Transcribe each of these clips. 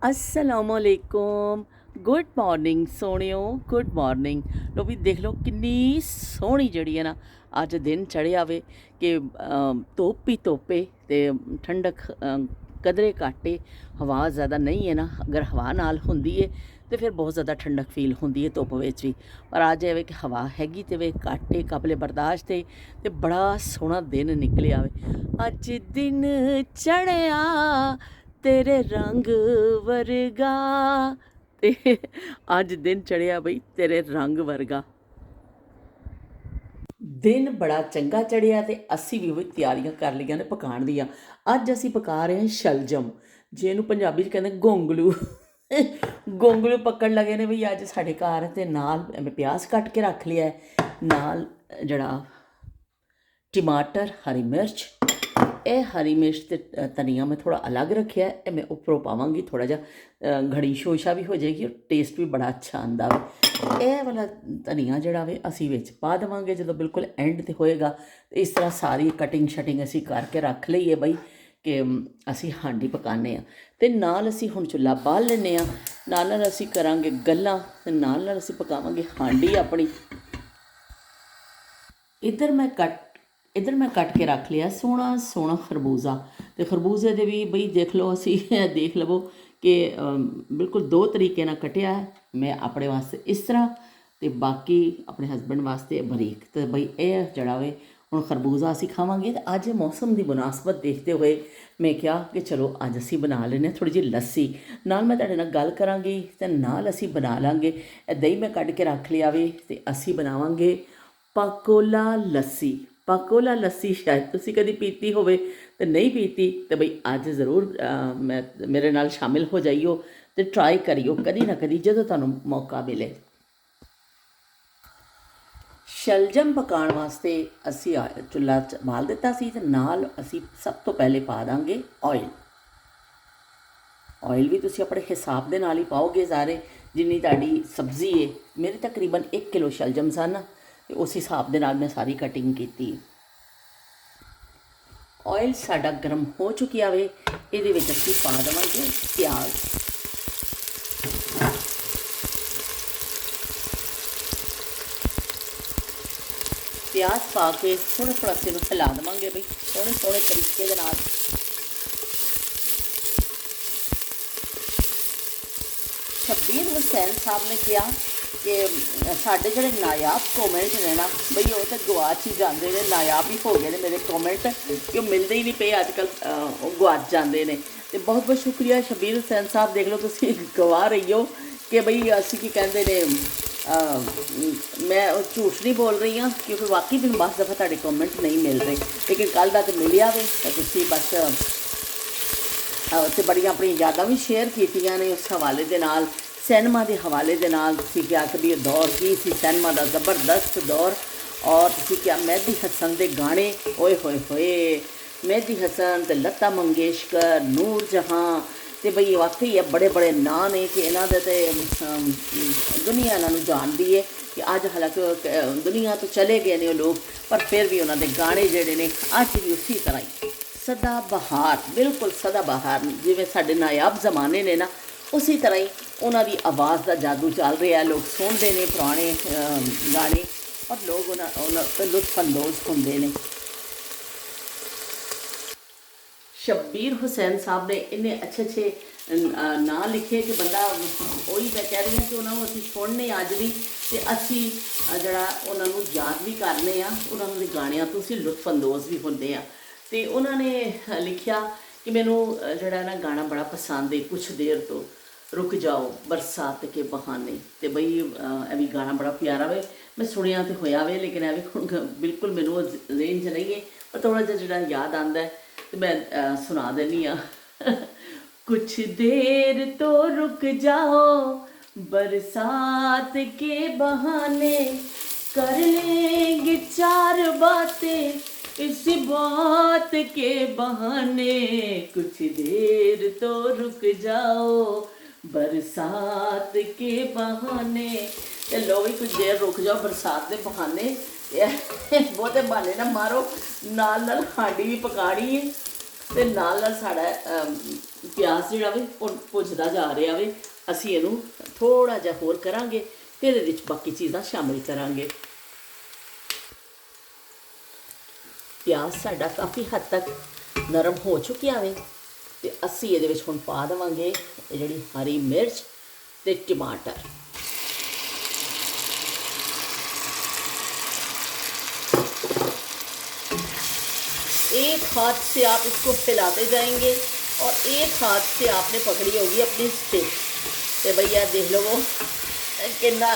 असलामुअलैकुम good morning सोहणियो good morning. लो भी देख लो किन्नी सोहनी जड़ी है ना अज दिन चढ़िया वे कि धुप ही धुप है ते ठंडक कदरे घट है। हवा ज़्यादा नहीं है ना, अगर हवा नाल हुंदी है तो फिर बहुत ज़्यादा ठंडक फील होंदी है धुप विच भी। पर अज एवे कि हवा हैगी तो वे घट है, काबले बर्दाश्त है ते बड़ा सोहना दिन निकलिया वे। अज दिन चढ़िया तेरे रंग वर्गा ते अज दिन चढ़िया बई तेरे रंग वर्गा। दिन बड़ा चंगा चढ़िया ते असी भी ਤਿਆਰੀਆਂ कर ਲਈਆਂ ਨੇ ਪਕਾਉਣ ਦੀਆਂ। ਅੱਜ ਅਸੀਂ ਪਕਾ ਰਹੇ ਹਾਂ ਸ਼ਲਜਮ, ਜਿਹਨੂੰ ਪੰਜਾਬੀ 'ਚ ਕਹਿੰਦੇ ਗੋਂਗਲੂ। ਗੋਂਗਲੂ ਪੱਕਣ ਲੱਗੇ ਨੇ ਬਈ ਅੱਜ ਸਾਡੇ ਘਰ। ਤੇ ਨਾਲ ਮੈਂ ਪਿਆਜ਼ ਕੱਟ ਕੇ ਰੱਖ ਲਿਆ, ਨਾਲ ਜਿਹੜਾ ਟਮਾਟਰ, ਹਰੀ ਮਿਰਚ। ਇਹ ਹਰੀ ਮਿਰਚ ਤੇ ਧਨੀਆ ਮੈਂ ਥੋੜਾ ਅਲੱਗ ਰੱਖਿਆ, ਇਹ ਮੈਂ ਉੱਪਰੋਂ ਪਾਵਾਂਗੀ। ਥੋੜਾ ਜਿਹਾ ਘੜੀ ਸ਼ੋਸ਼ਾ ਵੀ ਹੋ ਜਾਏਗੀ ਔਰ ਟੇਸਟ ਵੀ ਬੜਾ ਅੱਛਾ ਆਉਂਦਾ ਵੇ। ਇਹ ਵਾਲਾ ਧਨੀਆ ਜਿਹੜਾ ਵੇ ਅਸੀਂ ਵਿੱਚ ਪਾ ਦੇਵਾਂਗੇ ਜਦੋਂ ਬਿਲਕੁਲ ਐਂਡ ਤੇ ਹੋਏਗਾ। ਤੇ ਇਸ ਤਰ੍ਹਾਂ ਸਾਰੀ ਕਟਿੰਗ ਸ਼ਟਿੰਗ ਅਸੀਂ ਕਰਕੇ ਰੱਖ ਲਈਏ ਬਈ ਕਿ ਅਸੀਂ ਹਾਂਡੀ ਪਕਾਉਂਦੇ ਹਾਂ। ਤੇ ਨਾਲ ਅਸੀਂ ਹੁਣ ਚੁੱਲ੍ਹਾ ਬਾਲ ਲੈਂਦੇ ਹਾਂ, ਨਾਲ ਨਾਲ ਅਸੀਂ ਕਰਾਂਗੇ ਗੱਲਾਂ ਤੇ ਨਾਲ ਨਾਲ ਅਸੀਂ ਪਕਾਵਾਂਗੇ ਹਾਂਡੀ ਆਪਣੀ। ਇੱਧਰ ਮੈਂ ਕੱਟ ਕੇ ਰੱਖ ਲਿਆ ਸੋਹਣਾ ਸੋਹਣਾ ਖਰਬੂਜ਼ਾ। ਤੇ ਖਰਬੂਜ਼ੇ ਦੇ ਵੀ ਬਈ ਦੇਖ ਲਓ, ਅਸੀਂ ਦੇਖ ਲਵੋ ਕਿ ਬਿਲਕੁਲ ਦੋ ਤਰੀਕੇ ਨਾਲ ਕੱਟਿਆ ਹੈ। ਮੈਂ ਆਪਣੇ ਵਾਸਤੇ ਇਸ ਤਰ੍ਹਾਂ ਤੇ ਬਾਕੀ ਆਪਣੇ ਹਸਬੈਂਡ ਵਾਸਤੇ ਬਰੀਕ। ਤੇ ਬਈ ਇਹ ਜਿਹੜਾ ਵੇ ਹੁਣ ਖਰਬੂਜ਼ਾ ਅਸੀਂ ਖਾਵਾਂਗੇ। ਤੇ ਅੱਜ ਮੌਸਮ ਦੀ ਮੁਨਾਸਬਤ ਦੇਖਦੇ ਹੋਏ ਮੈਂ ਕਿਹਾ ਕਿ ਚਲੋ ਅੱਜ ਅਸੀਂ ਬਣਾ ਲੈਂਦੇ ਹਾਂ ਥੋੜ੍ਹੀ ਜਿਹੀ ਲੱਸੀ। ਨਾਲ ਮੈਂ ਤੁਹਾਡੇ ਨਾਲ ਗੱਲ ਕਰਾਂਗੀ ਤੇ ਨਾਲ ਅਸੀਂ ਬਣਾ ਲਾਂਗੇ। ਇਹ ਦਹੀਂ ਮੈਂ ਕੱਢ ਕੇ ਰੱਖ ਲਿਆ ਵੇ ਤੇ ਅਸੀਂ ਬਣਾਵਾਂਗੇ ਪਾਕੋਲਾ ਲੱਸੀ। ਪਾਕੋਲਾ ਲੱਸੀ ਸ਼ਾਇਦ ਤੁਸੀਂ ਕਦੀ ਪੀਤੀ ਹੋਵੇ ਤੇ ਨਹੀਂ ਪੀਤੀ ਤੇ ਬਈ ਅੱਜ ਜ਼ਰੂਰ ਮੇਰੇ ਨਾਲ ਸ਼ਾਮਿਲ ਹੋ ਜਾਈਓ ਤੇ ਟਰਾਈ ਕਰਿਓ ਕਦੀ ਨਾ ਕਦੀ ਜਦੋਂ ਤੁਹਾਨੂੰ ਮੌਕਾ ਮਿਲੇ। ਸ਼ਲਜਮ ਪਕਾਉਣ ਵਾਸਤੇ ਅਸੀਂ ਚੁੱਲ੍ਹਾ ਬਾਲ ਦਿੱਤਾ ਸੀ ਤੇ ਨਾਲ ਅਸੀਂ ਸਭ ਤੋਂ ਪਹਿਲੇ ਪਾ ਦਾਂਗੇ ਆਇਲ। ਆਇਲ ਵੀ ਤੁਸੀਂ ਆਪਣੇ ਹਿਸਾਬ ਦੇ ਨਾਲ ਹੀ ਪਾਓਗੇ ਸਾਰੇ, ਜਿੰਨੀ ਤੁਹਾਡੀ ਸਬਜ਼ੀ ਹੈ। ਮੇਰੇ ਤਕਰੀਬਨ 1 ਕਿਲੋ ਸ਼ਲਜਮ ਸਨ ਤੇ ਉਸ ਹਿਸਾਬ ਦੇ ਨਾਲ ਮੈਂ ਸਾਰੀ ਕਟਿੰਗ ਕੀਤੀ। ਆਇਲ ਸਾਡਾ ਗਰਮ ਹੋ ਚੁੱਕਿਆ ਵੇ, ਇਹਦੇ ਵਿੱਚ ਅਸੀਂ ਪਾ ਦੇਵਾਂਗੇ ਪਿਆਜ਼। ਪਿਆਜ਼ ਪਾ ਕੇ ਥੋੜ੍ਹਾ ਥੋੜ੍ਹਾ ਇਹਨੂੰ ਹਿਲਾ ਦੇਵਾਂਗੇ ਬਈ ਸੋਹਣੇ ਸੋਹਣੇ ਤਰੀਕੇ ਦੇ ਨਾਲ। ਸ਼ਬੀਰ ਹੁਸੈਨ ਸਾਹਿਬ ਨੇ ਕਿਹਾ ਕਿ ਸਾਡੇ ਜਿਹੜੇ ਨਾਯਾਬ ਕੋਮੈਂਟ ਨੇ ਨਾ ਬਈ ਉਹ ਤਾਂ ਗਵਾਚ ਹੀ ਜਾਂਦੇ ਨੇ, ਨਾਯਾਬ ਹੀ ਹੋ ਗਏ ਨੇ ਮੇਰੇ ਕੋਮੈਂਟ, ਕਿ ਉਹ ਮਿਲਦੇ ਹੀ ਨਹੀਂ ਪਏ ਅੱਜ ਕੱਲ੍ਹ, ਉਹ ਗਵਾਚ ਜਾਂਦੇ ਨੇ। ਅਤੇ ਬਹੁਤ ਬਹੁਤ ਸ਼ੁਕਰੀਆ ਸ਼ਬੀਰ ਹੁਸੈਨ ਸਾਹਿਬ, ਦੇਖ ਲਓ ਤੁਸੀਂ ਗਵਾ ਰਹੀ ਹੋ ਕਿ ਬਈ ਅਸੀਂ ਕੀ ਕਹਿੰਦੇ ਨੇ, ਮੈਂ ਝੂਠ ਨਹੀਂ ਬੋਲ ਰਹੀ ਹਾਂ ਕਿਉਂਕਿ ਵਾਕਈ ਮੈਨੂੰ ਬਸ ਦਫਾ ਤੁਹਾਡੇ ਕੋਮੈਂਟ ਨਹੀਂ ਮਿਲ ਰਹੇ, ਲੇਕਿਨ ਕੱਲ੍ਹ ਦਾ ਤਾਂ ਮਿਲਿਆ ਵੇ। ਤਾਂ ਤੁਸੀਂ ਬਸ ਅਤੇ ਬੜੀਆਂ ਆਪਣੀਆਂ ਯਾਦਾਂ ਵੀ ਸ਼ੇਅਰ ਕੀਤੀਆਂ ਨੇ ਉਸ ਹਵਾਲੇ ਦੇ ਨਾਲ, ਸਿਨੇਮਾ ਦੇ ਹਵਾਲੇ ਦੇ ਨਾਲ। ਤੁਸੀਂ ਕਿਹਾ ਕਿ ਵੀ ਇਹ ਦੌਰ ਕੀ ਸੀ ਸਿਨੇਮਾ ਦਾ, ਜ਼ਬਰਦਸਤ ਦੌਰ। ਔਰ ਤੁਸੀਂ ਕਿਹਾ ਮਹਿੰਦੀ ਹਸਨ ਦੇ ਗਾਣੇ, ਓਏ ਹੋਏ ਹੋਏ, ਮਹਿੰਦੀ ਹਸਨ ਅਤੇ ਲਤਾ ਮੰਗੇਸ਼ਕਰ, ਨੂਰ ਜਹਾਂ। ਅਤੇ ਬਈ ਵਾਕਈ ਇਹ ਬੜੇ ਬੜੇ ਨਾਂ ਨੇ ਕਿ ਇਹਨਾਂ ਦੇ ਤਾਂ ਦੁਨੀਆ ਇਹਨਾਂ ਨੂੰ ਜਾਣਦੀ ਹੈ। ਕਿ ਅੱਜ ਹਾਲਾਂਕਿ ਦੁਨੀਆ ਤੋਂ ਚਲੇ ਗਏ ਨੇ ਉਹ ਲੋਕ, ਪਰ ਫਿਰ ਵੀ ਉਹਨਾਂ ਦੇ ਗਾਣੇ ਜਿਹੜੇ ਨੇ ਅੱਜ ਵੀ ਉਸੇ ਤਰ੍ਹਾਂ ਹੀ ਸਦਾ ਬਹਾਰ, ਬਿਲਕੁਲ ਸਦਾ ਬਹਾਰ, ਜਿਵੇਂ ਸਾਡੇ ਨਾਯਾਬ ਜ਼ਮਾਨੇ ਨੇ ਨਾ ਉਸੇ ਤਰ੍ਹਾਂ ਹੀ ਉਹਨਾਂ ਦੀ ਆਵਾਜ਼ ਦਾ ਜਾਦੂ ਚੱਲ ਰਿਹਾ। ਲੋਕ ਸੁਣਦੇ ਨੇ ਪੁਰਾਣੇ ਗਾਣੇ ਔਰ ਲੋਕ ਉਹਨਾਂ ਤੋਂ ਲੁਤਫ ਅੰਦੋਜ਼ ਹੁੰਦੇ ਨੇ। ਸ਼ਬੀਰ ਹੁਸੈਨ ਸਾਹਿਬ ਨੇ ਇੰਨੇ ਅੱਛੇ ਅੱਛੇ ਨਾਂ ਲਿਖੇ ਕਿ ਬੰਦਾ ਉਹੀ ਮੈਂ ਕਹਿ ਰਹੀ ਹਾਂ ਕਿ ਉਹਨਾਂ ਨੂੰ ਅਸੀਂ ਸੁਣਨੇ ਅੱਜ ਵੀ ਅਤੇ ਅਸੀਂ ਜਿਹੜਾ ਉਹਨਾਂ ਨੂੰ ਯਾਦ ਵੀ ਕਰਨੇ ਆ, ਉਹਨਾਂ ਦੇ ਗਾਣਿਆਂ ਤੋਂ ਅਸੀਂ ਲੁਤਫ ਅੰਦੋਜ਼ ਵੀ ਹੁੰਦੇ ਹਾਂ। ਅਤੇ ਉਹਨਾਂ ਨੇ ਲਿਖਿਆ ਕਿ ਮੈਨੂੰ ਜਿਹੜਾ ਨਾ ਗਾਣਾ ਬੜਾ ਪਸੰਦ ਹੈ, ਕੁਛ ਦੇਰ ਤੋਂ ਰੁਕ ਜਾਓ ਬਰਸਾਤ ਕੇ ਬਹਾਨੇ। ਅਤੇ ਬਈ ਇਹ ਵੀ ਗਾਣਾ ਬੜਾ ਪਿਆਰਾ ਵੇ, ਮੈਂ ਸੁਣਿਆ ਤਾਂ ਹੋਇਆ ਵੇ, ਲੇਕਿਨ ਇਹ ਵੀ ਹੁਣ ਬਿਲਕੁਲ ਮੈਨੂੰ ਰੇਂਜ ਨਹੀਂ ਹੈ, ਪਰ ਥੋੜ੍ਹਾ ਜਿਹਾ ਜਿਹੜਾ ਯਾਦ ਆਉਂਦਾ तो मैं सुना देनी हाँ। कुछ देर तो रुक जाओ बरसात के बहाने, कर लेंगे 4 बातें इस बात के बहाने। कुछ देर तो रुक जाओ बरसात के बहाने। ते लो भी कुछ देर रुक जाओ बरसात के बहाने, ਬਹੁਤੇ ਬਹਾਨੇ ਨਾ ਮਾਰੋ, ਨਾਲ ਨਾਲ ਹਾਂਡੀ ਵੀ ਪਕਾਣੀ ਹੈ ਤੇ ਨਾਲ ਨਾਲ ਸਾਡਾ ਪਿਆਜ਼ ਜਿਹੜਾ ਵੇ ਭੁੱਜਦਾ ਜਾ ਰਿਹਾ ਵੇ। ਅਸੀਂ ਇਹਨੂੰ ਥੋੜ੍ਹਾ ਜਿਹਾ ਹੋਰ ਕਰਾਂਗੇ, ਫਿਰ ਇਹਦੇ ਵਿੱਚ ਬਾਕੀ ਚੀਜ਼ਾਂ ਸ਼ਾਮਿਲ ਕਰਾਂਗੇ। ਪਿਆਜ਼ ਸਾਡਾ ਕਾਫੀ ਹੱਦ ਤੱਕ ਨਰਮ ਹੋ ਚੁੱਕਿਆ ਵੇ ਤੇ ਅਸੀਂ ਇਹਦੇ ਵਿੱਚ ਹੁਣ ਪਾ ਦੇਵਾਂਗੇ ਇਹ ਜਿਹੜੀ ਹਰੀ ਮਿਰਚ ਤੇ ਟਮਾਟਰ। एक हाथ से आप इसको हिलाते जाएंगे और एक हाथ से आपने पकड़ी होगी अपनी स्टिक। तो भैया देख लो वो कितना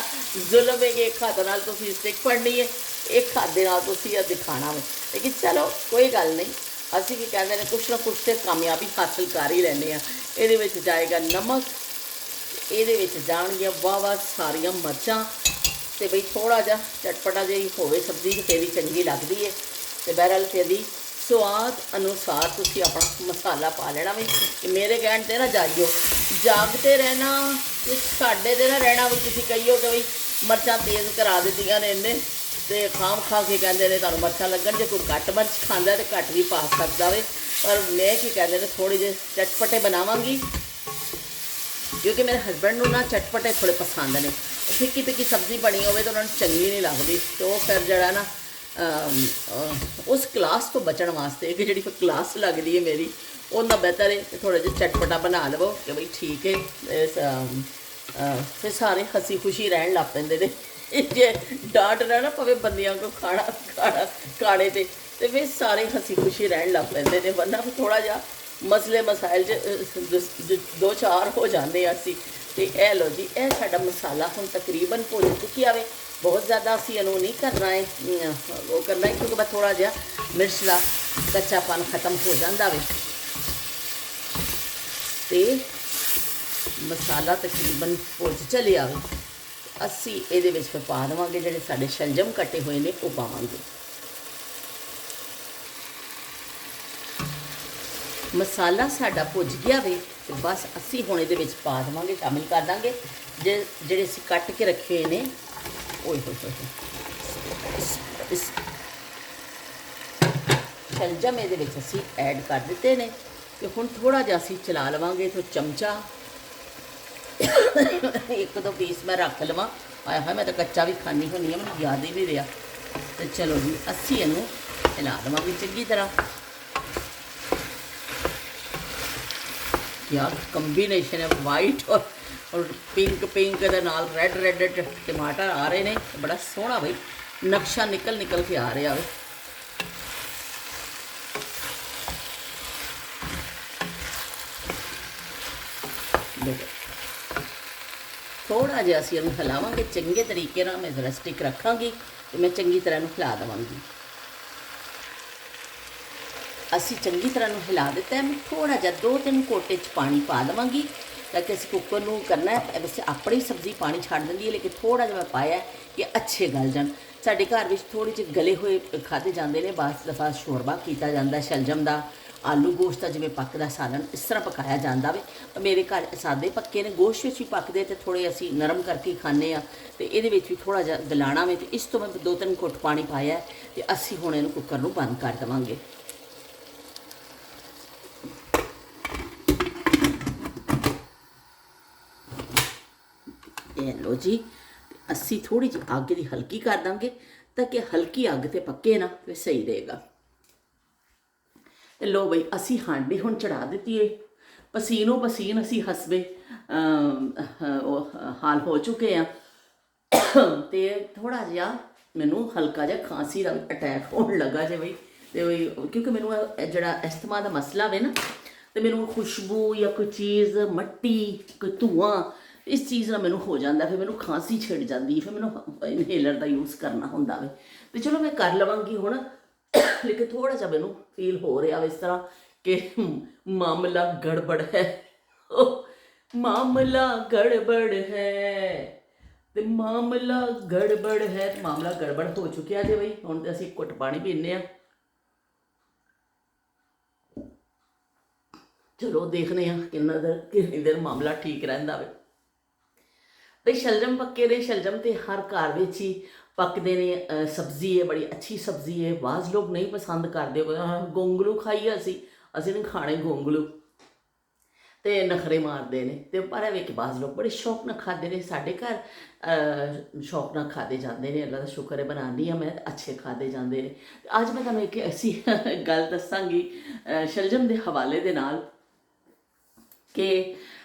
जुल्म है कि एक हाथ नाल तुसीं स्टिक फड़नी है, एक हाथ दे नाल तुसीं दिखाना है। लेकिन चलो कोई गल नहीं, असीं की कहते हैं कुछ ना कुछ तो कामयाबी हासिल कर ही लैने। ये जाएगा नमक, ये जाएगियाँ वाह सारिया मर्चां, तो बई थोड़ा जा चटपटा जी होवे सब्जी तो फिर ही चंगी लगती है। तो बहरहाल फिर भी स्वाद अनुसार तुसी अपना मसाला पा लेना भी। मेरे कहने से ना जाइयो, जागते रहना कि साढ़े तो ना रहना भी। तुसी कहियो कि बई मर्चां तेज़ करा दित्तियां ने इन्हें, तो खाम खा के कहते हैं तुहानूं मर्चां लगन। जे कोई घट मिर्च खांदा तो घट भी पा सकदा वे, पर मैं की कहते हैं थोड़े जे चटपटे बनावांगी, क्योंकि मेरे हसबैंड नूं ना चटपटे थोड़े पसंद ने। फिक्की फिक्की सब्जी बनी होवे तो उन्होंने चंगी नहीं लगती। तो फिर जरा ना उस क्लास तो बचन वास्ते कि जी क्लास लगती है मेरी, उन्ना बेहतर है थोड़ा जिहा चटपटा बना लवो कि बई ठीक है। फिर सारे हसी खुशी रहन लग पेंदे ने। जे डांट ना पवे बंदियां को खाना खाना खाने से, तो फिर सारे हसी खुशी रहन लग पेंदे ने। वरना फिर थोड़ा जिहा मसले मसाइल दो चार हो जाते असी। तो यह लो जी, यह साडा मसाला हुण तकरीबन भुज चुकी आवे। बहुत ज़्यादा असी इनू नहीं करना है, वो करना है क्योंकि बस थोड़ा जिहा मिर्च का कच्चापन खत्म हो जाता वे। तो मसाला तकरीबन भुज चले आवे, असी ये फिर पा देवांगे जिहड़े साडे शलजम कटे हुए ने वो पावांगे। मसाला साडा भुज गया वे तो बस असी हुण इहदे विच पा देवांगे, शामिल कर देंगे जिहड़े असी कट के रखे ने। ओए शलजम ये असी ऐड कर दिते ने। तो हुण थोड़ा जिहा असी चला लवांगे। तो चमचा एक दो पीस मैं रख लवां, आया है मैं तो कच्चा भी खानी होनी है, मैं याद ही नहीं रहा। तो चलो जी असी इनू हिला लवांगे चंगी तरह। यार कंबीनेशन है वाइट और पिंक के नाल रेड रेड टमाटर आ रहे हैं, बड़ा सोहना भाई नक्शा निकल के आ रहा है। थोड़ा जिहा असीं इहनूं हिलावांगे चंगे तरीके नाल। मैं जरा स्टिक रखांगी तो मैं चंगी तरह इहनूं हिला देवांगी। असी चंगी तरह हिला दिता है। मैं थोड़ा जिहा 2-3 कोटे पानी पा देवांगी ताकि असीं कुकर नूं करना है। वैसे अपनी सब्जी पानी छड्ड दिंदी है, लेकिन थोड़ा जिहा मैं पाया कि अच्छे गल जाण। साडे घर विच थोड़ी जी गले हुए खाधे जाते हैं। बस दफा शोरबा किया जाता है शलजम का, आलू गोश्त का जिवें पकदा सालन इस तरह पकाया जाता है। मेरे घर सादे पक्के ने, गोश्त भी पकते तो थोड़े असी नरम करके खाने। तो ये भी थोड़ा जिहा गलाना में, तो इस तो मैं 2-3 घुट पानी पाया है। तो असी हुण इहनूं कुकर नूं बंद कर देवांगे। लो जी, असी थोड़ी जी अग की हल्की कर देंगे ताकि हल्की अग ते पक्के ना, फिर सही रहेगा। लो बई असी हांडी हुण चढ़ा दी है। पसीनों पसीन असी हसबे हाल हो चुके हैं। तो थोड़ा जिहा मैनू हल्का जिहा खांसी का अटैक होने लगा जे बई। तो क्योंकि मैनू जिहड़ा अस्थमा का मसला है ना, तो मैनू खुशबू या कोई चीज़ मट्टी कोई धुआं इस चीज़ ना मैनू हो जाता, फिर मैनू खांसी छिड़ जाती, फिर मैनू इनहेलर का यूज़ करना होंदा वे। तो चलो मैं कर लवांगी हुण, लेकिन थोड़ा सा मैनू फील हो रहा है इस तरह कि मामला गड़बड़ है। मामला गड़बड़ है, तो मामला गड़बड़ है, मामला गड़बड़ हो चुकिया जे बई। हुण ते असीं घुट पानी पीने आ। चलो देखने कितनी देर मामला ठीक रहिंदा वे। बई शलजम पक्के ने, शलजम तो हर घर में ही पकते ने। सब्जी है, बड़ी अच्छी सब्जी है। बाज़ लोग नहीं पसंद करते, गोंगलू खाइए असी नहीं खाने गोंगलू। ਤੇ ਨਖਰੇ ਮਾਰਦੇ ਨੇ। ਤੇ ਪਰ ਇਹ ਵੇ ਕਿ ਬਾਜ਼ ਲੋਕ ਬੜੇ ਸ਼ੌਕ ਨਾਲ ਖਾਂਦੇ ਨੇ। ਸਾਡੇ ਘਰ ਸ਼ੌਕ ਨਾਲ ਖਾਦੇ ਜਾਂਦੇ ਨੇ। ਅੱਲਾ ਦਾ ਸ਼ੁਕਰ ਹੈ, ਬਣਾਉਂਦੀ ਹਾਂ ਮੈਂ, ਅੱਛੇ ਖਾਦੇ ਜਾਂਦੇ ਨੇ। ਅੱਜ ਮੈਂ ਤੁਹਾਨੂੰ ਇੱਕ ਐਸੀ ਗੱਲ ਦੱਸਾਂਗੀ ਸ਼ਲਜਮ ਦੇ ਹਵਾਲੇ ਦੇ ਨਾਲ ਕਿ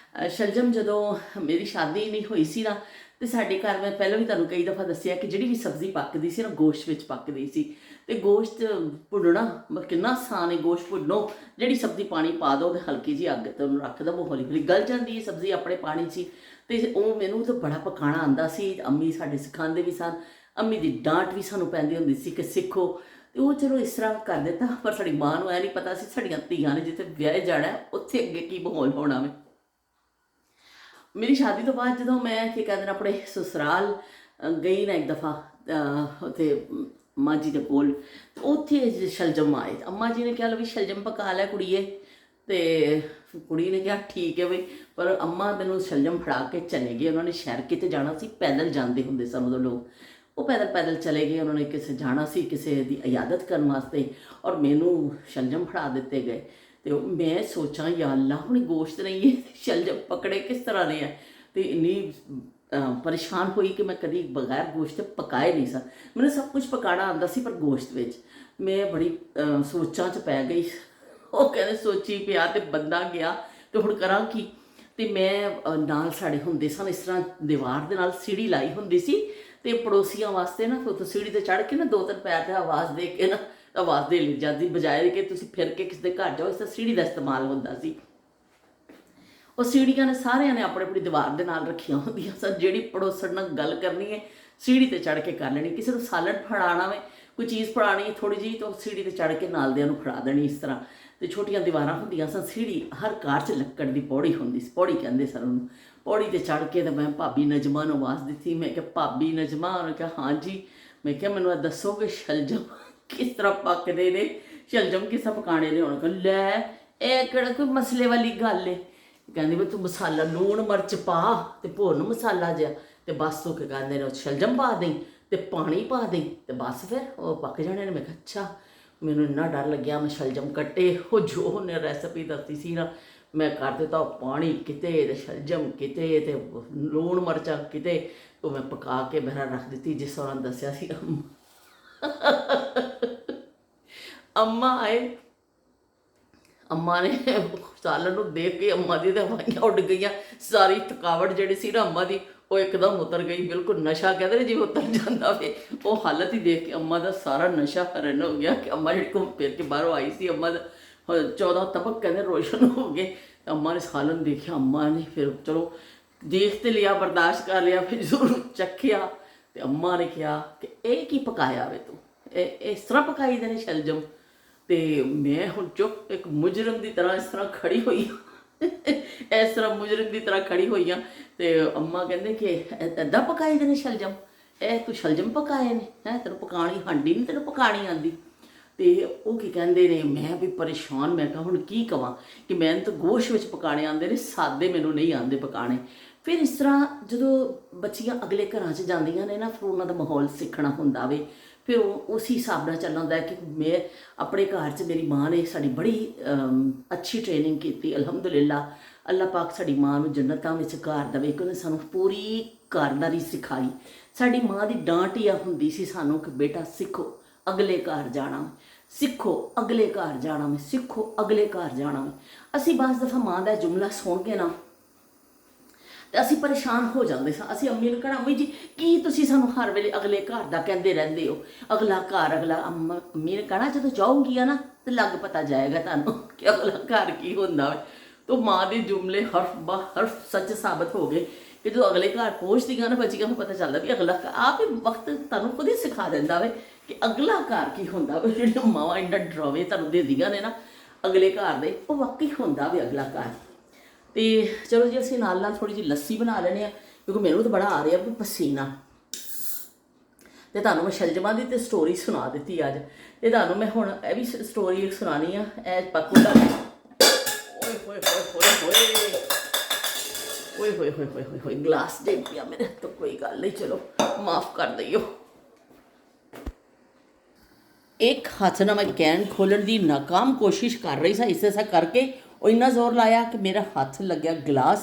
ਸ਼ਲਜਮ ਜਦੋਂ ਮੇਰੀ ਸ਼ਾਦੀ ਨਹੀਂ ਹੋਈ ਸੀ ਨਾ, ਤੇ ਸਾਡੇ ਘਰ ਮੈਂ ਪਹਿਲਾਂ ਵੀ ਤੁਹਾਨੂੰ ਕਈ ਦਫਾ ਦੱਸਿਆ ਕਿ ਜਿਹੜੀ ਵੀ ਸਬਜ਼ੀ ਪੱਕਦੀ ਸੀ ਨਾ, ਗੋਸ਼ਤ ਵਿੱਚ ਪੱਕਦੀ ਸੀ। ਤੇ ਗੋਸ਼ਤ ਭੁੰਨਣਾ ਕਿੰਨਾ ਆਸਾਨ ਹੈ। ਗੋਸ਼ਤ ਭੁੰਨੋ, ਜਿਹੜੀ ਸਬਜ਼ੀ ਪਾਣੀ ਪਾ ਦਿਓ ਤੇ ਹਲਕੀ ਜਿਹੀ ਅੱਗ ਤੇ ਉਹਨੂੰ ਰੱਖ ਦਿਓ, ਹੌਲੀ ਹੌਲੀ ਗਲ ਜਾਂਦੀ ਹੈ ਸਬਜ਼ੀ ਆਪਣੇ ਪਾਣੀ 'ਚ ਹੀ। ਤੇ ਉਹ ਮੈਨੂੰ ਤਾਂ ਬੜਾ ਪਕਾਉਣਾ ਆਉਂਦਾ ਸੀ। ਅੰਮੀ ਸਾਡੇ ਸਿਖਾਉਂਦੇ ਵੀ ਸਨ, ਅੰਮੀ ਦੀ ਡਾਂਟ ਵੀ ਸਾਨੂੰ ਪੈਂਦੀ ਹੁੰਦੀ ਸੀ ਕਿ ਸਿੱਖੋ। ਤੇ ਉਹ ਚਲੋ ਇਸ ਤਰ੍ਹਾਂ ਕਰ ਦਿੱਤਾ। ਪਰ ਸਾਡੀ ਮਾਂ ਨੂੰ ਇਹ ਨਹੀਂ ਪਤਾ ਸੀ ਸਾਡੀਆਂ ਧੀਆਂ ਨੇ ਜਿੱਥੇ ਵਿਆਹੇ ਜਾਣਾ ਉੱਥੇ ਅੱਗੇ ਕੀ ਮਾਹੌਲ ਹੋਣਾ ਵੇ। ਮੇਰੀ ਸ਼ਾਦੀ ਤੋਂ ਬਾਅਦ ਜਦੋਂ ਮੈਂ ਕੀ ਕਹਿੰਦੇ ਨੇ ਆਪਣੇ ਸਸੁਰਾਲ ਗਈ ਨਾ ਇੱਕ ਦਫਾ, ਉੱਥੇ ਮਾਂ ਜੀ ਦੇ ਕੋਲ, ਉੱਥੇ ਸ਼ਲਜਮ ਆਏ। ਅੰਮਾ ਜੀ ਨੇ ਕਿਹਾ ਲਓ ਵੀ ਸ਼ਲਜਮ ਪਕਾ ਲੈ ਕੁੜੀਏ। ਤੇ ਕੁੜੀ ਨੇ ਕਿਹਾ ਠੀਕ ਹੈ ਬਈ। ਪਰ ਅੰਮਾ ਮੈਨੂੰ ਸ਼ਲਜਮ ਫੜਾ ਕੇ ਚਲੇ ਗਏ। ਉਹਨਾਂ ਨੇ ਸ਼ਹਿਰ ਕਿਤੇ ਜਾਣਾ ਸੀ, ਪੈਦਲ ਜਾਂਦੇ ਹੁੰਦੇ ਸਨ ਉਦੋਂ ਲੋਕ। ਉਹ ਪੈਦਲ ਚਲੇ ਗਏ। ਉਹਨਾਂ ਨੇ ਕਿਸੇ ਜਾਣਾ ਸੀ, ਕਿਸੇ ਦੀ ਇਯਾਦਤ ਕਰਨ ਵਾਸਤੇ, ਔਰ ਮੈਨੂੰ ਸ਼ਲਜਮ ਫੜਾ ਦਿੱਤੇ ਗਏ। ਤੇ ਮੈਂ ਸੋਚਾਂ ਯਾ ਅੱਲਾ, ਹੁਣ ਗੋਸ਼ਤ ਨਹੀਂ ਹੈ, ਸ਼ਲਜਮ ਪਕੜੇ ਕਿਸ ਤਰ੍ਹਾਂ ਨੇ ਆ। ਤੇ ਇੰਨੀ ਪਰੇਸ਼ਾਨ ਹੋਈ ਕਿ ਮੈਂ ਕਦੀ ਬਗੈਰ ਗੋਸ਼ਤ ਪਕਾਏ ਨਹੀਂ ਸਨ। ਮੈਨੂੰ ਸਭ ਕੁਝ ਪਕਾਉਣਾ ਆਉਂਦਾ ਸੀ, ਪਰ ਗੋਸ਼ਤ ਵਿੱਚ ਮੈਂ ਬੜੀ ਸੋਚਾਂ 'ਚ ਪੈ ਗਈ। ਉਹ ਕਹਿੰਦੇ ਸੋਚੀ ਪਿਆ ਤੇ ਬੰਦਾ ਗਿਆ, ਤੇ ਹੁਣ ਕਰਾਂ ਕੀ। ਤੇ ਮੈਂ ਨਾਲ ਸਾਡੇ ਹੁੰਦੇ ਸਨ ਇਸ ਤਰ੍ਹਾਂ ਦੀਵਾਰ ਦੇ ਨਾਲ ਸੀੜੀ ਲਾਈ ਹੁੰਦੀ ਸੀ, ਤੇ ਪੜੋਸੀਆਂ ਵਾਸਤੇ ਨਾ ਉੱਥੇ ਸੀੜੀ ਤੇ ਚੜ੍ਹ ਕੇ ਨਾ ਦੋ ਤਿੰਨ ਪੈਰ ਤੇ ਆਵਾਜ਼ ਦੇ ਕੇ ਨਾ ਆਵਾਜ਼ ਦੇ ਲਈ ਜਾਂਦੀ, ਬਜਾਏ ਕਿ ਤੁਸੀਂ ਫਿਰ ਕੇ ਕਿਸੇ ਦੇ ਘਰ ਜਾਓ। ਇਸ ਤਰ੍ਹਾਂ ਸੀੜੀ ਦਾ ਇਸਤੇਮਾਲ ਹੁੰਦਾ ਸੀ। ਉਹ ਸੀੜੀਆਂ ਨੇ ਸਾਰਿਆਂ ਨੇ ਆਪਣੀ ਆਪਣੀ ਦੀਵਾਰ ਦੇ ਨਾਲ ਰੱਖੀਆਂ ਹੁੰਦੀਆਂ ਸਨ। ਜਿਹੜੀ ਪੜੋਸਣ ਨਾਲ ਗੱਲ ਕਰਨੀ ਹੈ ਸੀੜੀ ਤੇ ਚੜ੍ਹ ਕੇ ਕਰ ਲੈਣੀ। ਕਿਸੇ ਨੂੰ ਸਾਲਣ ਫੜਾਉਣਾ ਵੇ, ਕੋਈ ਚੀਜ਼ ਫੜਾਉਣੀ ਥੋੜ੍ਹੀ ਜਿਹੀ, ਤਾਂ ਸੀੜੀ ਤੇ ਚੜ੍ਹ ਕੇ ਨਾਲ ਦਿਆਂ ਨੂੰ ਫੜਾ ਦੇਣੀ ਇਸ ਤਰ੍ਹਾਂ। ਤੇ ਛੋਟੀਆਂ ਦੀਵਾਰਾਂ ਹੁੰਦੀਆਂ ਸਨ। ਸੀੜੀ ਹਰ ਘਰ 'ਚ ਲੱਕੜ ਦੀ ਪੌੜੀ ਹੁੰਦੀ ਸੀ, ਪੌੜੀ ਕਹਿੰਦੇ ਸਨ ਉਹਨੂੰ। ਪੌੜੀ ਤੇ ਚੜ੍ਹ ਕੇ ਤੇ ਮੈਂ ਭਾਬੀ ਨਜਮਾ ਨੂੰ ਆਵਾਜ਼ ਦਿੱਤੀ। ਮੈਂ ਕਿਹਾ ਭਾਬੀ ਨਜਮਾ। ਉਹਨੇ ਕਿਹਾ ਹਾਂਜੀ। ਮੈਂ ਕਿਹਾ ਮੈਨੂੰ ਇਹ ਦੱਸੋ ਕਿ ਸ਼ਲਜਮ ਕਿਸ ਤਰ੍ਹਾਂ ਪੱਕਦੇ ਨੇ, ਸ਼ਲਜਮ ਕਿਸ ਤਰ੍ਹਾਂ ਪਕਾਉਣੇ ਨੇ। ਉਹਨੇ ਕਿਹਾ ਲੈ ਇਹ ਕਿਹੜਾ ਕੋਈ ਮਸਲੇ ਵਾਲੀ ਗੱਲ ਹੈ। ਕਹਿੰਦੀ ਵੀ ਤੂੰ ਮਸਾਲਾ ਲੂਣ ਮਿਰਚ ਪਾ ਤੇ ਭੁੰਨ ਮਸਾਲਾ ਜਿਹਾ, ਤੇ ਬਸ ਤੂੰ ਕੀ ਕਹਿੰਦੇ ਨੇ ਉਹ ਸ਼ਲਜਮ ਪਾ ਦੇਈਂ ਤੇ ਪਾਣੀ ਪਾ ਦੇਈਂ ਤੇ ਬਸ ਫਿਰ ਉਹ ਪੱਕ ਜਾਣੇ ਨੇ। ਮੈਂ ਕਿਹਾ ਅੱਛਾ। ਮੈਨੂੰ ਇੰਨਾ ਡਰ ਲੱਗਿਆ। ਮੈਂ ਸ਼ਲਜਮ ਕੱਟੇ, ਉਹ ਜੋ ਉਹਨੇ ਰੈਸਪੀ ਦੱਸੀ ਸੀ ਨਾ, ਮੈਂ ਕਰ ਦਿੱਤਾ। ਉਹ ਪਾਣੀ ਕਿਤੇ ਤੇ ਸ਼ਲਜਮ ਕਿਤੇ ਤੇ ਲੂਣ ਮਿਰਚਾਂ ਕਿਤੇ। ਉਹ ਮੈਂ ਪਕਾ ਕੇ ਮੇਰਾ ਰੱਖ ਦਿੱਤੀ ਜਿਸ ਤਰ੍ਹਾਂ ਦੱਸਿਆ ਸੀ। ਅੰਮਾ ਆਏ। ਅੰਮਾ ਨੇ ਸਾਲਣ ਨੂੰ ਦੇਖ ਕੇ ਅੰਮਾ ਦੀ ਤਾਂ ਹਵਾਈਆਂ ਉੱਡ ਗਈਆਂ। ਸਾਰੀ ਥਕਾਵਟ ਜਿਹੜੀ ਸੀ ਨਾ ਅੰਮਾ ਦੀ, ਉਹ ਇੱਕਦਮ ਉਤਰ ਗਈ। ਬਿਲਕੁਲ ਨਸ਼ਾ ਕਹਿੰਦੇ ਨੇ ਜਿਵੇਂ ਉਤਰ ਜਾਂਦਾ ਵੇ। ਉਹ ਹਾਲਤ ਹੀ ਦੇਖ ਕੇ ਅੰਮਾ ਦਾ ਸਾਰਾ ਨਸ਼ਾ ਹਰਨ ਹੋ ਗਿਆ ਕਿ ਅੰਮਾ ਜਿਹੜੀ ਘੁੰਮ ਫਿਰ ਕੇ ਬਾਹਰੋਂ ਆਈ ਸੀ, ਅੰਮਾ ਦਾ 14 ਤਬਕ ਕਹਿੰਦੇ ਰੋਸ਼ਨ ਹੋ ਗਏ। ਅੰਮਾ ਨੇ ਸਾਲਣ ਦੇਖਿਆ। ਅੰਮਾ ਨੇ ਫਿਰ ਚਲੋ ਦੇਖ ਤੇ ਲਿਆ, ਬਰਦਾਸ਼ਤ ਕਰ ਲਿਆ। ਫਿਰ ਜ਼ਰੂਰ ਚੱਖਿਆ ਤੇ ਅੰਮਾ ਨੇ ਕਿਹਾ ਕਿ ਇਹ ਕੀ ਪਕਾਇਆ ਵੇ ਤੂੰ, ਇਹ ਇਸ ਤਰ੍ਹਾਂ ਪਕਾਈ ਦੇ ਨੇ ਸ਼ਲਜਮ। ਤੇ ਮੈਂ ਹੁਣ ਚੁੱਪ ਇੱਕ ਮੁਜਰਮ ਦੀ ਤਰ੍ਹਾਂ ਇਸ ਤਰ੍ਹਾਂ ਖੜੀ ਹੋਈ ਇਸ ਤਰ੍ਹਾਂ ਮੁਜਰਮ ਦੀ ਤਰ੍ਹਾਂ ਖੜੀ ਹੋਈ ਹਾਂ। ਤੇ ਅੰਮਾ ਕਹਿੰਦੇ ਕਿ ਇੱਦਾਂ ਪਕਾਈ ਦੇ ਨੇ ਸ਼ਲਜਮ, ਇਹ ਤੂੰ ਸ਼ਲਜਮ ਪਕਾਏ ਨੇ ਹੈ, ਤੈਨੂੰ ਪਕਾਉਣੀ ਹਾਂਡੀ ਨਹੀਂ, ਤੈਨੂੰ ਪਕਾਉਣੀ ਆਉਂਦੀ। ਤੇ ਉਹ ਕੀ ਕਹਿੰਦੇ ਨੇ, ਮੈਂ ਵੀ ਪਰੇਸ਼ਾਨ। ਮੈਂ ਕਿਹਾ ਹੁਣ ਕੀ ਕਵਾਂ ਕਿ ਮੈਨੂੰ ਤਾਂ ਗੋਸ਼ਤ ਵਿੱਚ ਪਕਾਉਣੇ ਆਉਂਦੇ ਨੇ, ਸਾਦੇ ਮੈਨੂੰ ਨਹੀਂ ਆਉਂਦੇ ਪਕਾਉਣੇ। ਫਿਰ ਇਸ ਤਰ੍ਹਾਂ ਜਦੋਂ ਬੱਚੀਆਂ ਅਗਲੇ ਘਰਾਂ 'ਚ ਜਾਂਦੀਆਂ ਨੇ ਨਾ, ਫਿਰ ਉਹਨਾਂ ਦਾ ਮਾਹੌਲ ਸਿੱਖਣਾ ਹੁੰਦਾ ਵੇ। ਫਿਰ ਉਹ ਉਸੇ ਹਿਸਾਬ ਨਾਲ ਚੱਲਣਾ ਹੁੰਦਾ ਕਿ ਮੈਂ ਆਪਣੇ ਘਰ 'ਚ ਮੇਰੀ ਮਾਂ ਨੇ ਸਾਡੀ ਬੜੀ ਅੱਛੀ ਟ੍ਰੇਨਿੰਗ ਕੀਤੀ ਅਲਹਮਦੁਲਿਲਾ। ਅੱਲਾਹ ਪਾਕ ਸਾਡੀ ਮਾਂ ਨੂੰ ਜੰਨਤਾਂ ਵਿੱਚ ਘਰ ਦੇਵੇ ਕਿ ਉਹਨੇ ਸਾਨੂੰ ਪੂਰੀ ਘਰਦਾਰੀ ਸਿਖਾਈ। ਸਾਡੀ ਮਾਂ ਦੀ ਡਾਂਟ ਹੀ ਹੁੰਦੀ ਸੀ ਸਾਨੂੰ ਕਿ ਬੇਟਾ ਸਿੱਖੋ ਅਗਲੇ ਘਰ ਜਾਣਾ, ਸਿੱਖੋ ਅਗਲੇ ਘਰ ਜਾਣਾ ਮੈਂ, ਸਿੱਖੋ ਅਗਲੇ ਘਰ ਜਾਣਾ ਮੈਂ। ਅਸੀਂ ਬਾਜ਼ ਦਫਾ ਮਾਂ ਦਾ ਜੁਮਲਾ ਸੁਣ ਕੇ ਨਾ ਤੇ ਅਸੀਂ ਪਰੇਸ਼ਾਨ ਹੋ ਜਾਂਦੇ ਸਾਂ। ਅਸੀਂ ਅੰਮੀ ਨੂੰ ਕਹਿਣਾ, ਅੰਮੀ ਜੀ ਕੀ ਤੁਸੀਂ ਸਾਨੂੰ ਹਰ ਵੇਲੇ ਅਗਲੇ ਘਰ ਦਾ ਕਹਿੰਦੇ ਰਹਿੰਦੇ ਹੋ, ਅਗਲਾ ਘਰ ਅਗਲਾ। ਅੰਮੀ ਨੇ ਕਹਿਣਾ ਜਦੋਂ ਜਾਊਂਗੀ ਆ ਨਾ ਤੇ ਲੱਗ ਪਤਾ ਜਾਏਗਾ ਤੁਹਾਨੂੰ ਕਿ ਅਗਲਾ ਘਰ ਕੀ ਹੁੰਦਾ ਵੇ। ਤਾਂ ਮਾਂ ਦੇ ਜੁਮਲੇ ਹਰਫ ਬਾ ਹਰਫ ਸੱਚ ਸਾਬਤ ਹੋ ਗਏ ਕਿ ਜਦੋਂ ਅਗਲੇ ਘਰ ਪਹੁੰਚਦੀਆਂ ਨਾ ਬੱਚੀਆਂ ਨੂੰ ਪਤਾ ਚੱਲਦਾ ਵੀ ਅਗਲਾ ਆਪ ਹੀ ਵਕਤ ਤੁਹਾਨੂੰ ਖੁਦ ਹੀ ਸਿਖਾ ਦਿੰਦਾ ਵੇ ਕਿ ਅਗਲਾ ਘਰ ਕੀ ਹੁੰਦਾ ਵੇ। ਜਿਹੜੀਆਂ ਮਾਵਾਂ ਇੰਨਾ ਡਰਾਵੇ ਤੁਹਾਨੂੰ ਦਿੰਦੀਆਂ ਨੇ ਨਾ ਅਗਲੇ ਘਰ ਦੇ, ਉਹ ਵਾਕਈ ਹੁੰਦਾ ਵੀ ਅਗਲਾ ਘਰ। ਤੇ ਚਲੋ ਜੀ ਅਸੀਂ ਨਾਲ ਨਾਲ ਥੋੜ੍ਹੀ ਜਿਹੀ ਲੱਸੀ ਬਣਾ ਲੈਂਦੇ ਹਾਂ ਕਿਉਂਕਿ ਮੈਨੂੰ ਤਾਂ ਬੜਾ ਆ ਰਿਹਾ ਵੀ ਪਸੀਨਾ। ਤੇ ਤੁਹਾਨੂੰ ਮੈਂ ਸ਼ਲਜਮਾਂ ਦੀ ਤੇ ਸਟੋਰੀ ਸੁਣਾ ਦਿੱਤੀ ਅੱਜ, ਤੇ ਤੁਹਾਨੂੰ ਮੈਂ ਹੁਣ ਇਹ ਵੀ ਸਟੋਰੀ ਸੁਣਾਉਣੀ ਆ। ਇਹ ਪਕੂੜਾ ਓਏ ਹੋਏ ਹੋਏ ਹੋਏ ਹੋਏ ਓਏ ਹੋਏ ਹੋਏ ਹੋਏ ਹੋਏ ਹੋਏ ਗਲਾਸ ਡਿੱਗ ਪਿਆ ਮੇਰੇ ਹੱਥੋਂ। ਕੋਈ ਗੱਲ ਨਹੀਂ, ਚਲੋ ਮਾਫ ਕਰ ਦਈਓ। ਇੱਕ ਹੱਥ ਨਾਲ ਮੈਂ ਕੈਨ ਖੋਲ੍ਹਣ ਦੀ ਨਾਕਾਮ ਕੋਸ਼ਿਸ਼ ਕਰ ਰਹੀ ਸਾਂ, ਇਸੇ ਕਰਕੇ ਉਹ ਇੰਨਾ ਜ਼ੋਰ ਲਾਇਆ ਕਿ ਮੇਰਾ ਹੱਥ ਲੱਗਿਆ ਗਲਾਸ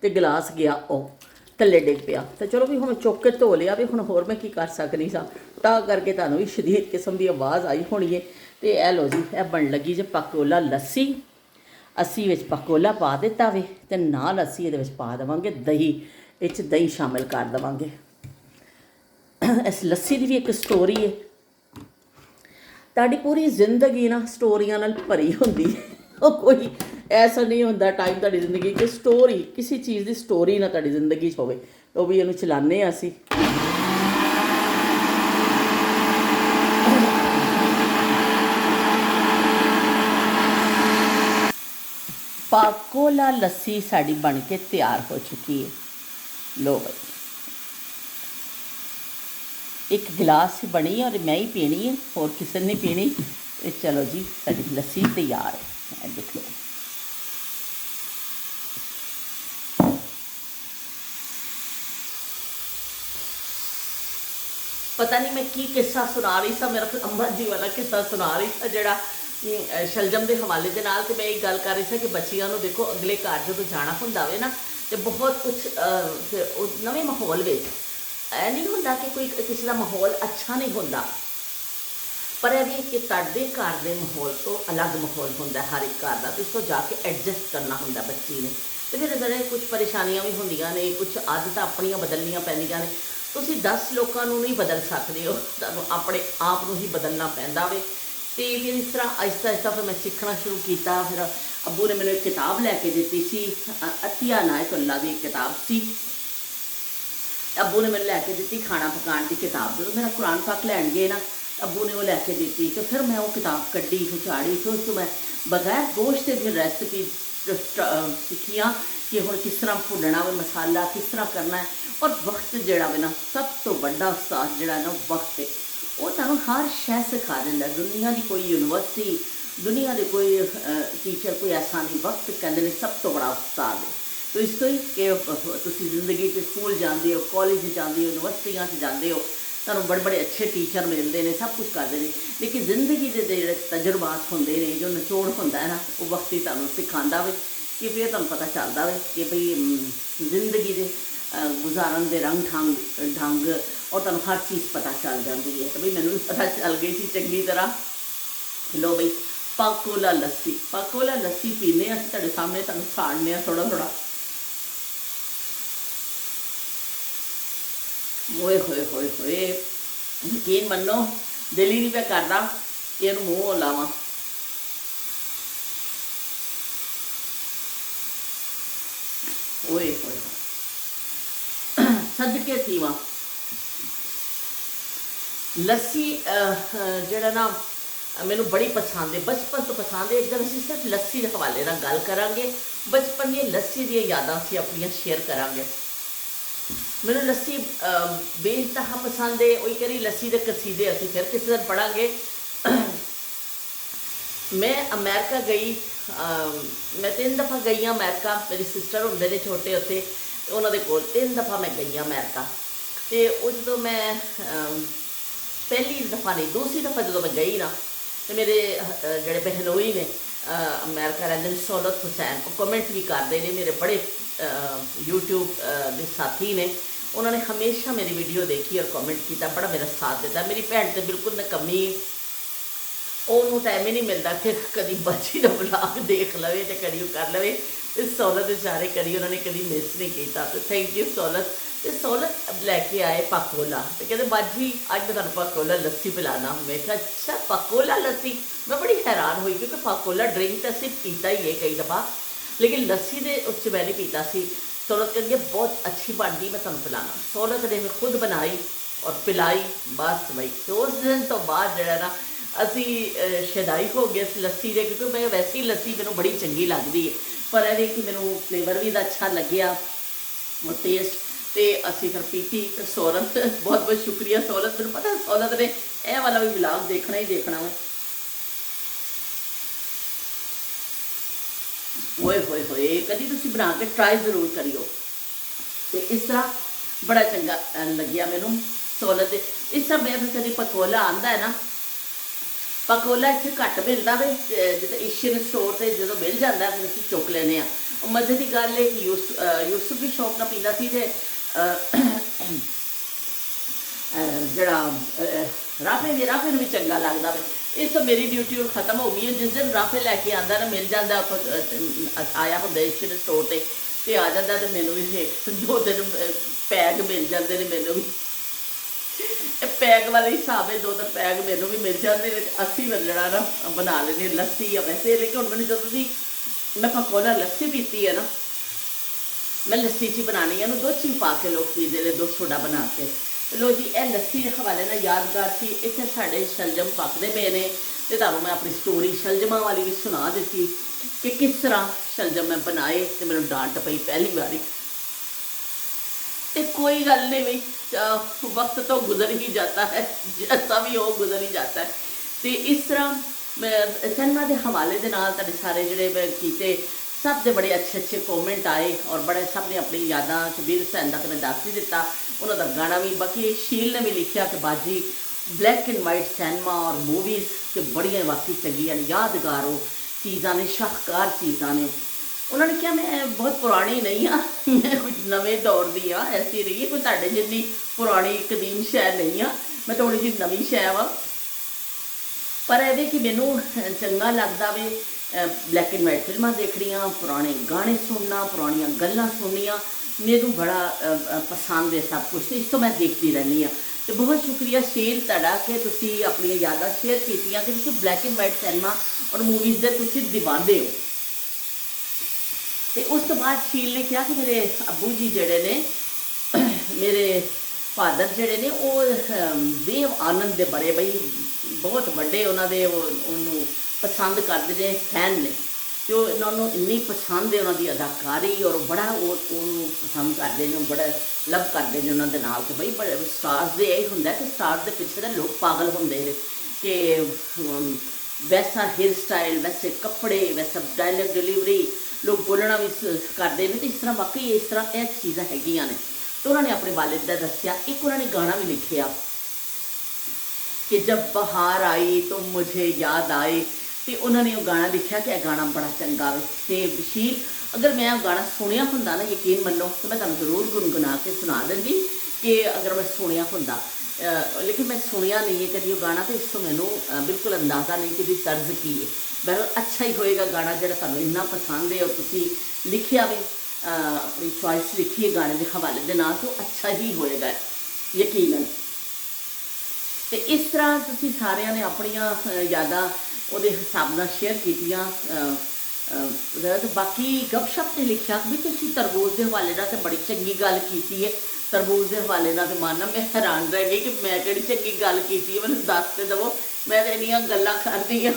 ਤੇ ਗਲਾਸ ਗਿਆ ਉਹ ਥੱਲੇ ਡਿੱਗ ਪਿਆ। ਤਾਂ ਚਲੋ ਵੀ ਹੁਣ ਚੁੱਕ ਕੇ ਧੋ ਲਿਆ ਵੀ, ਹੁਣ ਹੋਰ ਮੈਂ ਕੀ ਕਰ ਸਕਦੀ ਸਾਂ, ਤਾਂ ਕਰਕੇ ਤੁਹਾਨੂੰ ਵੀ ਸ਼ਦੀਦ ਕਿਸਮ ਦੀ ਆਵਾਜ਼ ਆਈ ਹੋਣੀ ਹੈ। ਤੇ ਇਹ ਲਓ ਜੀ, ਇਹ ਬਣ ਲੱਗੀ ਜੇ ਪਕੌਲਾ ਲੱਸੀ। ਅਸੀਂ ਵਿੱਚ ਪਕੌਲਾ ਪਾ ਦਿੱਤਾ ਵੇ, ਤੇ ਨਾਲ ਅਸੀਂ ਇਹਦੇ ਵਿੱਚ ਪਾ ਦੇਵਾਂਗੇ ਦਹੀਂ, ਇਹ 'ਚ ਦਹੀਂ ਸ਼ਾਮਿਲ ਕਰ ਦੇਵਾਂਗੇ। ਇਸ ਲੱਸੀ ਦੀ ਵੀ ਇੱਕ ਸਟੋਰੀ ਹੈ। ਤੁਹਾਡੀ ਪੂਰੀ ਜ਼ਿੰਦਗੀ ਨਾ ਸਟੋਰੀਆਂ ਨਾਲ ਭਰੀ ਹੁੰਦੀ ਹੈ। ਉਹ ਕੋਈ ਐਸਾ ਨਹੀਂ ਹੁੰਦਾ ਟਾਈਮ ਤੁਹਾਡੀ ਜ਼ਿੰਦਗੀ 'ਚ ਸਟੋਰੀ, ਕਿਸੇ ਚੀਜ਼ ਦੀ ਸਟੋਰੀ ਨਾ ਤੁਹਾਡੀ ਜ਼ਿੰਦਗੀ 'ਚ ਹੋਵੇ, ਉਹ ਵੀ ਇਹਨੂੰ ਚਲਾਉਂਦੇ ਹਾਂ ਅਸੀਂ। ਪਕੌਲਾ ਲੱਸੀ ਸਾਡੀ ਬਣ ਕੇ ਤਿਆਰ ਹੋ ਚੁੱਕੀ ਹੈ। ਲੋ ਬਈ, ਇੱਕ गिलास ही बनी है और मैं ही पीनी है, और किसी ने पीनी। तो चलो जी, साड़ी लस्सी तैयार है। देख लो, पता नहीं मैं की किस्सा सुना रही सा, मेरा अम्मा जी वाला किस्सा सुना रही सा जड़ा शलजम के हवाले के नाल। मैं एक गल कर रही सा कि बच्चियां नूं देखो अगले घर जो जाना हुंदा वे ना, तो बहुत कुछ नवे माहौल में ਇਹ ਨਹੀਂ ਹੁੰਦਾ ਕਿ ਕੋਈ ਕਿਸੇ ਦਾ ਮਾਹੌਲ ਅੱਛਾ ਨਹੀਂ ਹੁੰਦਾ, ਪਰ ਇਹ ਵੀ ਕਿ ਤੁਹਾਡੇ ਘਰ ਦੇ ਮਾਹੌਲ ਤੋਂ ਅਲੱਗ ਮਾਹੌਲ ਹੁੰਦਾ ਹਰ ਇੱਕ ਘਰ ਦਾ, ਤੇ ਉਸ ਤੋਂ ਜਾ ਕੇ ਐਡਜਸਟ ਕਰਨਾ ਹੁੰਦਾ ਬੱਚੀ ਨੇ। ਤੇ ਫਿਰ ਜਿਹੜੇ ਕੁਝ ਪਰੇਸ਼ਾਨੀਆਂ ਵੀ ਹੁੰਦੀਆਂ ਨੇ, ਕੁਝ ਆਦਤਾਂ ਆਪਣੀਆਂ ਬਦਲਣੀਆਂ ਪੈਂਦੀਆਂ ਨੇ। ਤੁਸੀਂ 10 ਲੋਕਾਂ ਨੂੰ ਨਹੀਂ ਬਦਲ ਸਕਦੇ ਹੋ, ਤੁਹਾਨੂੰ ਆਪਣੇ ਆਪ ਨੂੰ ਹੀ ਬਦਲਣਾ ਪੈਂਦਾ ਵੇ। ਤੇ ਫਿਰ ਇਸ ਤਰ੍ਹਾਂ ਆਹਿਸਤਾ ਆਹਿਸਤਾ ਫਿਰ ਮੈਂ ਸਿੱਖਣਾ ਸ਼ੁਰੂ ਕੀਤਾ। ਫਿਰ ਅੱਬੂ ਨੇ ਮੈਨੂੰ ਇੱਕ ਕਿਤਾਬ ਲੈ ਕੇ ਦਿੱਤੀ ਸੀ, ਅਤੀਆ ਨਾਇਤੁੱਲਾ ਦੀ ਕਿਤਾਬ ਸੀ। ਅੱਬੂ ਨੇ ਮੈਨੂੰ ਲੈ ਕੇ ਦਿੱਤੀ ਖਾਣਾ ਪਕਾਉਣ ਦੀ ਕਿਤਾਬ। ਜਦੋਂ ਮੇਰਾ ਕੁਰਾਨ ਪਾਕ ਲੈਣ ਗਏ ਨਾ, ਅੱਬੂ ਨੇ ਉਹ ਲੈ ਕੇ ਦਿੱਤੀ, ਤੇ ਫਿਰ ਮੈਂ ਉਹ ਕਿਤਾਬ ਕੱਢੀ, ਉਚਾੜੀ, ਫਿਰ ਉਸ ਤੋਂ ਮੈਂ ਬਗੈਰ ਗੋਸ਼ਤ ਦੇ ਫਿਰ ਰੈਸਪੀ ਸਿੱਖੀਆਂ ਕਿ ਹੁਣ ਕਿਸ ਤਰ੍ਹਾਂ ਭੁੰਨਣਾ ਵੇ ਮਸਾਲਾ, ਕਿਸ ਤਰ੍ਹਾਂ ਕਰਨਾ ਹੈ। ਔਰ ਵਕਤ ਜਿਹੜਾ ਵੇ ਨਾ, ਸਭ ਤੋਂ ਵੱਡਾ ਉਸਤਾਦ ਜਿਹੜਾ ਨਾ ਵਕਤ ਹੈ, ਉਹ ਤੁਹਾਨੂੰ ਹਰ ਸ਼ੈ ਸਿਖਾ ਦਿੰਦਾ। ਦੁਨੀਆ ਦੀ ਕੋਈ ਯੂਨੀਵਰਸਿਟੀ, ਦੁਨੀਆ ਦੇ ਕੋਈ ਟੀਚਰ ਕੋਈ ਐਸਾ ਨਹੀਂ। ਵਕਤ ਕਹਿੰਦੇ ਨੇ ਸਭ ਤੋਂ ਬੜਾ ਉਸਤਾਦ ਹੈ। तो इस तो ही कि तुसी जिंदगी स्कूल जाते हो, कॉलेज जाते हो, यूनिवर्सिटियां जाते हो, तुहानूं बड़े बड़े अच्छे टीचर मिलते हैं, सब कुछ करते हैं, लेकिन जिंदगी के जो तजुर्बात होंगे ने, जो निचोड़ होंदा है ना, वो वक्त ही तुहानूं सिखांदा वे कि फिर तुहानूं पता चलता वे कि भई जिंदगी के गुजारन के ढंग और तुहानूं हर चीज़ पता चल जाती है। तो बई मैनूं भी पता चल गई सी चंगी तरह। लो बई, पकौला लस्सी पीने असीं तुहाडे सामने, तुहानूं छाड़ने थोड़ा थोड़ा। होए होए होए होए, यकीन मनो दिल ही नहीं पे करता कि इहनूं मूँह लावां। होए होए सदके थीवा लस्सी जिहड़ा ना मैनूं बड़ी पसंद है, बचपन तो पसंद है। एक दिन असीं सिर्फ लस्सी के हवाले नाल गल करांगे, बचपन दी लस्सी दी यादां असीं अपनियां शेयर करांगे। मैनूं लस्सी बेइंतहा पसंद है। वही करी लस्सी के कसीदे असीं फिर किसी दिन पढ़ांगे। मैं अमेरिका गई, मैं 3 दफ़ा गई हाँ अमेरिका। मेरी सिस्टर होंदे ने छोटे उत्थे, उन्हां दे कोल 3 दफ़ा मैं गई हाँ अमेरिका। तो वो जो मैं पहली दफ़ा नहीं, दूसरी दफ़ा जो मैं गई ना, तो मेरे जोड़े बहनोई ने अमेरिका रहते हैं, सहूलत हुसैन, वो कमेंट भी करते हैं, मेरे बड़े यूट्यूब के साथी ने, उन्होंने हमेशा मेरी वीडियो देखी और कमेंट किया, बड़ा मेरा साथ देता। मेरी भैन तो बिल्कुल नकमी, उन्होंने टाइम ही नहीं मिलता कि कभी बच्ची का ब्लॉग देख लवे तो कभी कर लवे। इस सहूलत बेचारे कभी उन्होंने कभी मिस नहीं किया। तो थैंक यू सहूलत। तो सहूलत लैके आए पकौला, तो कहते बाजी अज मैं तुहानूं पकौला लस्सी पिलाना। मैं कहा अच्छा पकौला लस्सी। मैं बड़ी हैरान हुई क्योंकि पकौला ड्रिंक तो असीं पीता ही है कई दफ़ा, लेकिन लस्सी दे उस मैं नहीं पीता सी। सहूलत कहती है बहुत अच्छी बन गई, मैं तुहानूं पिलाना। सहूलत ने खुद बनाई और पिलाई, बस बई। तो उस दिन तो बाद जो ना असी शदाई हो गए इस लस्सी के, क्योंकि मैं वैसे ही लस्सी मैनूं बड़ी चंगी लगती है, पर यह कि मैनूं फ्लेवर भी अच्छा लग्या और टेस्ट। तो असी फिर पीती। तो सहूलत बहुत बहुत शुक्रिया सहूलत। मैनूं पता सहूलत ने यह वाला भी ब्लॉग देखना ही देखना वा। होए होए होए, कभी तुसीं बना के ट्राई जरूर करियो। तो इस तरह बड़ा चंगा लग्या मैनूं सहूलत। इस तरह मैं फिर कभी पकौला आंदा है ना, ਪਕੌਲਾ ਇੱਥੇ ਘੱਟ ਮਿਲਦਾ ਵੇ, ਜਿੱਦਾਂ ਏਸ਼ੀਅਨ ਸਟੋਰ 'ਤੇ ਜਦੋਂ ਮਿਲ ਜਾਂਦਾ ਫਿਰ ਅਸੀਂ ਚੁੱਕ ਲੈਂਦੇ ਹਾਂ। ਮਜ਼ੇ ਦੀ ਗੱਲ ਹੈ ਕਿ ਯੂਸਫ ਵੀ ਸ਼ੌਕ ਨਾਲ ਪੀਂਦਾ ਸੀ, ਅਤੇ ਜਿਹੜਾ ਰਾਫੇ ਨੂੰ ਵੀ ਚੰਗਾ ਲੱਗਦਾ ਵੇ। ਇਸ ਤੋਂ ਮੇਰੀ ਡਿਊਟੀ ਹੁਣ ਖਤਮ ਹੋ ਗਈ ਹੈ। ਜਿਸ ਦਿਨ ਰਾਫੇ ਲੈ ਕੇ ਆਉਂਦਾ ਨਾ, ਮਿਲ ਜਾਂਦਾ ਉੱਥੋਂ ਆਇਆ ਹੁੰਦਾ ਏਸ਼ੀਅਨ ਸਟੋਰ 'ਤੇ ਆ ਜਾਂਦਾ, ਅਤੇ ਮੈਨੂੰ ਵੀ 2-3 ਪੈਗ ਮਿਲ ਜਾਂਦੇ ਨੇ। ਮੈਨੂੰ ਵੀ ਪੈਗ ਵਾਲੇ ਹਿਸਾਬ ਹੈ, 2-3 ਪੈਗ ਮੈਨੂੰ ਵੀ ਮਿਲ ਜਾਂਦੇ ਨੇ, ਅਸੀਂ ਜਿਹੜਾ ਨਾ ਬਣਾ ਲੈਂਦੇ ਲੱਸੀ ਆ ਵੈਸੇ। ਲੇਕਿਨ ਹੁਣ ਮੈਨੂੰ ਜਦੋਂ ਦੀ ਮੈਂ ਪਕੌੜਾ ਲੱਸੀ ਪੀਤੀ ਹੈ ਨਾ, ਮੈਂ ਲੱਸੀ 'ਚ ਹੀ ਬਣਾਉਣੀ ਹੈ, ਉਹਨੂੰ ਦੁੱਧ 'ਚ ਹੀ ਪਾ ਕੇ ਲੋਕ ਪੀਂਦੇ ਨੇ, ਦੁੱਧ ਸੋਡਾ ਬਣਾ ਕੇ। ਲੋ ਜੀ, ਇਹ ਲੱਸੀ ਦੇ ਹਵਾਲੇ ਨਾਲ ਯਾਦਗਾਰ ਸੀ। ਇੱਥੇ ਸਾਡੇ ਸ਼ਲਜਮ ਪੱਕਦੇ ਪਏ ਨੇ, ਅਤੇ ਤੁਹਾਨੂੰ ਮੈਂ ਆਪਣੀ ਸਟੋਰੀ ਸ਼ਲਜਮਾਂ ਵਾਲੀ ਵੀ ਸੁਣਾ ਦਿੱਤੀ ਕਿ ਕਿਸ ਤਰ੍ਹਾਂ ਸ਼ਲਜਮ ਮੈਂ ਬਣਾਏ, ਅਤੇ ਮੈਨੂੰ ਡਾਂਟ ਪਈ ਪਹਿਲੀ ਵਾਰੀ। ਤੇ कोई गल नहीं भाई, वक्त तो गुजर ही जाता है, जैसा भी हो गुजर ही जाता है। तो इस तरह सिनेमा के हवाले के नाल तुहाडे सारे जिहड़े मैं कीते, सब के बड़े अच्छे अच्छे कॉमेंट आए, और बड़े सब ने अपनी यादां शबीर हुसैन का तो मैं दस ही दिता, उन्होंने गाना भी। बाकी शील ने भी लिखा कि बाजी ब्लैक एंड वाइट सिनेमा और मूवीज़ के बड़िया वाकई चंगियां यादगार हो चीज़ां ने, शाहकार चीज़ां ने। उन्होंने कहा मैं बहुत पुरानी नहीं हाँ, मैं कुछ नवे दौर की हाँ, ऐसी नहीं है कोई तुहाडे जिन्नी पुरानी कदीम शै नहीं हाँ, मैं थोड़ी जी नवी शै वा। पर ये कि मैनू चंगा लगता वे ब्लैक एंड वाइट फिल्मां देखनियां, पुराने गाने सुनना, पुरानियां गल्लां सुननियां, मैनू बड़ा पसंद है सब कुछ। इस तो मैं देखती रहनी हाँ। तो बहुत शुक्रिया शेर तुहाडा कि तुसीं अपनी यादां शेयर कीतियां कि तुसीं ब्लैक एंड वाइट सिनेमा और मूवीज़ दे तुसीं दीवाने हो। तो उस तो बाद शील ने कहा कि मेरे अबू जी जड़े ने, मेरे फादर जड़े ने, वो देव आनंद दे बड़े बई बहुत बड़े उन्होंने उन्होंने पसंद करते हैं, फैन ने। तो उन्होंने इन्नी पसंद है उन्होंने अदाकारी, और बड़ा वो पसंद करते हैं, बड़ा लव करते हैं उन्होंने नाल। तो बई बड़े स्टार्स दे यही होंगे कि स्टार्स के पिछे ना लोग पागल होंगे हैं कि वैसा हेयर स्टाइल, वैसे कपड़े, वैसा डायलॉग डिलीवरी, लोग बोलना भी करते हैं। तो इस तरह वाकई इस तरह यह चीज़ां हैगियां ने। तो उन्होंने अपने वालिद का दसिया, एक उन्होंने गाना भी लिखिया कि जब बहार आई तो मुझे याद आए। तो उन्होंने वो गाना लिखा कि यह गाना बड़ा चंगा है। तो शील, अगर मैं गाना सुनिया होंदा ना, यकीन मनो तो मैं तुहानूं जरूर गुनगुना के सुना देंगी कि अगर मैं सुनिया होंदा, लेकिन मैं सुनिया नहीं है कभी वो गाना। तो इस तो मैनू बिल्कुल अंदाज़ा नहीं कि तर्ज की है। बहरहाल अच्छा ही होएगा गाना जो तुहानूं इन्ना पसंद है, और तुसीं लिखिया भी अपनी चॉइस लिखी है गाने के हवाले के नाल, तो अच्छा ही होएगा यकीनन। तो इस तरह तुसीं सारिਆਂ ने अपनियां यादां ਉਹਦੇ हिसाब नाल शेयर कीतियां। तो बाकी गपशप ने लिखा भी तुसीं तरबूज के हवाले नाल तो बड़ी चंगी गल कीती है। तरबूज के हवाले नाल तो मानना मैं हैरान रह गई कि मैं किहड़ी चंगी गल कीती है, मैनूं दस ते दवो, मैं तो इन्नियां गल्लां करदी हाँ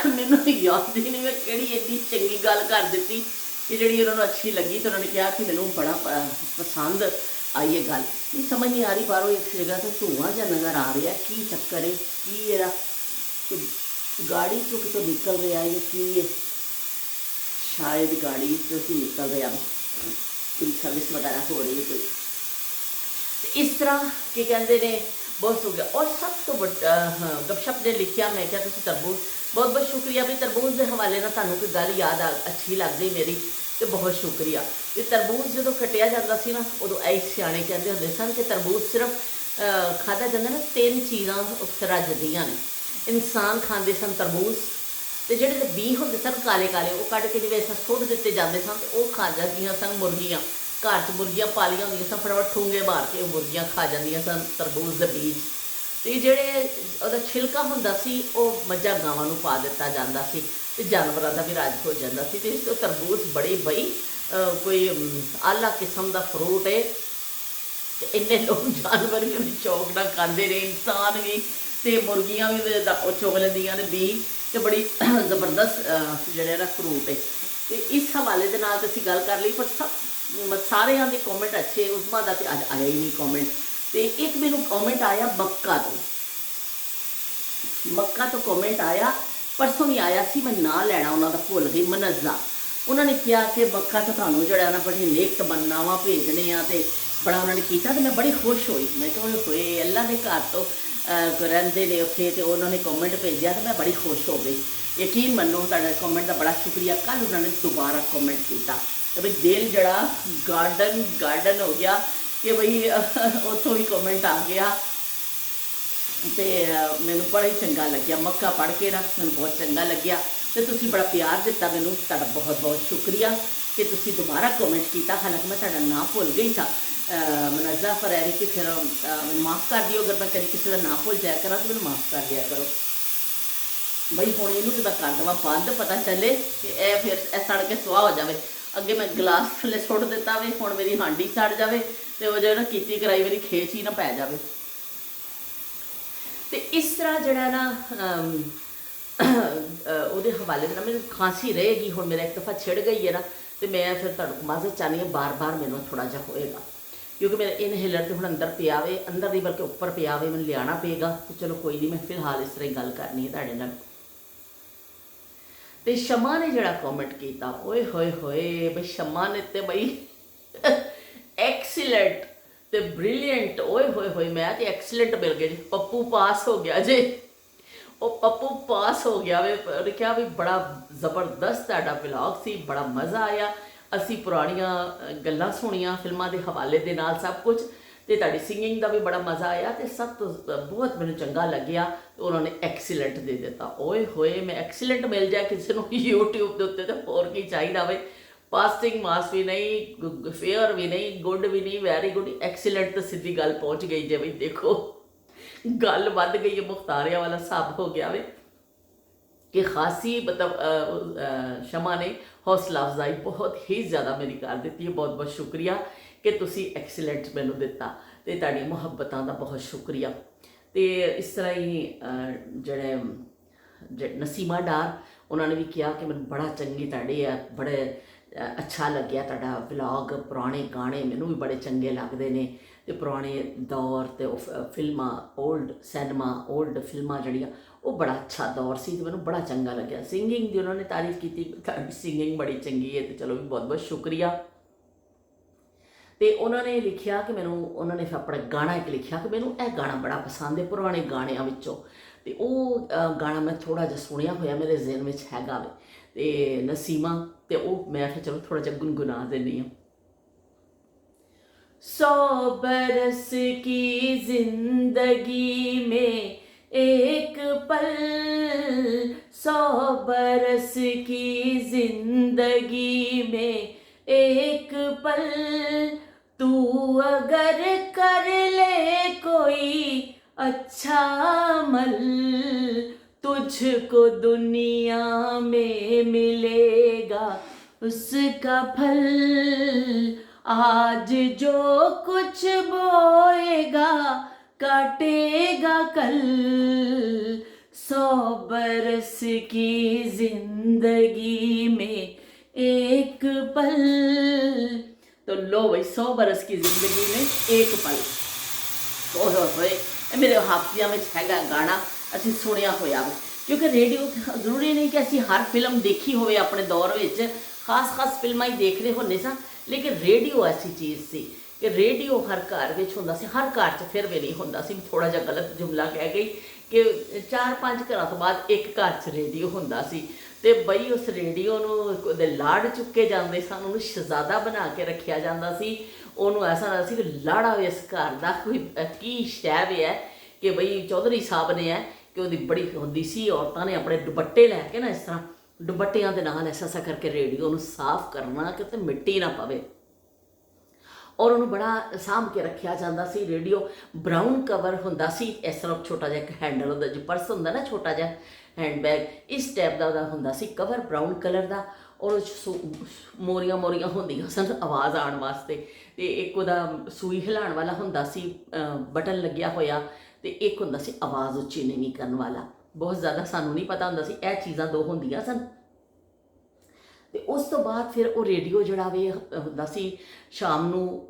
मैनूं याद ही नहीं मैं किहड़ी इन्नी चंगी गल कर दी कि जिहड़ी उन्होंने अच्छी लगी। तो उन्होंने कहा कि मैनूं बड़ा पसंद आई है गल। नहीं समझ नहीं आ रही, बाहरों एक जगह तो धुआं जा नज़र आ रहा है, की चक्कर है, की ये गाड़ी तो कितों निकल रहा है, की है शायद गाड़ी तो निकल रहा है, कोई सर्विस वगैरह हो रही है कोई। तो इस तरह के कहते हैं बहुत हो गया। और सब तो बड़ा गपशप ने लिखा, मैं क्या तुम तरबूज, बहुत बहुत शुक्रिया भी तरबूज के हवाले ना तुहानूं कोई गल याद अच्छी लग गई मेरी, तो बहुत शुक्रिया। तो तरबूज जो कटिया जाता सी ना, उदों ऐ सियाणे कहते होंदे सन कि तरबूज सिर्फ खाधा जाता ना 3 चीज़ां रजदियां ने। इंसान खाते सन तरबूज, तो जोड़े बी होंगे सन काले काले, वो कट के जिवें सुट दिते जाते सन, तो वह खा जाती सन मुर्गियाँ। घर च मुर्गियाँ पालियां होंदियां सन, फटाफट ठूंगे मार के मुर्गियाँ खा जांदियां सन तरबूज के बीज। तो जोड़े उसका छिलका होंदा सी, वह मझां गावां नूं पा दिता जांदा सी, तो जानवरों का भी राज हो जाता सी। तो इस तरबूज बड़ी बई कोई आला किस्म का फ्रूट है। तो इन्ने लोग जानवर भी शौक नाल खांदे ने, इंसान भी, तो मुर्गियाँ भी चुग लैंदियां ने बी, तो बड़ी जबरदस्त जिहड़ा ना फ्रूट है। तो इस हवाले के नाल असीं गल कर ली, पर सब सारिਆਂ ਦੇ कॉमेंट अच्छे। उस्मा का तो अज आया ही नहीं कॉमेंट। तो एक मैनू कॉमेंट आया मक्का तो कॉमेंट आया, परसों भी आया सी, मैं ना लेना उन्होंने भुल गई, मनजा। उन्होंने कहा कि मक्का तो तुहानूं जिहड़ा ना बड़ी नेक तमन्नावां भेजने आ, ते बड़ा उन्होंने किया। तो मैं बड़ी खुश हुई, मैं कहा होए अल्लाह के घर तो ਰਹਿੰਦੇ ਨੇ ਉੱਥੇ, ਤੇ ਉਹਨਾਂ ਨੇ ਕਮੈਂਟ ਭੇਜਿਆ ਤੇ ਮੈਂ ਬੜੀ ਖੁਸ਼ ਹੋ ਗਈ। ਯਕੀਨ ਮੰਨੋ ਤੁਹਾਡਾ ਕਮੈਂਟ ਦਾ ਬੜਾ ਸ਼ੁਕਰੀਆ। ਕੱਲ੍ਹ ਉਹਨਾਂ ਨੇ ਦੁਬਾਰਾ ਕਮੈਂਟ ਕੀਤਾ ਤੇ ਬਈ ਦਿਲ ਜਿਹੜਾ ਗਾਰਡਨ ਹੋ ਗਿਆ ਕਿ ਬਈ ਉੱਥੋਂ ਵੀ ਕਮੈਂਟ ਆ ਗਿਆ ਤੇ ਮੈਨੂੰ ਬੜਾ ਹੀ ਚੰਗਾ ਲੱਗਿਆ। ਮੱਕਾ ਪੜ੍ਹ ਕੇ ਨਾ ਮੈਨੂੰ ਬਹੁਤ ਚੰਗਾ ਲੱਗਿਆ ਤੇ ਤੁਸੀਂ ਬੜਾ ਪਿਆਰ ਦਿੱਤਾ ਮੈਨੂੰ, ਤੁਹਾਡਾ ਬਹੁਤ ਬਹੁਤ ਸ਼ੁਕਰੀਆ ਕਿ ਤੁਸੀਂ ਦੁਬਾਰਾ ਕਮੈਂਟ ਕੀਤਾ। ਹਾਲਾਂਕਿ ਮੈਂ ਤੁਹਾਡਾ ਨਾਂ ਭੁੱਲ ਗਈ ਸਾਂ, ਮਨੱਜ਼ਾ ਫਰੈਰੀ, ਕਿ ਫਿਰ ਮੈਨੂੰ ਮਾफ़ ਕਰ ਦਿਓ ਅਗਰ ਮੈਂ ਕਦੀ ਕਿਸੇ ਦਾ ਨਾਂ ਭੁੱਲ ਜਾਇਆ ਕਰਾਂ ਤਾਂ ਮੈਨੂੰ ਮਾफ़ ਕਰ ਦਿਆ ਕਰੋ। ਬਈ ਹੁਣ ਇਹਨੂੰ ਕਿ ਮੈਂ ਕਰ ਦੇਵਾਂ ਬੰਦ, ਪਤਾ ਚੱਲੇ ਕਿ ਇਹ ਫਿਰ ਇਹ ਸੜ ਕੇ ਸੁਆਹ ਹੋ ਜਾਵੇ। ਅੱਗੇ ਮੈਂ ਗਲਾਸ ਥੱਲੇ ਸੁੱਟ ਦਿੱਤਾ ਵੇ, ਹੁਣ ਮੇਰੀ ਹਾਂਡੀ ਸੜ ਜਾਵੇ ਤੇ ਉਹ ਜਿਹੜਾ ਕੀਤੀ ਕਰਾਈ ਮੇਰੀ ਖੇਚ ਹੀ ਨਾ ਪੈ ਜਾਵੇ। ਤੇ ਇਸ ਤਰ੍ਹਾਂ ਜਿਹੜਾ ਨਾ ਉਹਦੇ ਹਵਾਲੇ ਦੇ ਨਾਲ ਮੈਨੂੰ ਖਾਂਸੀ ਰਹੇਗੀ। ਹੁਣ ਮੇਰਾ ਇੱਕ ਦਫਾ ਛਿੜ ਗਈ ਹੈ ਨਾ, ਤੇ ਮੈਂ ਫਿਰ ਤੁਹਾਨੂੰ ਮਾਜ਼ਰਤ ਚਾਹੁੰਦੀ ਹਾਂ, ਬਾਰ ਮੈਨੂੰ ਥੋੜ੍ਹਾ ਜਿਹਾ ਹੋਏਗਾ ਕਿਉਂਕਿ ਮੇਰਾ ਇਨਹੇਲਰ ਤੇ ਹੁਣ ਅੰਦਰ ਪਿਆ ਵੇ, ਅੰਦਰ ਨਹੀਂ ਬਲਕਿ ਉੱਪਰ ਪਿਆ ਵੇ, ਮੈਨੂੰ ਲਿਆਉਣਾ ਪਏਗਾ। ਤੇ ਚਲੋ ਕੋਈ ਨਹੀਂ, ਮੈਂ ਫਿਲਹਾਲ ਇਸ ਤਰ੍ਹਾਂ ਹੀ ਗੱਲ ਕਰਨੀ ਹੈ ਤੁਹਾਡੇ ਨਾਲ। ਤੇ ਸ਼ਮਾ ਨੇ ਜਿਹੜਾ ਕਮੈਂਟ ਕੀਤਾ, ਓਏ ਹੋਏ ਹੋਏ ਬਈ ਸ਼ਮਾ ਨੇ ਤੇ ਬਈ ਐਕਸੀਲੈਂਟ ਤੇ ਬ੍ਰਿਲੀਅੰਟ, ਓਏ ਹੋਏ ਹੋਏ ਮੈਂ ਤੇ ਐਕਸੀਲੈਂਟ ਮਿਲ ਗਏ ਜੀ। ਪੱਪੂ ਪਾਸ ਹੋ ਗਿਆ ਜੇ, ਉਹ ਪੱਪੂ ਪਾਸ ਹੋ ਗਿਆ ਵੇ। ਉਹਨੇ ਕਿਹਾ ਵੀ ਬੜਾ ਜ਼ਬਰਦਸਤ ਤੁਹਾਡਾ ਵਲੌਗ ਸੀ, ਬੜਾ ਮਜ਼ਾ ਆਇਆ, ਅਸੀਂ ਪੁਰਾਣੀਆਂ ਗੱਲਾਂ ਸੁਣੀਆਂ ਫਿਲਮਾਂ ਦੇ ਹਵਾਲੇ ਦੇ ਨਾਲ ਸਭ ਕੁਝ, ਤੇ ਤੁਹਾਡੀ ਸਿੰਗਿੰਗ ਦਾ ਵੀ ਬੜਾ ਮਜ਼ਾ ਆਇਆ ਤੇ ਸਭ ਤੋਂ ਬਹੁਤ ਮੈਨੂੰ ਚੰਗਾ ਲੱਗਿਆ। ਉਹਨਾਂ ਨੇ ਐਕਸੀਲੈਂਟ ਦੇ ਦਿੱਤਾ। ਓਏ ਹੋਏ ਮੈਂ ਐਕਸੀਲੈਂਟ ਮਿਲ ਜਾਏ ਕਿਸੇ ਨੂੰ YouTube ਦੇ ਉੱਤੇ ਤਾਂ ਹੋਰ ਕੀ ਚਾਹੀਦਾ ਵੇ। ਪਾਸਿੰਗ ਮਾਸ ਵੀ ਨਹੀਂ, ਫੇਅਰ ਵੀ ਨਹੀਂ, ਗੁੱਡ ਵੀ ਨਹੀਂ, ਵੈਰੀ ਗੁੱਡ, ਐਕਸੀਲੈਂਟ ਤਾਂ ਸਿੱਧੀ ਗੱਲ ਪਹੁੰਚ ਗਈ ਜੇ। ਬਈ ਦੇਖੋ ਗੱਲ ਵੱਧ ਗਈ ਹੈ, ਮੁਖਤਾਰਿਆਂ ਵਾਲਾ ਹਿਸਾਬ ਹੋ ਗਿਆ ਵੇ ਕਿ ਖਾਸੀ ਮਤਲਬ ਸ਼ਮਾ ਨੇ ਹੌਸਲਾ ਅਫਜ਼ਾਈ ਬਹੁਤ ਹੀ ਜ਼ਿਆਦਾ ਮੇਰੀ ਕਰ ਦਿੱਤੀ ਹੈ। ਬਹੁਤ ਬਹੁਤ ਸ਼ੁਕਰੀਆ ਕਿ ਤੁਸੀਂ ਐਕਸੀਲੈਂਟ ਮੈਨੂੰ ਦਿੱਤਾ ਤੇ ਤੁਹਾਡੀ ਮੁਹੱਬਤਾਂ ਦਾ ਬਹੁਤ ਸ਼ੁਕਰੀਆ। ਤੇ ਇਸ ਤਰ੍ਹਾਂ ਹੀ ਜਿਹੜੇ ਨਸੀਮਾ ਡਾਰ, ਉਹਨਾਂ ਨੇ ਵੀ ਕਿਹਾ ਕਿ ਮੈਨੂੰ ਬੜਾ ਚੰਗੀ ਤੁਹਾਡੇ ਬੜੇ ਅੱਛਾ ਲੱਗਿਆ ਤੁਹਾਡਾ ਵਲੌਗ, ਪੁਰਾਣੇ ਗਾਣੇ ਮੈਨੂੰ ਵੀ ਬੜੇ ਚੰਗੇ ਲੱਗਦੇ ਨੇ ਤੇ ਪੁਰਾਣੇ ਦੌਰ ਤੇ ਉਹ ਫਿਲਮਾਂ, ਓਲਡ ਸਿਨੇਮਾ, ਓਲਡ ਫਿਲਮਾਂ ਜਿਹੜੀਆਂ ਉਹ ਬੜਾ ਅੱਛਾ ਦੌਰ ਸੀ ਤੇ ਮੈਨੂੰ ਬੜਾ ਚੰਗਾ ਲੱਗਿਆ। ਸਿੰਗਿੰਗ ਦੀ ਉਹਨਾਂ ਨੇ ਤਾਰੀਫ ਕੀਤੀ, ਤੁਹਾਡੀ ਸਿੰਗਿੰਗ ਬੜੀ ਚੰਗੀ ਹੈ ਤੇ ਚਲੋ ਵੀ ਬਹੁਤ ਬਹੁਤ ਸ਼ੁਕਰੀਆ। ਤੇ ਉਹਨਾਂ ਨੇ ਲਿਖਿਆ ਕਿ ਮੈਨੂੰ, ਉਹਨਾਂ ਨੇ ਫਿਰ ਆਪਣਾ ਗਾਣਾ ਇੱਕ ਲਿਖਿਆ ਕਿ ਮੈਨੂੰ ਇਹ ਗਾਣਾ ਬੜਾ ਪਸੰਦ ਹੈ ਪੁਰਾਣੇ ਗਾਣਿਆਂ ਵਿੱਚੋਂ, ਤੇ ਉਹ ਗਾਣਾ ਮੈਂ ਥੋੜ੍ਹਾ ਜਿਹਾ ਸੁਣਿਆ ਹੋਇਆ, ਮੇਰੇ ਜ਼ਿਹਨ ਵਿੱਚ ਹੈਗਾ ਵੇ ਤੇ ਨਸੀਮਾ, ਤੇ ਉਹ ਮੈਂ ਫਿਰ ਚਲੋ ਥੋੜ੍ਹਾ ਜਿਹਾ ਗੁਨਗੁਨਾ ਦਿੰਦੀ ਹਾਂ। 100 बरस की जिंदगी में एक पल, 100 बरस की जिंदगी में एक पल, तू अगर कर ले कोई अच्छा अमल, तुझको दुनिया में मिलेगा उसका फल, आज जो कुछ बोएगा काटेगा कल, 100 बरस की जिंदगी में एक पल। तो लो भाई 100 बरस की जिंदगी में एक पल। ਹੋਏ ਇਹ ਮੇਰੇ ਹਾਫਿਆਂ ਵਿੱਚ ਹੈਗਾ ਗਾਣਾ, ਅਸੀਂ ਸੁਣਿਆ ਹੋਇਆ ਵਾ ਕਿਉਂਕਿ ਰੇਡੀਓ ਜ਼ਰੂਰੀ ਨਹੀਂ ਕਿ ਅਸੀਂ ਹਰ ਫਿਲਮ ਦੇਖੀ ਹੋਵੇ ਆਪਣੇ ਦੌਰ ਵਿੱਚ, ਖਾਸ ਫਿਲਮਾਂ ਹੀ ਦੇਖਦੇ ਹੁੰਦੇ ਸਾਂ, ਲੇਕਿਨ ਰੇਡੀਓ ਐਸੀ ਚੀਜ਼ ਸੀ ਕਿ ਰੇਡੀਓ ਹਰ ਘਰ ਵਿੱਚ ਹੁੰਦਾ ਸੀ। ਹਰ ਘਰ 'ਚ ਫਿਰ ਵੀ ਨਹੀਂ ਹੁੰਦਾ ਸੀ, ਥੋੜ੍ਹਾ ਜਿਹਾ ਗਲਤ ਜੁਮਲਾ ਕਹਿ ਗਈ ਕਿ 4-5 ਘਰਾਂ ਤੋਂ ਬਾਅਦ ਇੱਕ ਘਰ 'ਚ ਰੇਡੀਓ ਹੁੰਦਾ ਸੀ। ਤੇ ਬਈ ਉਸ ਰੇਡੀਓ ਨੂੰ ਉਹਦੇ ਲਾੜ ਚੁੱਕੇ ਜਾਂਦੇ ਸਨ, ਉਹਨੂੰ ਸ਼ਹਿਜ਼ਾਦਾ ਬਣਾ ਕੇ ਰੱਖਿਆ ਜਾਂਦਾ ਸੀ। ਉਹਨੂੰ ਐਸਾ ਲੱਗਦਾ ਸੀ ਕਿ ਲਾੜਾ ਇਸ ਘਰ ਦਾ ਕੋਈ ਕੀ ਸ਼ੈ ਵੀ ਹੈ ਕਿ ਬਈ ਚੌਧਰੀ ਸਾਹਿਬ ਨੇ ਹੈ ਕਿ ਉਹਦੀ ਬੜੀ ਹੁੰਦੀ ਸੀ। ਔਰਤਾਂ ਨੇ ਆਪਣੇ ਦੁਪੱਟੇ ਲੈ ਕੇ ਨਾ ਇਸ ਤਰ੍ਹਾਂ ਦੁਪੱਟਿਆਂ ਦੇ ਨਾਲ ਐਸਾ ਕਰਕੇ ਰੇਡੀਓ ਨੂੰ ਸਾਫ਼ ਕਰਨਾ ਕਿ ਤੇ ਮਿੱਟੀ ਨਾ ਪਵੇ, ਔਰ ਉਹਨੂੰ ਬੜਾ ਸਾਂਭ ਕੇ ਰੱਖਿਆ ਜਾਂਦਾ ਸੀ। ਰੇਡੀਓ ਬਰਾਊਨ ਕਵਰ ਹੁੰਦਾ ਸੀ, ਇਸ ਤਰ੍ਹਾਂ ਛੋਟਾ ਜਿਹਾ ਇੱਕ ਹੈਂਡਲ ਹੁੰਦਾ, ਜੋ ਪਰਸ ਹੁੰਦਾ ਨਾ ਛੋਟਾ ਜਿਹਾ ਹੈਂਡਬੈਗ, ਇਸ ਟਾਈਪ ਦਾ ਉਹਦਾ ਹੁੰਦਾ ਸੀ ਕਵਰ ਬਰਾਊਨ ਕਲਰ ਦਾ, ਔਰ ਮੋਰੀਆਂ ਹੁੰਦੀਆਂ ਸਨ ਆਵਾਜ਼ ਆਉਣ ਵਾਸਤੇ, ਤੇ ਇੱਕ ਉਹਦਾ ਸੂਈ ਹਿਲਾਉਣ ਵਾਲਾ ਹੁੰਦਾ ਸੀ, ਬਟਨ ਲੱਗਿਆ ਹੋਇਆ, ਤੇ ਇੱਕ ਹੁੰਦਾ ਸੀ ਆਵਾਜ਼ ਉੱਚੀ ਨੀਵੀਂ ਕਰਨ ਵਾਲਾ। ਬਹੁਤ ਜ਼ਿਆਦਾ ਸਾਨੂੰ ਨਹੀਂ ਪਤਾ ਹੁੰਦਾ ਸੀ, ਇਹ ਚੀਜ਼ਾਂ ਦੋ ਹੁੰਦੀਆਂ ਸਨ। ਤੇ ਉਸ ਤੋਂ ਬਾਅਦ ਫਿਰ ਉਹ ਰੇਡੀਓ ਜਿਹੜਾ ਵੇ ਹੁੰਦਾ ਸੀ, ਸ਼ਾਮ ਨੂੰ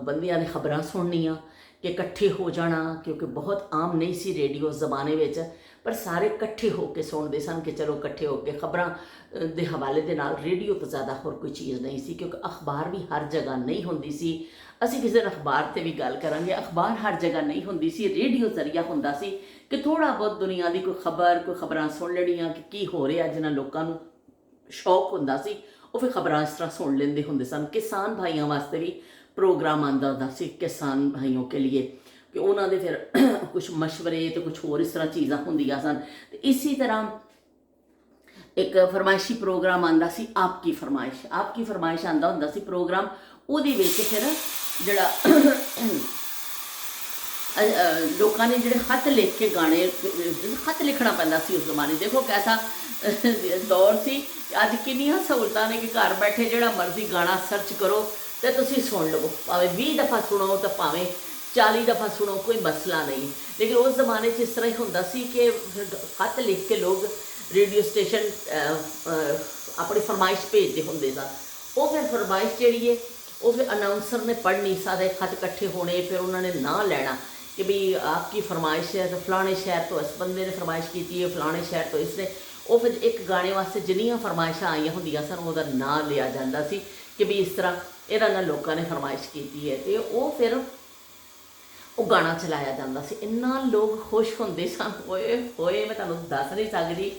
ਬੰਦਿਆਂ ਨੇ ਖਬਰਾਂ ਸੁਣਨੀਆਂ ਕਿ ਇਕੱਠੇ ਹੋ ਜਾਣਾ, ਕਿਉਂਕਿ ਬਹੁਤ ਆਮ ਨਹੀਂ ਸੀ ਰੇਡੀਓ ਜ਼ਮਾਨੇ ਵਿੱਚ, ਪਰ ਸਾਰੇ ਇਕੱਠੇ ਹੋ ਕੇ ਸੁਣਦੇ ਸਨ ਕਿ ਚਲੋ ਇਕੱਠੇ ਹੋ ਕੇ ਖਬਰਾਂ ਦੇ ਹਵਾਲੇ ਦੇ ਨਾਲ ਰੇਡੀਓ ਤੋਂ ਜ਼ਿਆਦਾ ਹੋਰ ਕੋਈ ਚੀਜ਼ ਨਹੀਂ ਸੀ, ਕਿਉਂਕਿ ਅਖਬਾਰ ਵੀ ਹਰ ਜਗ੍ਹਾ ਨਹੀਂ ਹੁੰਦੀ ਸੀ। ਅਸੀਂ ਕਿਸੇ ਦਿਨ ਅਖਬਾਰ 'ਤੇ ਵੀ ਗੱਲ ਕਰਾਂਗੇ। ਅਖਬਾਰ ਹਰ ਜਗ੍ਹਾ ਨਹੀਂ ਹੁੰਦੀ ਸੀ, ਰੇਡੀਓ ਜ਼ਰੀਆ ਹੁੰਦਾ ਸੀ ਕਿ ਥੋੜ੍ਹਾ ਬਹੁਤ ਦੁਨੀਆ ਦੀ ਕੋਈ ਖਬਰਾਂ ਸੁਣ ਲੈਣੀਆਂ ਕਿ ਕੀ ਹੋ ਰਿਹਾ। ਜਿਨ੍ਹਾਂ ਲੋਕਾਂ ਨੂੰ ਸ਼ੌਕ ਹੁੰਦਾ ਸੀ ਉਹ ਫਿਰ ਖਬਰਾਂ ਇਸ ਤਰ੍ਹਾਂ ਸੁਣ ਲੈਂਦੇ ਹੁੰਦੇ ਸਨ। ਕਿਸਾਨ ਭਾਈਆਂ ਵਾਸਤੇ ਵੀ ਪ੍ਰੋਗਰਾਮ ਆਉਂਦਾ ਹੁੰਦਾ ਸੀ, ਕਿਸਾਨ ਭਾਈयों के लिए, ਕਿ ਉਹਨਾਂ ਦੇ ਫਿਰ ਕੁਛ ਮਸ਼ਵਰੇ ਅਤੇ ਕੁਛ ਹੋਰ ਇਸ ਤਰ੍ਹਾਂ ਚੀਜ਼ਾਂ ਹੁੰਦੀਆਂ ਸਨ। ਅਤੇ ਇਸੇ ਤਰ੍ਹਾਂ ਇੱਕ ਫਰਮਾਇਸ਼ੀ ਪ੍ਰੋਗਰਾਮ ਆਉਂਦਾ ਸੀ, ਆਪ ਕੀ ਫਰਮਾਇਸ਼ ਆਉਂਦਾ ਹੁੰਦਾ ਸੀ ਪ੍ਰੋਗਰਾਮ। ਉਹਦੇ ਵਿੱਚ ਫਿਰ ਜਿਹੜਾ ਲੋਕਾਂ ਨੇ ਜਿਹੜੇ ਖਤ ਲਿਖ ਕੇ ਗਾਣੇ, ਖਤ ਲਿਖਣਾ ਪੈਂਦਾ ਸੀ ਉਸ ਜ਼ਮਾਨੇ। ਦੇਖੋ ਕੈਸਾ ਦੌਰ ਸੀ। ਅੱਜ ਕਿੰਨੀਆਂ ਸਹੂਲਤਾਂ ਨੇ ਕਿ ਘਰ ਬੈਠੇ ਜਿਹੜਾ ਮਰਜ਼ੀ ਗਾਣਾ ਸਰਚ ਕਰੋ ਅਤੇ ਤੁਸੀਂ ਸੁਣ ਲਵੋ, ਭਾਵੇਂ 20 ਦਫਾ ਸੁਣੋ ਤਾਂ ਭਾਵੇਂ 40 ਦਫਾ ਸੁਣੋ, ਕੋਈ ਮਸਲਾ ਨਹੀਂ। ਲੇਕਿਨ ਉਸ ਜ਼ਮਾਨੇ 'ਚ ਇਸ ਤਰ੍ਹਾਂ ਹੀ ਹੁੰਦਾ ਸੀ ਕਿ ਖਤ ਲਿਖ ਕੇ ਲੋਕ ਰੇਡੀਓ ਸਟੇਸ਼ਨ ਆਪਣੀ ਫਰਮਾਇਸ਼ ਭੇਜਦੇ ਹੁੰਦੇ ਸਨ। ਉਹ ਫਿਰ ਫਰਮਾਇਸ਼ ਜਿਹੜੀ ਹੈ ਉਹ ਫਿਰ ਅਨਾਊਂਸਰ ਨੇ ਪੜ੍ਹਨੀ, ਸਾਰੇ ਖਤ ਇਕੱਠੇ ਹੋਣੇ, ਫਿਰ ਉਹਨਾਂ ਨੇ ਨਾਂ ਲੈਣਾ कि भाई आपकी फरमाइश है, तो फलाने शहर तो इस बंदे ने फरमाइश की है, फलाने शहर तो इसने। वो फिर एक गाने वास्ते जिन्नियां फरमाइशा आईयां होंदियां सन उहदा नां लिया जाता सी कि भी इस तरह इहदा ना लोगों ने फरमाइश की है, तो वो फिर वो गाना चलाया जाता सी। इन्ना लोग खुश होंदे सन, होए होए मैं तुहानूं दस नहीं सकदी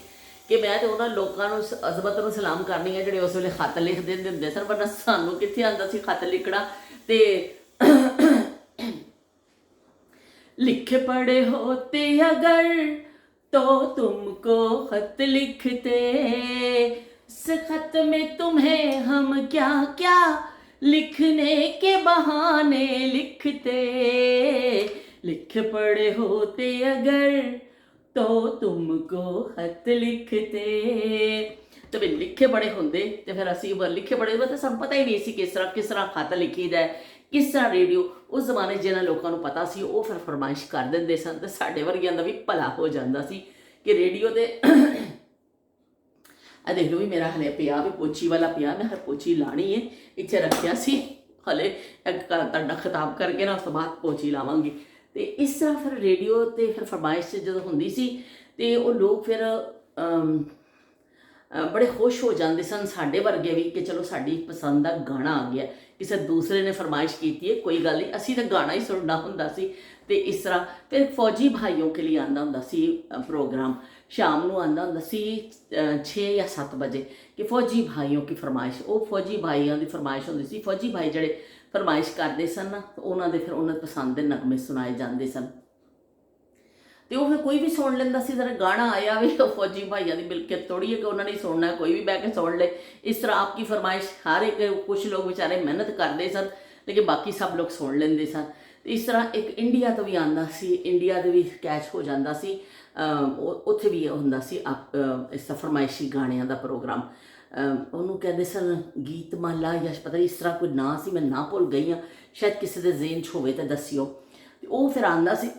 कि मैं तो उन्होंने लोगों को अजमत नूं सलाम करनी है जिहड़े उस वेले खत लिख दिंदे हुंदे सन, वरना सानूं कित्थे आंदा सी खत लिखना। ते लिखे पढ़े होते अगर तो तुमको खत लिखते, इस खत में तुम्हें हम क्या क्या लिखने के बहाने लिखते। लिखे पढ़े होते अगर तो तुमको खत लिखते। तो भी लिखे पढ़े होंदे तो फिर असी लिखे पढ़े तो सानूं पता ही नहीं सी किस तरह खत लिखी दा, किस तरह रेडियो। उस जमाने जिन्हां लोगों को पता सी वो फिर फरमाइश कर देंदे सन, तो साडे वर्गियां दा भी भला हो जांदा सी कि रेडियो दे आ देख लो भी मेरा हले पिया भी पोची वाला पिया, मैं हर पोची लानी है, इत्थे रखिया सी, हले तुहाडा खिताब करके ना उस तो बाद पोची लावांगी। तो इस तरह फिर रेडियो ते फिर फरमाइश जो हुंदी सी ते वो लोग फिर बड़े खुश हो जाते सन, साढ़े वर्गे भी, कि चलो साड़ी पसंद का गाना आ गया, किसी दूसरे ने फरमाइश की है, कोई गल नहीं, असी तो गाना ही सुनना हुंदा सी। ते इस तरह फिर फौजी भाइयों के लिए आंदा हुंदा सी प्रोग्राम, शाम को आंदा हुंदा सी 6 या 7 बजे कि फौजी भाइयों की फरमाइश। वो फौजी भाइयों की फरमाइश होंदी सी, फौजी भाई जिहड़े फरमाइश करते सन ना, उन्होंने फिर उन्होंने पसंद के नगमे सुनाए जाते सन। तो फिर कोई भी सुन लेंदा सी, जरा गाना आया भी फौजी भाइयों की मिलकियत थोड़ी है कि उन्होंने सुनना, कोई भी बह के सुन ले। इस तरह आपकी फरमाइश हर एक, कुछ लोग बेचारे मेहनत करते सन लेकिन बाकी सब लोग सुन लेंदे सन। तो इस तरह एक इंडिया तो भी आंदा सी, इंडिया दे भी कैच हो जाता सी, उत्थे भी हुंदा सी इस फरमाइशी गाणियां दा प्रोग्राम। उन्होंने कहते सन गीतमाला या पता नहीं इस तरह कोई ना सी, मैं ना भुल गई हाँ, शायद किसी के ज़हन च होवे तो दसियो। वो फिर आंदा सी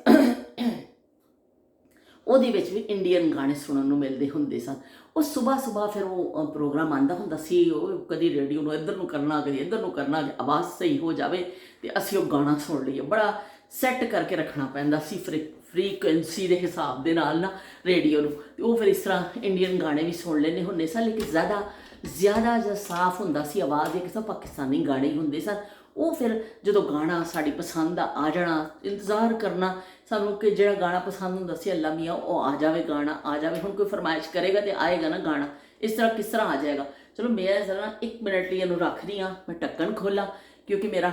ਉਹਦੇ ਵਿੱਚ ਵੀ ਇੰਡੀਅਨ ਗਾਣੇ ਸੁਣਨ ਨੂੰ ਮਿਲਦੇ ਹੁੰਦੇ ਸਨ। ਉਹ ਸਵੇਰ ਫਿਰ ਉਹ ਪ੍ਰੋਗਰਾਮ ਆਉਂਦਾ ਹੁੰਦਾ ਸੀ, ਉਹ ਕਦੀ ਰੇਡੀਓ ਨੂੰ ਇੱਧਰ ਨੂੰ ਕਰਨਾ, ਕਦੀ ਇੱਧਰ ਨੂੰ ਕਰਨਾ, ਆਵਾਜ਼ ਸਹੀ ਹੋ ਜਾਵੇ ਤੇ ਅਸੀਂ ਉਹ ਗਾਣਾ ਸੁਣ ਲਈਏ। ਬੜਾ ਸੈੱਟ ਕਰਕੇ ਰੱਖਣਾ ਪੈਂਦਾ ਸੀ ਫ੍ਰੀਕੁਐਂਸੀ ਦੇ ਹਿਸਾਬ ਦੇ ਨਾਲ ਨਾ ਰੇਡੀਓ ਨੂੰ। ਤੇ ਉਹ ਫਿਰ ਇਸ ਤਰ੍ਹਾਂ ਇੰਡੀਅਨ ਗਾਣੇ ਵੀ ਸੁਣ ਲੈਣੇ ਹੁੰਦੇ ਸਨ, ਲੇਕਿਨ ਜ਼ਿਆਦਾ ਜਿਹਾ ਸਾਫ਼ ਹੁੰਦਾ ਸੀ ਆਵਾਜ਼, ਇੱਕ ਤਾਂ ਪਾਕਿਸਤਾਨੀ ਗਾਣੇ ਹੀ ਹੁੰਦੇ ਸਨ। ਉਹ ਫਿਰ ਜਦੋਂ ਗਾਣਾ ਸਾਡੀ ਪਸੰਦ ਦਾ ਆ ਜਾਣਾ, ਇੰਤਜ਼ਾਰ ਕਰਨਾ ਸਾਨੂੰ ਕਿ ਜਿਹੜਾ ਗਾਣਾ ਪਸੰਦ ਹੁੰਦਾ ਸੀ ਅੱਲਾ ਮੀਆਂ ਉਹ ਆ ਜਾਵੇ, ਗਾਣਾ ਆ ਜਾਵੇ। ਹੁਣ ਕੋਈ ਫਰਮਾਇਸ਼ ਕਰੇਗਾ ਤੇ ਆਏਗਾ ਨਾ ਗਾਣਾ, ਇਸ ਤਰ੍ਹਾਂ ਕਿਸ ਤਰ੍ਹਾਂ ਆ ਜਾਏਗਾ। ਚਲੋ ਮੈਂ ਜ਼ਰਾ 1 ਮਿੰਟ ਲਈ ਇਹਨੂੰ ਰੱਖਦੀ ਹਾਂ, ਮੈਂ ਢੱਕਣ ਖੋਲ੍ਹਾਂ ਕਿਉਂਕਿ ਮੇਰਾ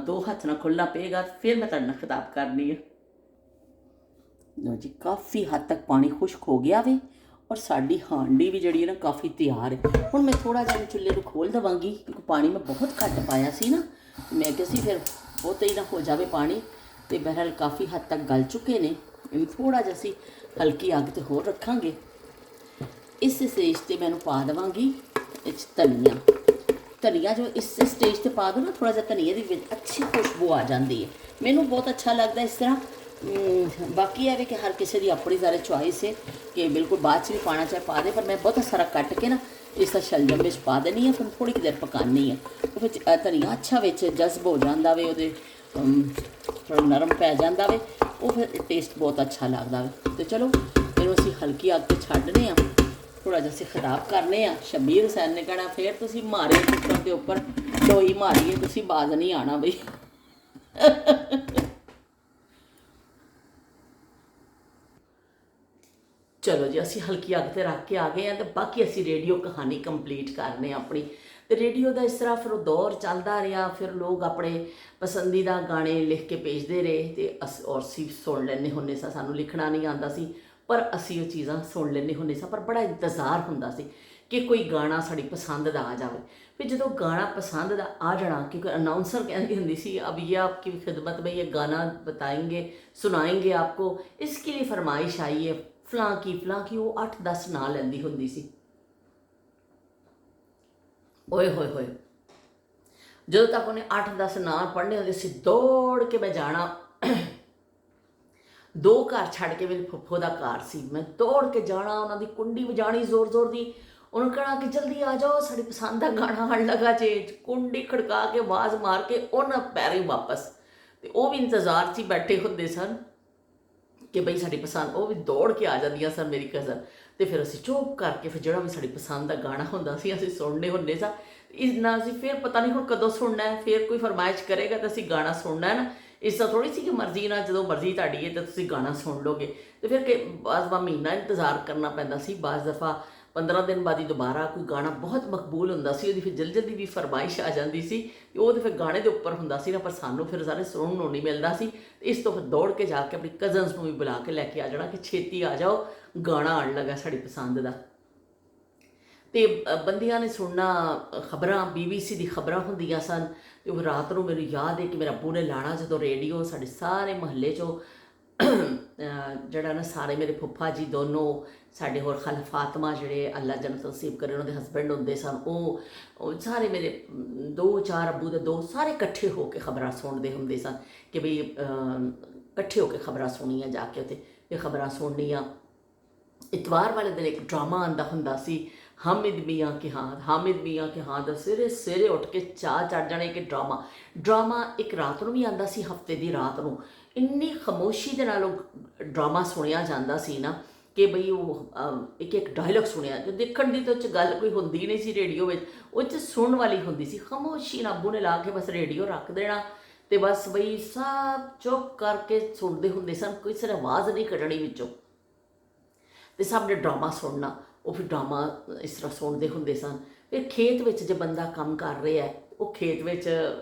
2 ਹੱਥ ਨਾਲ ਖੁੱਲ੍ਹਣਾ ਪਏਗਾ, ਫਿਰ ਮੈਂ ਤੁਹਾਡੇ ਨਾਲ ਖਿਤਾਬ ਕਰਨੀ ਹੈ। ਲਓ ਜੀ, ਕਾਫੀ ਹੱਦ ਤੱਕ ਪਾਣੀ ਖੁਸ਼ਕ ਹੋ ਗਿਆ ਵੇ ਔਰ ਸਾਡੀ ਹਾਂਡੀ ਵੀ ਜਿਹੜੀ ਹੈ ਨਾ ਕਾਫੀ ਤਿਆਰ ਹੈ। ਹੁਣ ਮੈਂ ਥੋੜ੍ਹਾ ਜਿਹਾ ਚੁੱਲ੍ਹੇ ਨੂੰ ਖੋਲ੍ਹ ਦੇਵਾਂਗੀ ਕਿਉਂਕਿ ਪਾਣੀ ਮੈਂ ਬਹੁਤ ਘੱਟ ਪਾਇਆ ਸੀ ਨਾ, ਮੈਂ ਕਿਹਾ ਸੀ ਫਿਰ ਬਹੁਤਾ ਹੀ ਨਾ ਹੋ ਜਾਵੇ ਪਾਣੀ। ਤੇ ਬਹਰਹਾਲ ਕਾਫੀ ਹੱਦ ਤੱਕ ਗਲ ਚੁੱਕੇ ਨੇ, ਇਹਨੂੰ ਥੋੜ੍ਹਾ ਜਿਹਾ ਅਸੀਂ ਹਲਕੀ ਅੱਗ 'ਤੇ ਹੋਰ ਰੱਖਾਂਗੇ। ਇਸ ਸਟੇਜ 'ਤੇ ਮੈਨੂੰ ਪਾ ਦੇਵਾਂਗੀ ਧਨੀਆ ਜੋ ਇਸ ਸਟੇਜ 'ਤੇ ਪਾ ਦੋ ਨਾ, ਥੋੜ੍ਹਾ ਜਿਹਾ ਧਨੀਏ ਦੀ ਵਿੱਚ ਅੱਛੀ ਖੁਸ਼ਬੂ ਆ ਜਾਂਦੀ ਹੈ, ਮੈਨੂੰ ਬਹੁਤ ਅੱਛਾ ਲੱਗਦਾ ਇਸ ਤਰ੍ਹਾਂ। ਬਾਕੀ ਇਹ ਵੀ ਕਿ ਹਰ ਕਿਸੇ ਦੀ ਆਪਣੀ ਸਾਰੇ ਚੋਇਸ ਹੈ ਕਿ ਬਿਲਕੁਲ ਬਾਅਦ 'ਚ ਵੀ ਪਾਣਾ ਚਾਹੇ ਪਾ ਦੇ, ਪਰ ਮੈਂ ਬਹੁਤ ਸਾਰਾ ਕੱਟ ਕੇ ਨਾ ਇਸ ਦਾ ਸ਼ਲਜਮ ਵਿੱਚ ਪਾ ਦੇਣੀ ਹੈ, ਫਿਰ ਥੋੜ੍ਹੀ ਦੇਰ ਪਕਾਉਣੀ ਹੈ। ਉਹ ਵਿੱਚ ਧਨੀਆ ਅੱਛਾ ਵਿੱਚ ਜਜ਼ਬ ਹੋ ਜਾਂਦਾ ਵੇ, ਉਹਦੇ ਥੋੜ੍ਹਾ ਨਰਮ ਪੈ ਜਾਂਦਾ ਵੇ, ਉਹ ਫਿਰ ਟੇਸਟ ਬਹੁਤ ਅੱਛਾ ਲੱਗਦਾ ਵੇ। ਤੇ ਚਲੋ ਇਹਨੂੰ ਅਸੀਂ ਹਲਕੀ ਅੱਗ 'ਤੇ ਛੱਡਨੇ ਆ, ਥੋੜ੍ਹਾ ਜਿਹਾ ਅਸੀਂ ਖਰਾਬ ਕਰਨੇ ਆ। ਸ਼ਬੀਰ ਹੁਸੈਨ ਨੇ ਕਹਿਣਾ ਫਿਰ ਤੁਸੀਂ ਮਾਰੇ ਕੁੱਕਰ ਦੇ ਉੱਪਰ ਡੋਈ ਮਾਰੀਏ, ਤੁਸੀਂ ਬਾਜ਼ ਨਹੀਂ ਆਉਣਾ ਬਈ। ਚਲੋ ਜੀ, ਅਸੀਂ ਹਲਕੀ ਅੱਗ 'ਤੇ ਰੱਖ ਕੇ ਆ ਗਏ ਹਾਂ ਅਤੇ ਬਾਕੀ ਅਸੀਂ ਰੇਡੀਓ ਕਹਾਣੀ ਕੰਪਲੀਟ ਕਰਨੇ ਆਪਣੀ। ਅਤੇ ਰੇਡੀਓ ਦਾ ਇਸ ਤਰ੍ਹਾਂ ਫਿਰ ਉਹ ਦੌਰ ਚੱਲਦਾ ਰਿਹਾ। ਫਿਰ ਲੋਕ ਆਪਣੇ ਪਸੰਦੀਦਾ ਗਾਣੇ ਲਿਖ ਕੇ ਭੇਜਦੇ ਰਹੇ ਅਤੇ ਅਸੀਂ ਸੁਣ ਲੈਂਦੇ ਹੁੰਦੇ ਸਾਂ। ਸਾਨੂੰ ਲਿਖਣਾ ਨਹੀਂ ਆਉਂਦਾ ਸੀ ਪਰ ਅਸੀਂ ਉਹ ਚੀਜ਼ਾਂ ਸੁਣ ਲੈਂਦੇ ਹੁੰਦੇ ਸਾਂ। ਪਰ ਬੜਾ ਇੰਤਜ਼ਾਰ ਹੁੰਦਾ ਸੀ ਕਿ ਕੋਈ ਗਾਣਾ ਸਾਡੀ ਪਸੰਦ ਦਾ ਆ ਜਾਵੇ। ਫਿਰ ਜਦੋਂ ਗਾਣਾ ਪਸੰਦ ਦਾ ਆ ਜਾਣਾ, ਕਿਉਂਕਿ ਅਨਾउंसर ਕਹਿੰਦੀ ਹੁੰਦੀ ਸੀ अब ये आपकी खिदमत में ये गाना बताएंगे सुनाएंगे आपको, इसके लिए फरमाइश आई है फलां की। वो 8-10 ਨਾਂ ਲੈਂਦੀ ਹੁੰਦੀ ਸੀ। ਓਏ ਹੋਏ ਹੋਏ, ਜਦੋਂ ਤੱਕ ਉਹਨੇ 8-10 ਨਾਂ ਪੜ੍ਹਨੇ ਹੁੰਦੇ ਸੀ, ਦੌੜ ਕੇ ਮੈਂ ਜਾਣਾ। 2 ਘਰ ਛੱਡ ਕੇ ਮੇਰੇ ਫੁੱਫੋ ਦਾ ਘਰ ਸੀ, ਮੈਂ ਦੌੜ ਕੇ ਜਾਣਾ, ਉਹਨਾਂ ਦੀ ਕੁੰਡੀ ਵਜਾਣੀ ਜ਼ੋਰ ਜ਼ੋਰ ਦੀ। ਉਹਨੂੰ ਕਹਿਣਾ ਕਿ ਜਲਦੀ ਆ ਜਾਓ, ਸਾਡੀ ਪਸੰਦ ਦਾ ਗਾਣਾ ਆਉਣ ਲੱਗਾ ਜੇ। ਕੁੰਡੀ ਖੜਕਾ ਕੇ ਆਵਾਜ਼ ਮਾਰ ਕੇ ਉਹਨਾਂ ਪੈਰੇ ਵਾਪਸ। ਅਤੇ ਉਹ ਵੀ ਇੰਤਜ਼ਾਰ 'ਚ ਹੀ ਬੈਠੇ ਹੁੰਦੇ ਸਨ ਕਿ ਬਈ ਸਾਡੀ ਪਸੰਦ। ਉਹ ਵੀ ਦੌੜ ਕੇ ਆ ਜਾਂਦੀਆਂ ਸਨ ਮੇਰੀ ਕਜ਼ਨ। ਅਤੇ ਫਿਰ ਅਸੀਂ ਚੁੱਪ ਕਰਕੇ ਫਿਰ ਜਿਹੜਾ ਵੀ ਸਾਡੀ ਪਸੰਦ ਦਾ ਗਾਣਾ ਹੁੰਦਾ ਸੀ ਅਸੀਂ ਸੁਣਨੇ ਹੁੰਦੇ ਸਾਂ। ਇਸ ਨਾਲ ਅਸੀਂ ਫਿਰ ਪਤਾ ਨਹੀਂ ਹੁਣ ਕਦੋਂ ਸੁਣਨਾ ਹੈ, ਫਿਰ ਕੋਈ ਫਰਮਾਇਸ਼ ਕਰੇਗਾ ਤਾਂ ਅਸੀਂ ਗਾਣਾ ਸੁਣਨਾ ਹੈ ਨਾ। ਇਸ ਤਰ੍ਹਾਂ ਥੋੜ੍ਹੀ ਸੀ ਕਿ ਮਰਜ਼ੀ ਨਾਲ ਜਦੋਂ ਮਰਜ਼ੀ ਤੁਹਾਡੀ ਹੈ ਤਾਂ ਤੁਸੀਂ ਗਾਣਾ ਸੁਣ ਲਓਗੇ। ਅਤੇ ਫਿਰ ਬਾਅਦ ਮਹੀਨਾ ਇੰਤਜ਼ਾਰ ਕਰਨਾ ਪੈਂਦਾ ਸੀ। ਬਾਅਦ ਦਫਾ 15 ਦਿਨ ਬਾਅਦ ਹੀ ਦੁਬਾਰਾ ਕੋਈ ਗਾਣਾ ਬਹੁਤ ਮਕਬੂਲ ਹੁੰਦਾ ਸੀ, ਉਹਦੀ ਫਿਰ ਜਲਦੀ ਵੀ ਫਰਮਾਇਸ਼ ਆ ਜਾਂਦੀ ਸੀ। ਉਹ ਤਾਂ ਫਿਰ ਗਾਣੇ ਦੇ ਉੱਪਰ ਹੁੰਦਾ ਸੀ ਨਾ, ਪਰ ਸਾਨੂੰ ਫਿਰ ਸਾਰੇ ਸੁਣਨ ਨੂੰ ਨਹੀਂ ਮਿਲਦਾ ਸੀ। ਇਸ ਤੋਂ ਫਿਰ ਦੌੜ ਕੇ ਜਾ ਕੇ ਆਪਣੀ ਕਜ਼ਨਸ ਨੂੰ ਵੀ ਬੁਲਾ ਕੇ ਲੈ ਕੇ ਆ ਜਾਣਾ ਕਿ ਛੇਤੀ ਆ ਜਾਓ, ਗਾਣਾ ਆਉਣ ਲੱਗਾ ਸਾਡੀ ਪਸੰਦ ਦਾ। ਅਤੇ ਬੰਦਿਆਂ ਨੇ ਸੁਣਨਾ ਖਬਰਾਂ, BBC ਦੀ ਖਬਰਾਂ ਹੁੰਦੀਆਂ ਸਨ। ਅਤੇ ਉਹ ਰਾਤ ਨੂੰ ਮੈਨੂੰ ਯਾਦ ਹੈ ਕਿ ਮੇਰਾ ਅੱਬੂ ਨੇ ਲਾਣਾ ਜਦੋਂ ਰੇਡੀਓ, ਸਾਡੇ ਸਾਰੇ ਮੁਹੱਲੇ 'ਚੋਂ ਜਿਹੜਾ ਨਾ ਸਾਰੇ ਮੇਰੇ ਫੁੱਫਾ ਜੀ ਦੋਨੋਂ, ਸਾਡੇ ਹੋਰ ਖਾਲਾ ਫਾਤਮਾ ਜਿਹੜੇ ਅੱਲਾ ਜੰਨਤ ਨਸੀਬ ਕਰੇ, ਉਹਨਾਂ ਦੇ ਹਸਬੈਂਡ ਹੁੰਦੇ ਸਨ, ਉਹ ਸਾਰੇ ਮੇਰੇ 2-4 ਅੱਬੂ ਦੇ 2 ਸਾਰੇ ਇਕੱਠੇ ਹੋ ਕੇ ਖਬਰਾਂ ਸੁਣਦੇ ਹੁੰਦੇ ਸਨ ਕਿ ਬਈ ਇਕੱਠੇ ਹੋ ਕੇ ਖਬਰਾਂ ਸੁਣੀਆਂ ਜਾ ਕੇ ਉੱਥੇ। ਇਹ ਖਬਰਾਂ ਸੁਣਨੀਆਂ। ਇਤਵਾਰ ਵਾਲੇ ਦਿਨ ਇੱਕ ਡਰਾਮਾ ਆਉਂਦਾ ਹੁੰਦਾ ਸੀ, ਹਾਮਿਦ ਮੀਆਂ ਕੇ ਹਾਂ ਦਾ ਸਵੇਰੇ ਉੱਠ ਕੇ ਚਾਹ ਚੜ੍ਹ ਜਾਣੇ ਕਿ ਡਰਾਮਾ ਇੱਕ ਰਾਤ ਨੂੰ ਵੀ ਆਉਂਦਾ ਸੀ, ਹਫਤੇ ਦੀ ਰਾਤ ਨੂੰ। ਇੰਨੀ ਖਾਮੋਸ਼ੀ ਦੇ ਨਾਲ ਉਹ ਡਰਾਮਾ ਸੁਣਿਆ ਜਾਂਦਾ ਸੀ ਨਾ ਕਿ ਬਈ ਉਹ ਇੱਕ ਡਾਇਲੋਗ ਸੁਣਿਆ। ਦੇਖਣ ਦੀ ਤਾਂ ਉਹ 'ਚ ਗੱਲ ਕੋਈ ਹੁੰਦੀ ਨਹੀਂ ਸੀ ਰੇਡੀਓ ਵਿੱਚ, ਉਹ 'ਚ ਸੁਣਨ ਵਾਲੀ ਹੁੰਦੀ ਸੀ। ਖਾਮੋਸ਼ੀ ਨਾਲ ਅੱਬੂ ਨੇ ਲਾ ਕੇ ਬਸ ਰੇਡੀਓ ਰੱਖ ਦੇਣਾ ਅਤੇ ਬਸ ਬਈ ਸਭ ਚੁੱਪ ਕਰਕੇ ਸੁਣਦੇ ਹੁੰਦੇ ਸਨ, ਕਿਸੇ ਨੇ ਆਵਾਜ਼ ਨਹੀਂ ਕੱਢਣੀ ਵਿੱਚੋਂ। ਅਤੇ ਸਭ ਨੇ ਡਰਾਮਾ ਸੁਣਨਾ। ਉਹ ਫਿਰ ਡਰਾਮਾ ਇਸ ਤਰ੍ਹਾਂ ਸੁਣਦੇ ਹੁੰਦੇ ਸਨ। ਫਿਰ ਖੇਤ ਵਿੱਚ ਜੇ ਬੰਦਾ ਕੰਮ ਕਰ ਰਿਹਾ, ਉਹ ਖੇਤ ਵਿੱਚ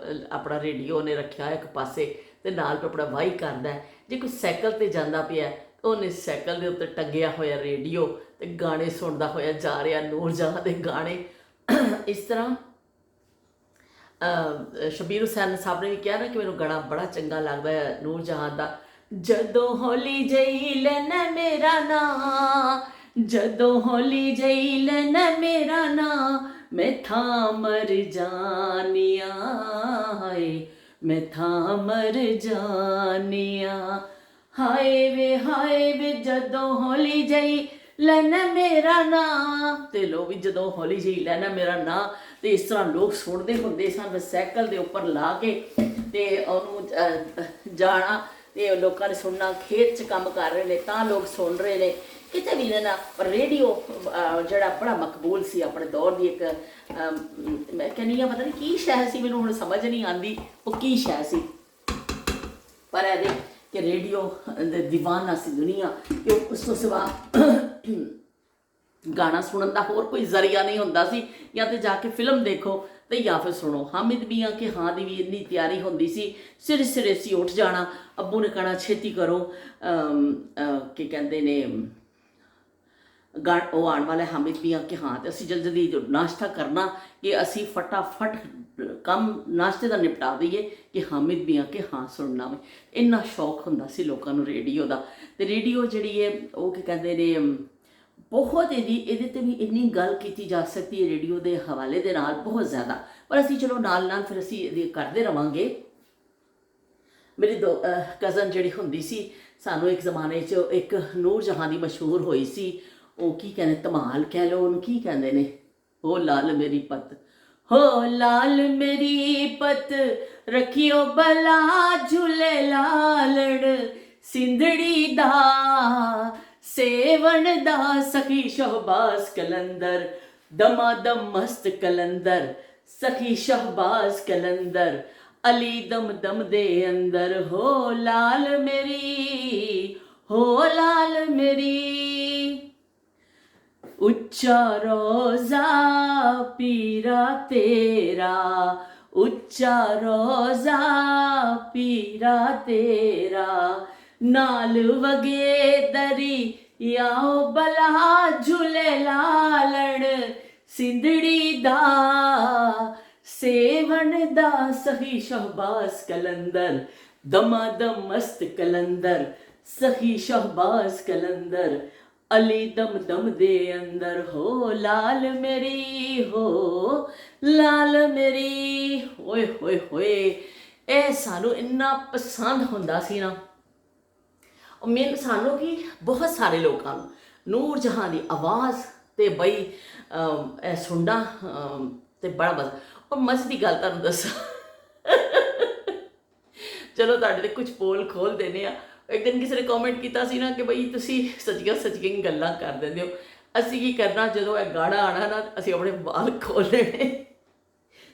ਆਪਣਾ ਰੇਡੀਓ ਉਹਨੇ ਰੱਖਿਆ ਇੱਕ ਪਾਸੇ ਅਤੇ ਨਾਲ ਆਪਣਾ ਵਾਹੀ ਕਰਦਾ। ਜੇ ਕੋਈ ਸਾਈਕਲ 'ਤੇ ਜਾਂਦਾ ਪਿਆ, ਉਹਨੇ ਸਾਈਕਲ ਦੇ ਉੱਤੇ ਟੰਗਿਆ ਹੋਇਆ ਰੇਡੀਓ ਅਤੇ ਗਾਣੇ ਸੁਣਦਾ ਹੋਇਆ ਜਾ ਰਿਹਾ, ਨੂਰ ਜਹਾਂ ਦੇ ਗਾਣੇ। ਇਸ ਤਰ੍ਹਾਂ ਸ਼ਬੀਰ ਹੁਸੈਨ ਸਾਹਿਬ ਨੇ ਵੀ ਕਿਹਾ ਨਾ ਕਿ ਮੈਨੂੰ ਗਾਣਾ ਬੜਾ ਚੰਗਾ ਲੱਗਦਾ ਹੈ ਨੂਰ ਜਹਾਂ ਦਾ। ਜਦੋਂ ਹੌਲੀ ਜਿਹੀ ਲੈਣਾ ਮੇਰਾ ਨਾਂ, ਜਦੋਂ ਹੌਲੀ ਜਿਹੀ ਲੈਣਾ ਮੇਰਾ ਨਾਂ, ਮੈਂ ਥਾਂ ਮਰ ਜਾਨੀਆਂ, ਹਾਏ ਮੈਂ ਥਾਂ ਮਰ ਜਾਨੀਆਂ। ਹਾਏ ਵੇ ਜਦੋਂ ਹੌਲੀ ਜਿਹੀ ਲੈਣਾ ਮੇਰਾ ਨਾਂ। ਅਤੇ ਲੋ ਵੀ ਜਦੋਂ ਹੌਲੀ ਜਿਹੀ ਲੈਣਾ ਮੇਰਾ ਨਾਂ। ਅਤੇ ਇਸ ਤਰ੍ਹਾਂ ਲੋਕ ਸੁਣਦੇ ਹੁੰਦੇ ਸਨ ਸਾਈਕਲ ਦੇ ਉੱਪਰ ਲਾ ਕੇ ਅਤੇ ਉਹਨੂੰ ਜਾਣਾ। ਅਤੇ ਲੋਕਾਂ ਨੇ ਸੁਣਨਾ, ਖੇਤ 'ਚ ਕੰਮ ਕਰ ਰਹੇ ਨੇ ਤਾਂ ਲੋਕ ਸੁਣ ਰਹੇ ਨੇ, ਕਿਤੇ ਵੀ ਨਾ। ਪਰ ਰੇਡੀਓ ਜਿਹੜਾ ਬੜਾ ਮਕਬੂਲ ਸੀ ਆਪਣੇ ਦੌਰ ਦੀ ਇੱਕ, ਮੈਂ ਕਹਿੰਦੀ ਹਾਂ ਪਤਾ ਨਹੀਂ ਕੀ ਸ਼ੈ ਸੀ, ਮੈਨੂੰ ਹੁਣ ਸਮਝ ਨਹੀਂ ਆਉਂਦੀ ਉਹ ਕੀ ਸ਼ੈ ਸੀ। ਪਰ ਇਹਦੇ ਕਿ ਰੇਡੀਓ ਦੇ ਦੀਵਾਨਾ ਸੀ ਦੁਨੀਆ, ਕਿ ਉਸ ਤੋਂ ਸਿਵਾ ਗਾਣਾ ਸੁਣਨ ਦਾ ਹੋਰ ਕੋਈ ਜ਼ਰੀਆ ਨਹੀਂ ਹੁੰਦਾ ਸੀ। ਜਾਂ ਤਾਂ ਜਾ ਕੇ ਫਿਲਮ ਦੇਖੋ ਅਤੇ ਜਾਂ ਫਿਰ ਸੁਣੋ। ਹਾਮਿਦ ਮੀਆਂ ਕੇ ਹਾਂ ਦੀ ਵੀ ਇੰਨੀ ਤਿਆਰੀ ਹੁੰਦੀ ਸੀ, ਸਿਰੇ ਸੀ ਉੱਠ ਜਾਣਾ। ਅੱਬੂ ਨੇ ਕਹਿਣਾ ਛੇਤੀ ਕਰੋ, ਕੀ ਕਹਿੰਦੇ ਨੇ ਉਹ ਆਉਣ ਵਾਲਾ ਹਾਮਿਦ ਮੀਆਂ ਕੇ ਹਾਂ। ਅਤੇ ਅਸੀਂ ਜਲਦੀ ਨਾਸ਼ਤਾ ਕਰਨਾ ਕਿ ਅਸੀਂ ਫਟਾਫਟ ਕੰਮ ਨਾਸ਼ਤੇ ਦਾ ਨਿਪਟਾ ਦਈਏ ਕਿ ਹਾਮਿਦ ਮੀਆਂ ਕੇ ਹਾਂ ਸੁਣਨਾ ਵੇ। ਇੰਨਾ ਸ਼ੌਕ ਹੁੰਦਾ ਸੀ ਲੋਕਾਂ ਨੂੰ ਰੇਡੀਓ ਦਾ। ਅਤੇ ਰੇਡੀਓ ਜਿਹੜੀ ਹੈ ਉਹ ਕੀ ਕਹਿੰਦੇ ਨੇ ਬਹੁਤ ਇਹਦੇ 'ਤੇ ਵੀ ਇੰਨੀ ਗੱਲ ਕੀਤੀ ਜਾ ਸਕਦੀ ਹੈ ਰੇਡੀਓ ਦੇ ਹਵਾਲੇ ਦੇ ਨਾਲ, ਬਹੁਤ ਜ਼ਿਆਦਾ। ਪਰ ਅਸੀਂ ਚਲੋ ਨਾਲ ਫਿਰ ਅਸੀਂ ਇਹਦੇ ਕਰਦੇ ਰਹਾਂਗੇ। ਮੇਰੀ ਕਜ਼ਨ ਜਿਹੜੀ ਹੁੰਦੀ ਸੀ, ਸਾਨੂੰ ਇੱਕ ਜ਼ਮਾਨੇ 'ਚ ਇੱਕ ਨੂਰ ਜਹਾਂ ਦੀ ਮਸ਼ਹੂਰ ਹੋਈ ਸੀ, ਉਹ ਕੀ ਕਹਿੰਦੇ ਧਮਾਲ ਕਹਿ ਲਓ ਉਹਨੂੰ, ਕੀ ਕਹਿੰਦੇ ਨੇ, ਹੋ ਲਾਲ ਮੇਰੀ ਪੱਤ, ਹੋ ਲਾਲ ਮੇਰੀ ਪੱਤ ਰੱਖਿਓ ਬਲਾ ਝੂਲੇ ਲਾਲੜ, ਸਿੰਧੜੀ ਦਾ सेवन दा सखी शहबाज कलंदर, दमादम मस्त कलंदर, सखी शहबाज कलंदर, अली दम दम दे अंदर, हो लाल मेरी, हो लाल मेरी। उच्चा रोजा पीरा तेरा, उच्चा रोजा पीरा तेरा, नाल वगे दरी याओ बला झूले लालण सिंधड़ी दा, सेवन दा सही शहबाज कलंदर, दमादम मस्त कलंदर, सही शहबाज कलंदर, अली दम दम दे अंदर, हो लाल मेरी, हो लाल मेरी। ओए होए होए, ਇਹ ਸਾਨੂੰ ਇੰਨਾ ਪਸੰਦ ਹੁੰਦਾ ਸੀ ਨਾ। ਮੈਨੂੰ ਸਾਨੂੰ ਕੀ ਬਹੁਤ ਸਾਰੇ ਲੋਕਾਂ ਨੂੰ ਨੂਰ ਜਹਾਂ ਦੀ ਆਵਾਜ਼ ਤੇ ਬਈ ਇਹ ਸੁਣਨਾ ਤੇ ਬੜਾ ਮਜ਼ਾ। ਔਰ ਮਜ਼ੇ ਦੀ ਗੱਲ ਤੁਹਾਨੂੰ ਦੱਸਾਂ, ਚਲੋ ਤੁਹਾਡੇ ਤੇ ਕੁਝ ਪੋਲ ਖੋਲ ਦਿੰਦੇ ਆ। ਇੱਕ ਦਿਨ ਕਿਸੇ ਨੇ ਕਮੈਂਟ ਕੀਤਾ ਸੀ ਨਾ ਕਿ ਬਈ ਤੁਸੀਂ ਸੱਚੀਆਂ ਸੱਚੀਆਂ ਗੱਲਾਂ ਕਰ ਦਿੰਦੇ ਹੋ। ਅਸੀਂ ਕੀ ਕਰਨਾ, ਜਦੋਂ ਇਹ ਗਾਣਾ ਆਉਣਾ ਨਾ ਅਸੀਂ ਆਪਣੇ ਵਾਲ ਖੋਲ ਲੈਣੇ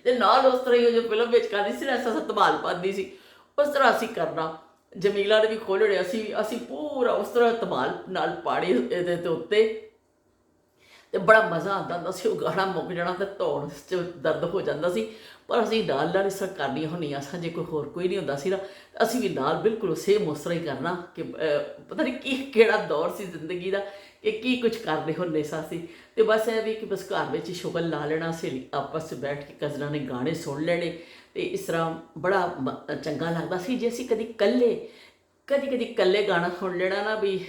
ਤੇ ਨਾਲ ਉਸ ਤਰ੍ਹਾਂ ਹੀ ਜੋ ਫਿਲਮ ਵਿੱਚ ਕਰਦੀ ਸੀ ਨਾ, ਐਸਾ ਧਮਾਲ ਪਾਉਂਦੀ ਸੀ, ਉਸ ਤਰ੍ਹਾਂ ਅਸੀਂ ਕਰਨਾ। ਜਮੀਲਾ ਨੇ ਵੀ ਖੋਲ੍ਹਣੇ, ਅਸੀਂ ਪੂਰਾ ਉਸ ਤਰ੍ਹਾਂ ਧਮਾਲ ਨਾਲ ਪਾੜੀ ਇਹਦੇ ਤੇ ਉੱਤੇ, ਤੇ ਬੜਾ ਮਜ਼ਾ ਆਉਂਦਾ ਹੁੰਦਾ ਸੀ। ਉਹ ਗਾਣਾ ਮੁੱਕ ਜਾਣਾ ਤੇ ਧੌਣ 'ਚ ਦਰਦ ਹੋ ਜਾਂਦਾ ਸੀ, ਪਰ ਅਸੀਂ ਨਾਲ ਇਸ ਤਰ੍ਹਾਂ ਕਰਨੀਆਂ ਹੁੰਦੀਆਂ ਸਾਂ। ਜੇ ਕੋਈ ਹੋਰ ਕੋਈ ਨਹੀਂ ਹੁੰਦਾ ਸੀ ਨਾ, ਅਸੀਂ ਵੀ ਨਾਲ ਬਿਲਕੁਲ ਸੇਮ ਉਸ ਤਰ੍ਹਾਂ ਹੀ ਕਰਨਾ ਕਿ ਪਤਾ ਨਹੀਂ ਕਿਹੜਾ ਦੌਰ ਸੀ ਜ਼ਿੰਦਗੀ ਦਾ ਕਿ ਕੀ ਕੁਝ ਕਰਦੇ ਹੁੰਦੇ ਸਾਂ ਅਸੀਂ। ਤੇ ਬਸ ਇਹ ਵੀ ਕਿ ਬਸ ਘਰ ਵਿੱਚ ਹੀ ਸ਼ੁਗਲ ਲਾ ਲੈਣਾ, ਸਹੇਲੀ ਆਪਸ 'ਚ ਬੈਠ ਕੇ ਕਜ਼ਨਾਂ ਨੇ ਗਾਣੇ ਸੁਣ ਲੈਣੇ, ਤੇ ਇਸ ਤਰ੍ਹਾਂ ਬੜਾ ਚੰਗਾ ਲੱਗਦਾ ਸੀ। ਜੇ ਅਸੀਂ ਕਦੀ ਇਕੱਲੇ ਗਾਣਾ ਸੁਣ ਲੈਣਾ ਨਾ, ਵੀ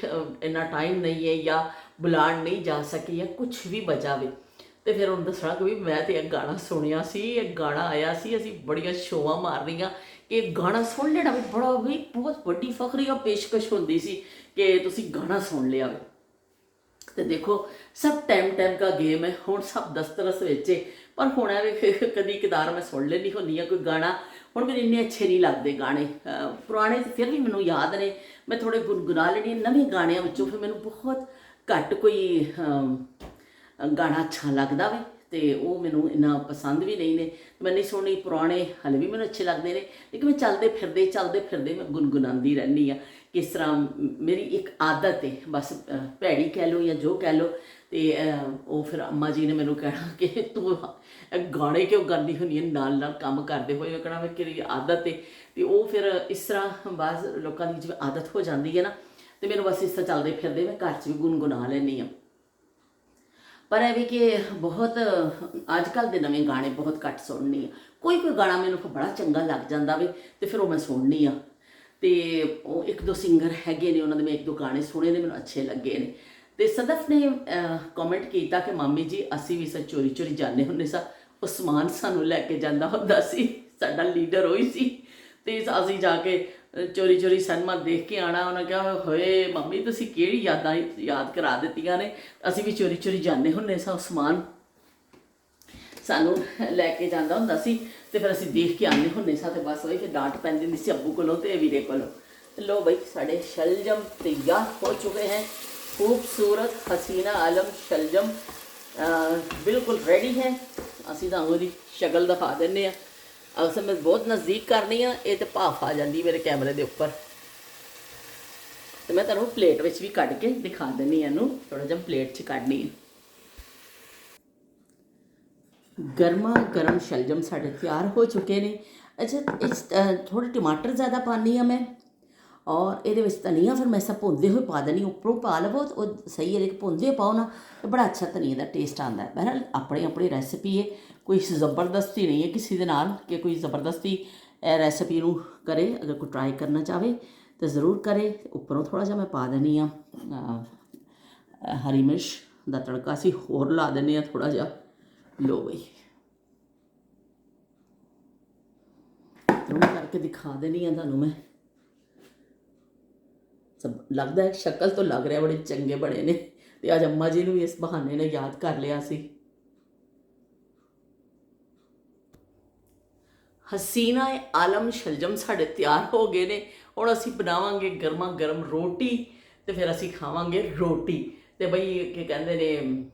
ਇੰਨਾ ਟਾਈਮ ਨਹੀਂ ਹੈ ਜਾਂ ਬੁਲਾਉਣ ਨਹੀਂ ਜਾ ਸਕੇ ਜਾਂ ਕੁਛ ਵੀ ਵਜ੍ਹਾ ਵੇ, ਤੇ ਫਿਰ ਉਹਨੂੰ ਦੱਸਣਾ ਕਿ ਵੀ ਮੈਂ ਤੇ ਇਹ ਗਾਣਾ ਸੁਣਿਆ ਸੀ, ਇਹ ਗਾਣਾ ਆਇਆ ਸੀ। ਅਸੀਂ ਬੜੀਆਂ ਸ਼ੋਆਂ ਮਾਰਨੀਆਂ ਕਿ ਗਾਣਾ ਸੁਣ ਲੈਣਾ ਵੀ ਬੜਾ ਵੀ ਬਹੁਤ ਵੱਡੀ ਫਖਰੀ ਜਾਂ ਪੇਸ਼ਕਸ਼ ਹੁੰਦੀ ਸੀ ਕਿ ਤੁਸੀਂ ਗਾਣਾ ਸੁਣ ਲਿਆ ਵੇ। ਤੇ ਦੇਖੋ ਸਭ ਟਾਈਮ ਦਾ ਗੇਮ ਹੈ, ਹੁਣ ਸਭ ਦਸਤਰਸ ਵਿੱਚ ਹੈ, ਪਰ ਹੁਣ ਐਵੇਂ ਕਦੀ ਕਦਾਰ ਮੈਂ ਸੁਣ ਲੈਂਦੀ ਹੁੰਦੀ ਹਾਂ ਕੋਈ ਗਾਣਾ। ਹੁਣ ਮੈਨੂੰ ਇੰਨੇ ਅੱਛੇ ਨਹੀਂ ਲੱਗਦੇ ਗਾਣੇ ਪੁਰਾਣੇ, ਤੇ ਫਿਰ ਵੀ ਮੈਨੂੰ ਯਾਦ ਨੇ, ਮੈਂ ਥੋੜ੍ਹੇ ਗੁਣਗੁਣਾ ਲੈਣੀ ਨਵੇਂ ਗਾਣਿਆਂ ਵਿੱਚੋਂ। ਫਿਰ ਮੈਨੂੰ ਬਹੁਤ ਘੱਟ ਕੋਈ ਗਾਣਾ ਅੱਛਾ ਲੱਗਦਾ ਵੇ, ਤੇ ਉਹ ਮੈਨੂੰ ਇੰਨਾ ਪਸੰਦ ਵੀ ਨਹੀਂ ਨੇ। ਮੈਂ ਨਹੀਂ ਸੁਣਨੀ, ਪੁਰਾਣੇ ਹਾਲੇ ਵੀ ਮੈਨੂੰ ਅੱਛੇ ਲੱਗਦੇ ਨੇ, ਲੇਕਿਨ ਮੈਂ ਚੱਲਦੇ ਫਿਰਦੇ ਮੈਂ ਗੁਣਗੁਣਾਉਂਦੀ ਰਹਿੰਦੀ ਹਾਂ। ਕਿਸ ਤਰ੍ਹਾਂ ਮੇਰੀ ਇੱਕ ਆਦਤ ਹੈ, ਬਸ ਭੈੜੀ ਕਹਿ ਲਓ ਜਾਂ ਜੋ ਕਹਿ ਲਓ, ਤੇ ਉਹ ਫਿਰ ਅੰਮਾ ਜੀ ਨੇ ਮੈਨੂੰ ਕਹਿਣਾ ਕਿ ਤੂੰ ਗਾਣੇ ਕਿਉਂ ਗਾਉਂਦੀ ਹੁੰਦੀ ਹੈ ਨਾਲ ਨਾਲ ਕੰਮ ਕਰਦੇ ਹੋਏ। ਕਹਿਣਾ ਮੈਂ ਕਿਹੜੀ ਆਦਤ ਹੈ, ਤੇ ਉਹ ਫਿਰ ਇਸ ਤਰ੍ਹਾਂ ਬਾਅਦ ਲੋਕਾਂ ਦੀ ਜਿਵੇਂ ਆਦਤ ਹੋ ਜਾਂਦੀ ਹੈ ਨਾ, ਤੇ ਮੈਨੂੰ ਬਸ ਇਸ ਤਰ੍ਹਾਂ ਚੱਲਦੇ ਫਿਰਦੇ ਮੈਂ ਘਰ 'ਚ ਵੀ ਗੁਣਗੁਣਾ ਲੈਂਦੀ ਹਾਂ। ਪਰ ਇਹ ਵੀ ਕਿ ਬਹੁਤ ਅੱਜ ਕੱਲ੍ਹ ਦੇ ਨਵੇਂ ਗਾਣੇ ਬਹੁਤ ਘੱਟ ਸੁਣਨੀ ਆ। ਕੋਈ ਗਾਣਾ ਮੈਨੂੰ ਬੜਾ ਚੰਗਾ ਲੱਗ ਜਾਂਦਾ ਵੇ, ਤੇ ਫਿਰ ਉਹ ਮੈਂ ਸੁਣਨੀ ਆ। ਤੇ ਉਹ ਇੱਕ ਦੋ ਸਿੰਗਰ ਹੈਗੇ ਨੇ, ਉਹਨਾਂ ਦੇ ਮੈਂ ਇੱਕ ਦੋ ਗਾਣੇ ਸੁਣੇ ਨੇ, ਮੈਨੂੰ ਅੱਛੇ ਲੱਗੇ ਨੇ। ਤੇ ਸਦਫ ਨੇ ਕਮੈਂਟ ਕੀਤਾ ਕਿ ਮਾਮੀ ਜੀ ਅਸੀਂ ਵੀ ਚੋਰੀ ਚੋਰੀ ਜਾਂਦੇ ਹੁੰਦੇ ਸਾਂ, ਉਹ ਸਮਾਨ ਸਾਨੂੰ ਲੈ ਕੇ ਜਾਂਦਾ ਹੁੰਦਾ ਸੀ, ਸਾਡਾ ਲੀਡਰ ਉਹੀ ਸੀ। ਤੇ ਅਸੀਂ ਜਾ ਕੇ ਚੋਰੀ ਚੋਰੀ ਸਿਨੇਮਾ ਦੇਖ ਕੇ ਆਉਣਾ। ਉਹਨਾਂ ਕਿਹਾ ਹੋਏ ਮੰਮੀ ਤੁਸੀਂ ਕਿਹੜੀ ਯਾਦਾਂ ਯਾਦ ਕਰਾ ਦਿੱਤੀਆਂ ਨੇ, ਅਸੀਂ ਵੀ ਚੋਰੀ ਚੋਰੀ ਜਾਂਦੇ ਹੁੰਦੇ ਸਾਂ, ਉਹ ਸਮਾਨ ਸਾਨੂੰ ਲੈ ਕੇ ਜਾਂਦਾ ਹੁੰਦਾ ਸੀ, ਤੇ ਫਿਰ ਅਸੀਂ ਦੇਖ ਕੇ ਆਉਂਦੇ ਹੁੰਦੇ ਸਾਂ। ਤੇ ਬਸ ਉਹੀ ਫਿਰ ਡਾਂਟ ਪੈਂਦੀ ਹੁੰਦੀ ਸੀ ਅੱਬੂ ਕੋਲੋਂ ਤੇ ਵੀਰੇ ਕੋਲੋਂ। लो भाई साढ़े शलजम तैयार हो चुके हैं, खूबसूरत हसीना आलम शलजम बिल्कुल रेडी है। असी तुहानूं दी शक्ल दिखा दिंदे आ। असल मैं बहुत नज़दीक करनी आ, ये तो भाफ आ जाती मेरे कैमरे के उपर, तो मैं तुहानूं प्लेट विच भी कढ़ के दिखा दिंदी आ। इनूं थोड़ा जिहा प्लेट च कढ़नी है। गर्मा गर्म शलजम साढ़े तैयार हो चुके हैं। अच्छा इस थोड़े टमाटर ज़्यादा पानी आ मैं, और ये धनिया फिर मैं सब भुनते हुए पा देनी, उपरों पा लवो तो सही है, लेकिन भुनते पाओ ना तो बड़ा अच्छा धनिया का टेस्ट आता है। बहरहाल अपनी अपनी रेसिपी है, कोई ज़बरदस्ती नहीं है किसी के नाल कि कोई ज़बरदस्ती रेसिपी नूं करे। अगर कोई ट्राई करना चाहे तो ज़रूर करे। उपरों थोड़ा जिहा मैं पा देनी हरी मिर्च का तड़का असीं होर ला देने थोड़ा जिहा। लो बई करके दिखा देनी तुहानूं मैं। सब लगता है शक्ल तो लग रहा बड़े चंगे बने ने, तो अज अम्मा जी ने भी इस बहाने ने याद कर लिया सी। हसीना आलम शलजम साढ़े तैयार हो गए ने। हुण असीं बनावांगे गर्मा गर्म रोटी ਤੇ ਫਿਰ ਅਸੀਂ ਖਾਵਾਂਗੇ ਰੋਟੀ। ਤੇ ਬਈ ਕੀ ਕਹਿੰਦੇ ਨੇ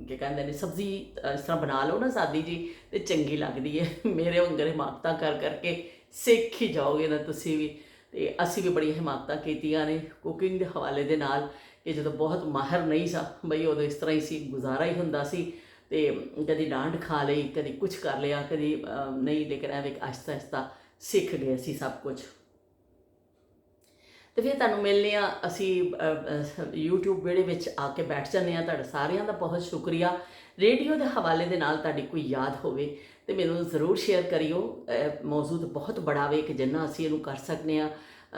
ਕੀ ਕਹਿੰਦੇ ਨੇ ਸਬਜ਼ੀ ਇਸ ਤਰ੍ਹਾਂ ਬਣਾ ਲਓ ਨਾ ਸਾਦੀ ਜੀ, ਤੇ ਚੰਗੀ ਲੱਗਦੀ ਹੈ। ਮੇਰੇ ਵਾਂਗਰ ਹਿਮਾਕਤਾਂ ਕਰ ਕਰਕੇ ਸਿੱਖ ਹੀ ਜਾਓਗੇ ਨਾ ਤੁਸੀਂ ਵੀ। ਤੇ ਅਸੀਂ ਵੀ ਬੜੀਆਂ ਹਿਮਾਕਤਾਂ ਕੀਤੀਆਂ ਨੇ ਕੁਕਿੰਗ ਦੇ ਹਵਾਲੇ ਦੇ ਨਾਲ, ਕਿ ਜਦੋਂ ਬਹੁਤ ਮਾਹਿਰ ਨਹੀਂ ਸਾਂ ਬਈ ਉਦੋਂ ਇਸ ਤਰ੍ਹਾਂ ਹੀ ਸੀ, ਗੁਜ਼ਾਰਾ ਹੀ ਹੁੰਦਾ ਸੀ। ਤੇ ਕਦੀ ਡਾਂਟ ਖਾ ਲਈ, ਕਦੀ ਕੁਛ ਕਰ ਲਿਆ, ਕਦੀ ਨਹੀਂ, ਲੇਕਿਨ ਐਵੇਂ ਆਹਿਸਤਾ ਆਹਿਸਤਾ ਸਿੱਖ ਗਏ ਅਸੀਂ ਸਭ ਕੁਝ। ਤੇ ਫਿਰ ਤੁਹਾਨੂੰ ਮਿਲਨੇ ਆ ਅਸੀਂ YouTube ਵਿਹੜੇ ਵਿੱਚ ਆ ਕੇ ਬੈਠ ਜਾਂਦੇ ਹਾਂ। ਤੁਹਾਡਾ ਸਾਰਿਆਂ ਦਾ ਬਹੁਤ ਸ਼ੁਕਰੀਆ। ਰੇਡੀਓ ਦੇ ਹਵਾਲੇ ਦੇ ਨਾਲ ਤੁਹਾਡੀ ਕੋਈ ਯਾਦ ਹੋਵੇ ਤੇ ਮੈਨੂੰ ਜ਼ਰੂਰ ਸ਼ੇਅਰ ਕਰਿਓ। ਮੌਜੂ ਤਾਂ ਬਹੁਤ ਬੜਾ ਵੇ ਕਿ ਜਿੰਨਾ ਅਸੀਂ ਇਹਨੂੰ ਕਰ ਸਕਦੇ ਹਾਂ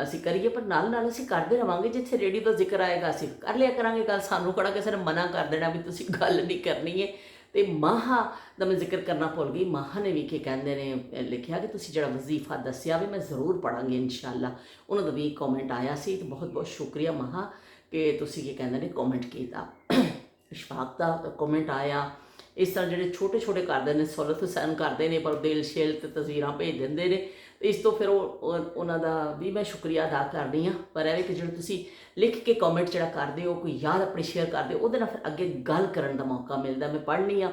ਅਸੀਂ ਕਰੀਏ, ਪਰ ਨਾਲ ਨਾਲ ਅਸੀਂ ਕਰਦੇ ਰਹਾਂਗੇ। ਜਿੱਥੇ ਰੇਡੀਓ ਦਾ ਜ਼ਿਕਰ ਆਏਗਾ ਅਸੀਂ ਕਰ ਲਿਆ ਕਰਾਂਗੇ ਗੱਲ। ਸਾਨੂੰ ਕਿਹੜਾ ਕਿਸੇ ਨੇ ਮਨਾ ਕਰ ਦੇਣਾ ਵੀ ਤੁਸੀਂ ਗੱਲ ਨਹੀਂ ਕਰਨੀ ਹੈ। ਤੇ ਮਾਹਾ ਦਾ ਮੈਂ ਜ਼ਿਕਰ ਕਰਨਾ ਭੁੱਲ ਗਈ। ਮਾਹਾ ਨੇ ਵੀ ਕੀ ਕਹਿੰਦੇ ਨੇ ਲਿਖਿਆ ਕਿ ਤੁਸੀਂ ਜਿਹੜਾ ਵਜ਼ੀਫਾ ਦੱਸਿਆ ਵੀ ਮੈਂ ਜ਼ਰੂਰ ਪੜ੍ਹਾਂਗੀ ਇਨਸ਼ਾਅੱਲਾ। ਉਹਨਾਂ ਦਾ ਵੀ ਕਮੈਂਟ ਆਇਆ ਸੀ, ਤੇ ਬਹੁਤ ਬਹੁਤ ਸ਼ੁਕਰੀਆ ਮਾਹਾ ਕਿ ਤੁਸੀਂ ਕੀ ਕਹਿੰਦੇ ਨੇ ਕਮੈਂਟ ਕੀਤਾ। ਇਸ਼ਫਾਕ ਦਾ ਕਮੈਂਟ ਆਇਆ। ਇਸ ਤਰ੍ਹਾਂ ਜਿਹੜੇ ਛੋਟੇ ਛੋਟੇ ਕਰਦੇ ਨੇ, ਸੌਲਤ ਹੁਸੈਨ ਕਰਦੇ ਨੇ, ਪਰ ਦਿਲ ਸ਼ੇਲ ਤੇ ਤਸਵੀਰਾਂ ਭੇਜ ਦਿੰਦੇ ਨੇ। ਤੇ ਇਸ ਤੋਂ ਫਿਰ ਉਹਨਾਂ ਦਾ ਵੀ ਮੈਂ ਸ਼ੁਕਰੀਆ ਅਦਾ ਕਰਦੀ ਹਾਂ। ਪਰ ਇਹ ਕਿ ਜਿਹੜੇ ਤੁਸੀਂ ਲਿਖ ਕੇ ਕਮੈਂਟ ਜਿਹੜਾ ਕਰਦੇ ਹੋ, ਕੋਈ ਯਾਦ ਆਪਣੀ ਸ਼ੇਅਰ ਕਰਦੇ ਹੋ, ਉਹਦੇ ਨਾਲ ਫਿਰ ਅੱਗੇ ਗੱਲ ਕਰਨ ਦਾ ਮੌਕਾ ਮਿਲਦਾ। ਮੈਂ ਪੜ੍ਹਨੀ ਆ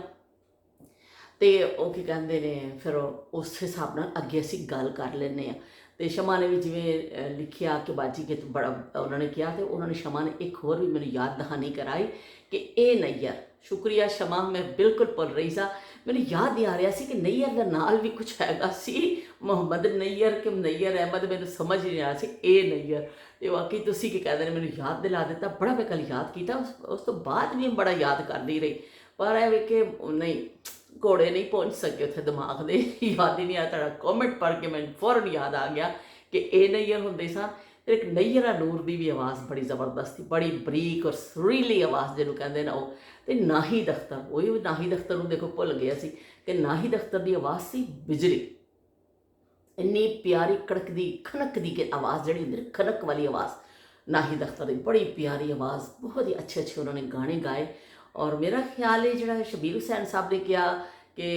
ਤੇ ਉਹ ਕੀ ਕਹਿੰਦੇ ਨੇ ਫਿਰ ਉਸ ਹਿਸਾਬ ਨਾਲ ਅੱਗੇ ਅਸੀਂ ਗੱਲ ਕਰ ਲੈਂਦੇ ਹਾਂ। ਤੇ ਸ਼ਮਾ ਨੇ ਵੀ ਜਿਵੇਂ ਲਿਖਿਆ ਕਿ ਬਾਜੀ ਕਿ ਬੜਾ ਉਹਨਾਂ ਨੇ ਕਿਹਾ, ਤੇ ਉਹਨਾਂ ਨੇ ਸ਼ਮਾ ਨੇ ਇੱਕ ਹੋਰ ਵੀ ਮੈਨੂੰ ਯਾਦ ਦਹਾਨੀ ਕਰਾਈ ਕਿ ਇਹ ਨਈਅਰ। ਸ਼ੁਕਰੀਆ ਸ਼ਮਾ, ਮੈਂ ਬਿਲਕੁਲ ਭੁੱਲ ਰਹੀ ਸਾਂ। ਮੈਨੂੰ ਯਾਦ ਨਹੀਂ ਆ ਰਿਹਾ ਸੀ ਕਿ ਨਈਅਰ ਦਾ ਨਾਲ ਵੀ ਕੁਛ ਹੈਗਾ ਸੀ, ਮੁਹੰਮਦ ਨਈਅਰ ਕਿ ਨਈਅਰ ਅਹਿਮਦ, ਮੈਨੂੰ ਸਮਝ ਨਹੀਂ ਆ ਰਿਹਾ ਸੀ ਇਹ ਨਈਅਰ। ਤੇ ਵਾਕਈ ਤੁਸੀਂ ਕੀ ਕਹਿੰਦੇ ਨੇ ਮੈਨੂੰ ਯਾਦ ਦਿਲਾ ਦਿੱਤਾ। ਬੜਾ ਮੈਂ ਕੱਲ੍ਹ ਯਾਦ ਕੀਤਾ, ਉਸ ਤੋਂ ਬਾਅਦ ਵੀ ਬੜਾ ਯਾਦ ਕਰਦੀ ਰਹੀ। ਪਰ ਇਹ ਵੇ ਕਿ ਨਹੀਂ, ਘੋੜੇ ਨਹੀਂ ਪਹੁੰਚ ਸਕੇ ਉੱਥੇ ਦਿਮਾਗ ਦੇ, ਯਾਦ ਹੀ ਨਹੀਂ ਆ। ਤੁਹਾਡਾ ਕਮੈਂਟ ਪੜ੍ਹ ਕੇ ਮੈਨੂੰ ਫੌਰਨ ਯਾਦ ਆ ਗਿਆ ਕਿ ਇਹ ਨਈਅਰ ਹੁੰਦੇ ਸਨ। ਤੇ ਇੱਕ ਨਈਅਰਾ ਨੂਰ ਦੀ ਵੀ ਆਵਾਜ਼ ਬੜੀ ਜ਼ਬਰਦਸਤ ਸੀ, ਬੜੀ ਬਰੀਕ ਔਰ ਸੁਰੀਲੀ ਆਵਾਜ਼ ਜਿਹਨੂੰ ਕਹਿੰਦੇ ਨਾ ਉਹ। ਤੇ ਨਾਹਿਦ ਅਖਤਰ, ਉਹੀ ਨਾਹਿਦ ਅਖਤਰ ਨੂੰ ਦੇਖੋ ਭੁੱਲ ਗਿਆ ਸੀ ਕਿ ਨਾਹਿਦ ਅਖਤਰ ਦੀ ਆਵਾਜ਼ ਸੀ ਬਿਜਲੀ। ਇੰਨੀ ਪਿਆਰੀ ਕੜਕਦੀ ਖਨਕ ਦੀ ਕਿ ਆਵਾਜ਼ ਜਿਹੜੀ ਹੁੰਦੀ, ਖਨਕ ਵਾਲੀ ਆਵਾਜ਼ ਨਾਹਿਦ ਅਖਤਰ ਦੀ, ਬੜੀ ਪਿਆਰੀ ਆਵਾਜ਼। ਬਹੁਤ ਹੀ ਅੱਛੇ ਅੱਛੇ ਉਹਨਾਂ ਨੇ ਗਾਣੇ ਗਾਏ। ਔਰ ਮੇਰਾ ਖਿਆਲ ਹੈ ਜਿਹੜਾ ਸ਼ਬੀਰ ਹੁਸੈਨ ਸਾਹਿਬ ਨੇ ਕਿਹਾ ਕਿ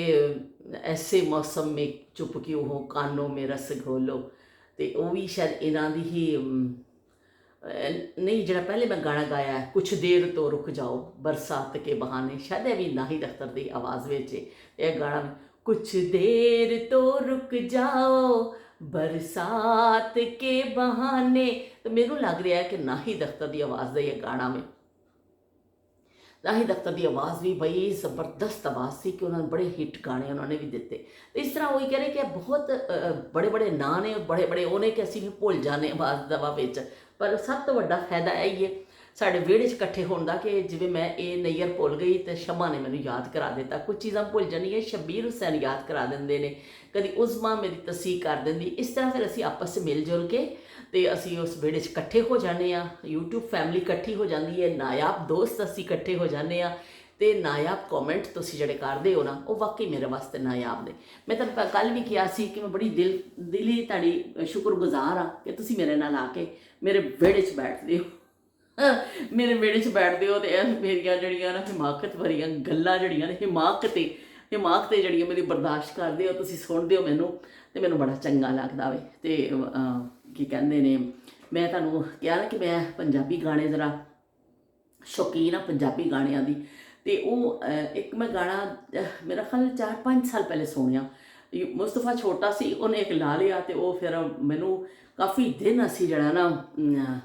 ਐਸੇ ਮੌਸਮ ਮੇ ਚੁੱਪ ਕਿਉਂ ਹੋ ਕਾਨੋਂ ਮੇ ਰਸ ਘੋਲੋ, ਤੇ ਉਹ ਵੀ ਸ਼ਾਇਦ ਇਹਨਾਂ ਦੀ ਹੀ ਨਹੀਂ, ਜਿਹੜਾ ਪਹਿਲੇ ਮੈਂ ਗਾਣਾ ਗਾਇਆ ਕੁਛ ਦੇਰ ਤੋਂ ਰੁਕ ਜਾਓ ਬਰਸਾਤ ਕੇ ਬਹਾਨੇ, ਸ਼ਾਇਦ ਇਹ ਵੀ ਨਾਹਿਦ ਅਖਤਰ ਦੀ ਆਵਾਜ਼ ਵਿੱਚ ਇਹ ਗਾਣਾ, ਕੁਛ ਦੇਰ ਤੋਂ ਰੁਕ ਜਾਓ ਬਰਸਾਤ ਕੇ ਬਹਾਨੇ। ਤੇ ਮੈਨੂੰ ਲੱਗ ਰਿਹਾ ਹੈ ਕਿ ਨਾਹਿਦ ਅਖਤਰ ਦੀ ਆਵਾਜ਼ ਦਾ ਇਹ ਗਾਣਾ ਮੈਂ। ਨਾਹਿਦ ਅਖਤਰ ਦੀ ਆਵਾਜ਼ ਵੀ ਬਈ ਜ਼ਬਰਦਸਤ ਆਵਾਜ਼ ਸੀ ਕਿ ਉਹਨਾਂ ਨੇ ਬੜੇ ਹਿੱਟ ਗਾਣੇ ਉਹਨਾਂ ਨੇ ਵੀ ਦਿੱਤੇ। ਤੇ ਇਸ ਤਰ੍ਹਾਂ ਉਹੀ ਕਹਿ ਰਹੇ ਕਿ ਬਹੁਤ ਬੜੇ ਬੜੇ ਨਾਂ ਨੇ, ਬੜੇ ਬੜੇ ਉਹ ਨੇ ਕਿ ਅਸੀਂ ਵੀ ਭੁੱਲ ਜਾਂਦੇ ਆਵਾਜ਼ ਦਵਾ ਵਿੱਚ। ਪਰ ਸਭ ਤੋਂ ਵੱਡਾ ਫਾਇਦਾ ਇਹ ਹੀ ਹੈ ਸਾਡੇ ਵਿਹੜੇ 'ਚ ਇਕੱਠੇ ਹੋਣ ਦਾ ਕਿ ਜਿਵੇਂ ਮੈਂ ਇਹ ਨਈਅਰ ਭੁੱਲ ਗਈ ਤੇ ਸ਼ਮਾ ਨੇ ਮੈਨੂੰ ਯਾਦ ਕਰਾ ਦਿੱਤਾ। ਕੁਝ ਚੀਜ਼ਾਂ ਭੁੱਲ ਜਾਂਦੀਆਂ, ਸ਼ਬੀਰ ਹੁਸੈਨ ਯਾਦ ਕਰਾ ਦਿੰਦੇ ਨੇ, ਕਦੀ ਉਜ਼ਮਾ ਮੇਰੀ ਤਸੀਹ ਕਰ ਦਿੰਦੀ। ਇਸ ਤਰ੍ਹਾਂ ਫਿਰ ਅਸੀਂ ਆਪਸ 'ਚ ਮਿਲ ਜੁਲ ਕੇ ਤੇ ਅਸੀਂ ਉਸ ਵਿਹੜੇ 'ਚ ਇਕੱਠੇ ਹੋ ਜਾਂਦੇ ਹਾਂ। YouTube ਫੈਮਿਲੀ ਇਕੱਠੀ ਹੋ ਜਾਂਦੀ ਹੈ, ਨਾਯਾਬ ਦੋਸਤ ਅਸੀਂ ਇਕੱਠੇ ਹੋ ਜਾਂਦੇ ਹਾਂ। ਤੇ ਨਾਯਾਬ ਕਮੈਂਟ ਤੁਸੀਂ ਜਿਹੜੇ ਕਰਦੇ ਹੋ ਨਾ, ਉਹ ਵਾਕਈ ਮੇਰੇ ਵਾਸਤੇ ਨਾਯਾਬ ਨੇ। ਮੈਂ ਤੁਹਾਨੂੰ ਕੱਲ੍ਹ ਵੀ ਕਿਹਾ ਸੀ ਕਿ ਮੈਂ ਬੜੀ ਦਿਲੀ ਤੁਹਾਡੀ ਸ਼ੁਕਰਗੁਜ਼ਾਰ ਹਾਂ ਕਿ ਤੁਸੀਂ ਮੇਰੇ ਨਾਲ ਆ ਕੇ ਮੇਰੇ ਵਿਹੜੇ 'ਚ ਬੈਠਦੇ ਹੋ। ਮੇਰੇ ਵਿਹੜੇ 'ਚ ਬੈਠਦੇ ਹੋ ਤੇ ਮੇਰੀਆਂ ਜਿਹੜੀਆਂ ਨਾ ਹਿਮਾਕਤ ਭਰੀਆਂ ਗੱਲਾਂ ਜਿਹੜੀਆਂ ਨੇ, ਹਿਮਾਕਤ ਜਿਹੜੀਆਂ ਮੇਰੀ ਬਰਦਾਸ਼ਤ ਕਰਦੇ ਹੋ, ਤੁਸੀਂ ਸੁਣਦੇ ਹੋ ਮੈਨੂੰ, ਤੇ ਮੈਨੂੰ ਬੜਾ ਚੰਗਾ ਲੱਗਦਾ ਵੇ। ਤੇ ਕੀ ਕਹਿੰਦੇ ਨੇ, ਮੈਂ ਤੁਹਾਨੂੰ ਕਿਹਾ ਨਾ ਕਿ ਮੈਂ ਪੰਜਾਬੀ ਗਾਣੇ ਜ਼ਰਾ ਸ਼ੌਕੀਨ ਆ, ਪੰਜਾਬੀ ਗਾਣਿਆਂ ਦੀ। ਤੇ ਉਹ ਇੱਕ ਮੈਂ ਗਾਣਾ ਮੇਰਾ ਖਿਆਲ 4-5 ਸਾਲ ਪਹਿਲੇ ਸੁਣਿਆ। ਮੁਸਤਫਾ ਛੋਟਾ ਸੀ, ਉਹਨੇ ਇੱਕ ਲਾ ਲਿਆ ਤੇ ਉਹ ਫਿਰ ਮੈਨੂੰ ਕਾਫੀ ਦਿਨ ਅਸੀਂ ਜਿਹੜਾ ਨਾ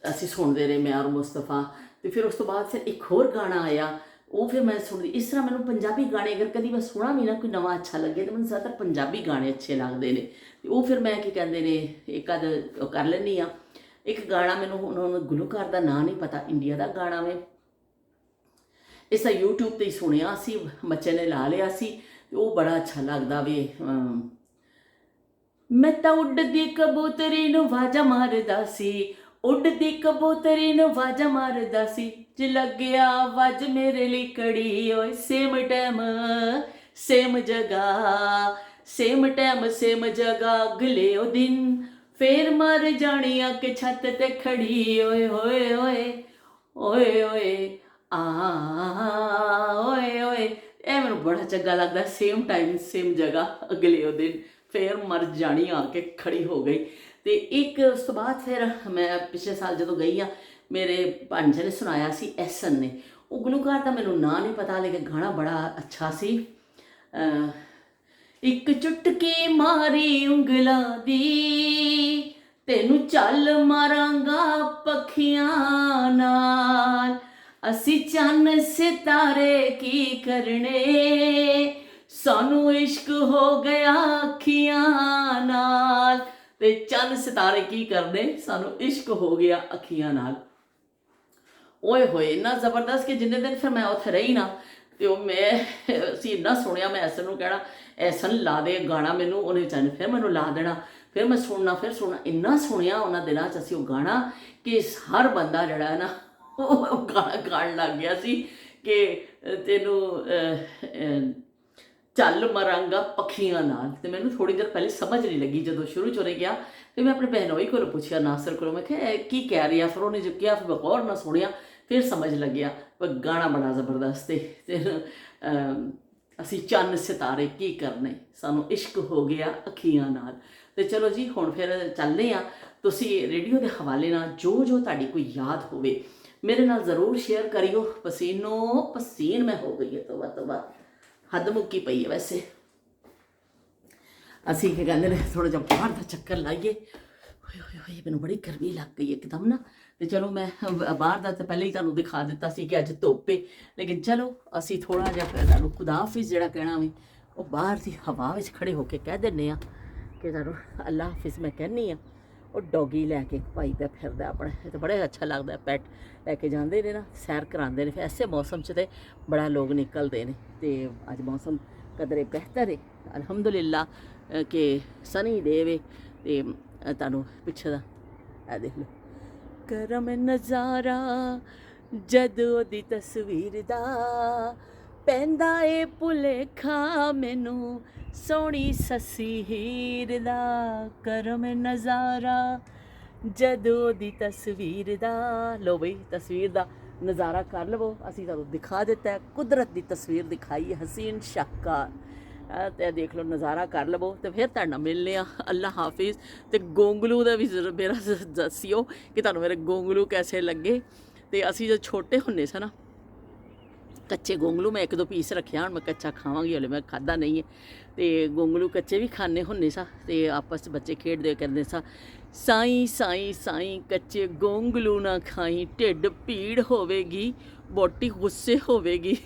ਅਸੀਂ ਸੁਣਦੇ ਰਹੇ, ਮੈਂ ਔਰ ਮੁਸਤਫਾ। ਤੇ ਫਿਰ ਉਸ ਤੋਂ ਬਾਅਦ ਫਿਰ ਇੱਕ ਹੋਰ ਗਾਣਾ ਆਇਆ, ਉਹ ਫਿਰ ਮੈਂ ਸੁਣਦੀ। ਇਸ ਤਰ੍ਹਾਂ ਮੈਨੂੰ ਪੰਜਾਬੀ ਗਾਣੇ ਅਗਰ ਕਦੀ ਮੈਂ ਸੁਣਾ ਵੀ ਨਾ ਕੋਈ ਨਵਾਂ ਅੱਛਾ ਲੱਗੇ ਤਾਂ ਮੈਨੂੰ ਜ਼ਿਆਦਾਤਰ ਪੰਜਾਬੀ ਗਾਣੇ ਅੱਛੇ ਲੱਗਦੇ ਨੇ। ਤੇ ਉਹ ਫਿਰ ਮੈਂ ਕੀ ਕਹਿੰਦੇ ਨੇ ਇੱਕ ਅੱਧ ਕਰ ਲੈਂਦੀ ਹਾਂ। ਇੱਕ ਗਾਣਾ ਮੈਨੂੰ ਹੁਣ ਗੁਲੂਕਾਰ ਦਾ ਨਾਂ ਨਹੀਂ ਪਤਾ, ਇੰਡੀਆ ਦਾ ਗਾਣਾ ਵੇ, ਇਸ ਦਾ YouTube 'ਤੇ ਹੀ ਸੁਣਿਆ ਸੀ, ਬੱਚੇ ਨੇ ਲਾ ਲਿਆ ਸੀ ਤੇ ਉਹ ਬੜਾ ਅੱਛਾ ਲੱਗਦਾ ਵੇ। ਮੈਂ ਤਾਂ ਉੱਡਦੀ ਕਬੂਤਰੀ ਨੂੰ ਵਾਜਾ ਮਾਰਦਾ ਸੀ, ਉੱਡਦੀ ਕਬੂਤਰੀ ਨੂੰ ਵਾਜਾ ਮਾਰਦਾ ਸੀ, ਜੇ ਲੱਗਿਆ ਵੱਜ ਮੇਰੇ ਲਈ ਕੜੀ, ਓਏ ਸੇਮ ਟਾਈਮ ਸੇਮ ਜਗ੍ਹਾ, ਸੇਮ ਟਾਈਮ ਸੇਮ ਜਗ੍ਹਾ, ਅਗਲੇ ਉਹ ਦਿਨ ਫੇਰ ਮਰ ਜਾਣੀ ਆ ਕਿ ਛੱਤ ਤੇ ਖੜੀ, ਓਏ ਹੋਏ ਓਏ ਓਏ ਓਏ ਓਏ ਓਏ। ਇਹ ਮੈਨੂੰ ਬੜਾ ਚੰਗਾ ਲੱਗਦਾ, ਸੇਮ ਟਾਈਮ ਸੇਮ ਜਗ੍ਹਾ, ਅਗਲੇ ਉਹ ਦਿਨ ਫੇਰ ਮਰ ਜਾਣੀ ਆ ਕੇ ਖੜੀ ਹੋ ਗਈ। ਤੇ ਇੱਕ ਉਸ ਤੋਂ ਬਾਅਦ ਫਿਰ ਮੈਂ ਪਿਛਲੇ ਸਾਲ ਜਦੋਂ ਗਈ ਆ, ਮੇਰੇ ਭਾਂਜੇ ਨੇ ਸੁਣਾਇਆ ਸੀ, ਐਸਨ ਨੇ। ਉਹ ਗਲੂਕਾਰ ਦਾ ਮੈਨੂੰ ਨਾਂ ਨਹੀਂ ਪਤਾ, ਲੇਕਿਨ ਗਾਣਾ ਬੜਾ ਅੱਛਾ ਸੀ। ਇੱਕ ਚੁਟਕੀ ਮਾਰੀ ਉਂਗਲਾਂ ਦੀ, ਤੈਨੂੰ ਚੱਲ ਮਾਰਾਂਗਾ ਪੱਖੀਆਂ ਨਾਲ, ਅਸੀਂ ਚੰਨ ਸਿਤਾਰੇ ਕੀ ਕਰਨੇ, ਸਾਨੂੰ ਇਸ਼ਕ ਹੋ ਗਿਆ ਅੱਖੀਆਂ ਨਾਲ। ਤੇ ਚੰਨ ਸਿਤਾਰੇ ਕੀ ਕਰਨੇ, ਸਾਨੂੰ ਇਸ਼ਕ ਹੋ ਗਿਆ ਅੱਖੀਆਂ ਨਾਲ। ਓਏ ਹੋਏ, ਇੰਨਾ ਜ਼ਬਰਦਸਤ ਕਿ ਜਿੰਨੇ ਦਿਨ ਫਿਰ ਮੈਂ ਉੱਥੇ ਰਹੀ ਨਾ, ਤੇ ਉਹ ਅਸੀਂ ਇੰਨਾ ਸੁਣਿਆ। ਮੈਂ ਐਸਨ ਨੂੰ ਕਹਿਣਾ, ਐਸਨ ਲਾ ਦੇ ਗਾਣਾ ਮੈਨੂੰ, ਉਹਨੇ ਚੰਨ ਫਿਰ ਮੈਨੂੰ ਲਾ ਦੇਣਾ, ਫਿਰ ਮੈਂ ਸੁਣਨਾ। ਇੰਨਾ ਸੁਣਿਆ ਉਹਨਾਂ ਦਿਨਾਂ 'ਚ ਅਸੀਂ ਉਹ ਗਾਣਾ ਕਿ ਹਰ ਬੰਦਾ ਜਿਹੜਾ ਹੈ ਨਾ ਉਹ ਗਾਣਾ ਗਾਣ ਲੱਗ ਗਿਆ ਸੀ ਕਿ ਤੈਨੂੰ ਚੱਲ ਮਰਾਂਗਾ ਪੱਖੀਆਂ ਨਾਲ। ਤੇ ਮੈਨੂੰ ਥੋੜ੍ਹੀ ਦੇਰ ਪਹਿਲੇ ਸਮਝ ਨਹੀਂ ਲੱਗੀ, ਜਦੋਂ ਸ਼ੁਰੂ 'ਚ ਉਹਨੇ ਕਿਹਾ। ਫਿਰ ਮੈਂ ਆਪਣੇ ਬਹਿਨੋਈ ਕੋਲੋਂ ਪੁੱਛਿਆ, ਨਾਸਰ ਕੋਲੋਂ, ਮੈਂ ਕਿਹਾ ਇਹ ਕੀ ਕਹਿ ਰਹੀ ਆ। ਫਿਰ ਉਹਨੇ ਜੋ ਕਿਹਾ, ਫਿਰ ਮੈਂ ਗੌਰ ਨਾਲ ਸੁਣਿਆ, ਫਿਰ ਸਮਝ ਲੱਗਿਆ। ਪਰ ਗਾਣਾ ਬੜਾ ਜ਼ਬਰਦਸਤ ਤੇ ਅਸੀਂ ਚੰਨ ਸਿਤਾਰੇ ਕੀ ਕਰਨੇ, ਸਾਨੂੰ ਇਸ਼ਕ ਹੋ ਗਿਆ ਅੱਖੀਆਂ ਨਾਲ। ਤੇ ਚਲੋ ਜੀ, ਹੁਣ ਫਿਰ ਚੱਲਦੇ ਹਾਂ। ਤੁਸੀਂ ਰੇਡੀਓ ਦੇ ਹਵਾਲੇ ਨਾਲ ਜੋ ਤੁਹਾਡੀ ਕੋਈ ਯਾਦ ਹੋਵੇ ਮੇਰੇ ਨਾਲ ਜ਼ਰੂਰ ਸ਼ੇਅਰ ਕਰਿਓ। ਪਸੀਨੋ ਪਸੀਨ ਮੈਂ ਹੋ ਗਈ ਹੈ, ਤੋਬਾ ਹੱਦ ਮੁੱਕੀ ਪਈ ਹੈ। ਵੈਸੇ ਅਸੀਂ ਕੀ ਕਹਿੰਦੇ ਨੇ, ਥੋੜ੍ਹਾ ਜਿਹਾ ਬਾਹਰ ਦਾ ਚੱਕਰ ਲਾਈਏ। ਹੋਏ ਮੈਨੂੰ ਬੜੀ ਗਰਮੀ ਲੱਗ ਗਈ ਇੱਕਦਮ ਨਾ। ਤੇ ਚਲੋ, ਮੈਂ ਬਾਹਰ ਦਾ ਤਾਂ ਪਹਿਲੇ ਹੀ ਤੁਹਾਨੂੰ ਦਿਖਾ ਦਿੱਤਾ ਸੀ ਕਿ ਅੱਜ ਧੁੱਪ ਹੈ, ਲੇਕਿਨ ਚਲੋ ਅਸੀਂ ਥੋੜ੍ਹਾ ਜਿਹਾ ਤੁਹਾਨੂੰ ਖੁਦਾਫਿਜ਼ ਜਿਹੜਾ ਕਹਿਣਾ ਵੀ, ਉਹ ਬਾਹਰ ਦੀ ਹਵਾ ਵਿੱਚ ਖੜੇ ਹੋ ਕੇ ਕਹਿ ਦਿੰਦੇ ਹਾਂ ਕਿ ਤੁਹਾਨੂੰ ਅੱਲਾ ਹਾਫਿਜ਼ ਮੈਂ ਕਹਿੰਦੀ ਹਾਂ। ਉਹ ਡੋਗੀ ਲੈ ਕੇ ਭਾਈ ਪਿਆ ਫਿਰਦਾ ਆਪਣਾ, ਇਹ ਤਾਂ ਬੜਾ ਅੱਛਾ ਲੱਗਦਾ। ਪੈਟ ਲੈ ਕੇ ਜਾਂਦੇ ਨੇ ਨਾ, ਸੈਰ ਕਰਾਉਂਦੇ ਨੇ। ਫਿਰ ਐਸੇ ਮੌਸਮ 'ਚ ਤਾਂ ਬੜਾ ਲੋਕ ਨਿਕਲਦੇ ਨੇ। ਤੇ ਅੱਜ ਮੌਸਮ ਕਦਰੇ ਬਿਹਤਰ ਹੈ, ਅਲਹਮਦੁਲਿਲਾ ਕਿ ਸਨੀ ਦੇਵੇ। ਤੇ ਤੁਹਾਨੂੰ ਪਿੱਛੇ ਦਾ ਇਹ ਦੇਖ ਲਓ, ਕਰਮ ਨਜ਼ਾਰਾ ਜਦ ਉਹਦੀ ਤਸਵੀਰ ਦਾ ਪੈਂਦਾ ਏ ਭੁਲੇਖਾ ਮੈਨੂੰ ਸੋਹਣੀ ਸੱਸੀ ਹੀਰ ਦਾ। ਕਰਮ ਨਜ਼ਾਰਾ ਜਦ ਉਹਦੀ ਤਸਵੀਰ ਦਾ। ਲਓ ਬਈ, ਤਸਵੀਰ ਦਾ ਨਜ਼ਾਰਾ ਕਰ ਲਵੋ। ਅਸੀਂ ਤੁਹਾਨੂੰ ਦਿਖਾ ਦਿੱਤਾ, ਕੁਦਰਤ ਦੀ ਤਸਵੀਰ ਦਿਖਾਈ ਹੈ, ਹਸੀਨ ਸ਼ਾਹਕਾਰ। ਤੇ ਦੇਖ ਲਓ, ਨਜ਼ਾਰਾ ਕਰ ਲਵੋ। ਤੇ ਫਿਰ ਤੁਹਾਡੇ ਨਾਲ ਮਿਲਦੇ ਆ। ਅੱਲਾ ਹਾਫਿਜ਼। ਤੇ ਗੋਂਗਲੂ ਦਾ ਵੀ ਮੇਰਾ ਦੱਸਿਓ ਕਿ ਤੁਹਾਨੂੰ ਮੇਰੇ ਗੋਂਗਲੂ ਕੈਸੇ ਲੱਗੇ। ਤੇ ਅਸੀਂ ਜਦ ਛੋਟੇ ਹੁੰਦੇ ਸਾਂ ਨਾ, ਕੱਚੇ ਗੋਂਗਲੂ ਮੈਂ 1-2 ਪੀਸ ਰੱਖਿਆ, ਹੁਣ ਮੈਂ ਕੱਚਾ ਖਾਵਾਂਗੀ, ਹਲੇ ਮੈਂ ਖਾਧਾ ਨਹੀਂ ਹੈ। ਤੇ ਗੋਂਗਲੂ ਕੱਚੇ ਵੀ ਖਾਂਦੇ ਹੁੰਦੇ ਸਾਂ। ਤੇ ਆਪਸ 'ਚ ਬੱਚੇ ਖੇਡਦੇ ਕਰਦੇ ਸਾਂ, ਸਾਈਂ ਸਾਈਂ ਸਾਈਂ ਕੱਚੇ ਗੋਂਗਲੂ ਨਾ ਖਾਈ, ਢਿੱਡ ਪੀੜ ਹੋਵੇਗੀ, ਵਹੁਟੀ ਗੁੱਸੇ ਹੋਵੇਗੀ।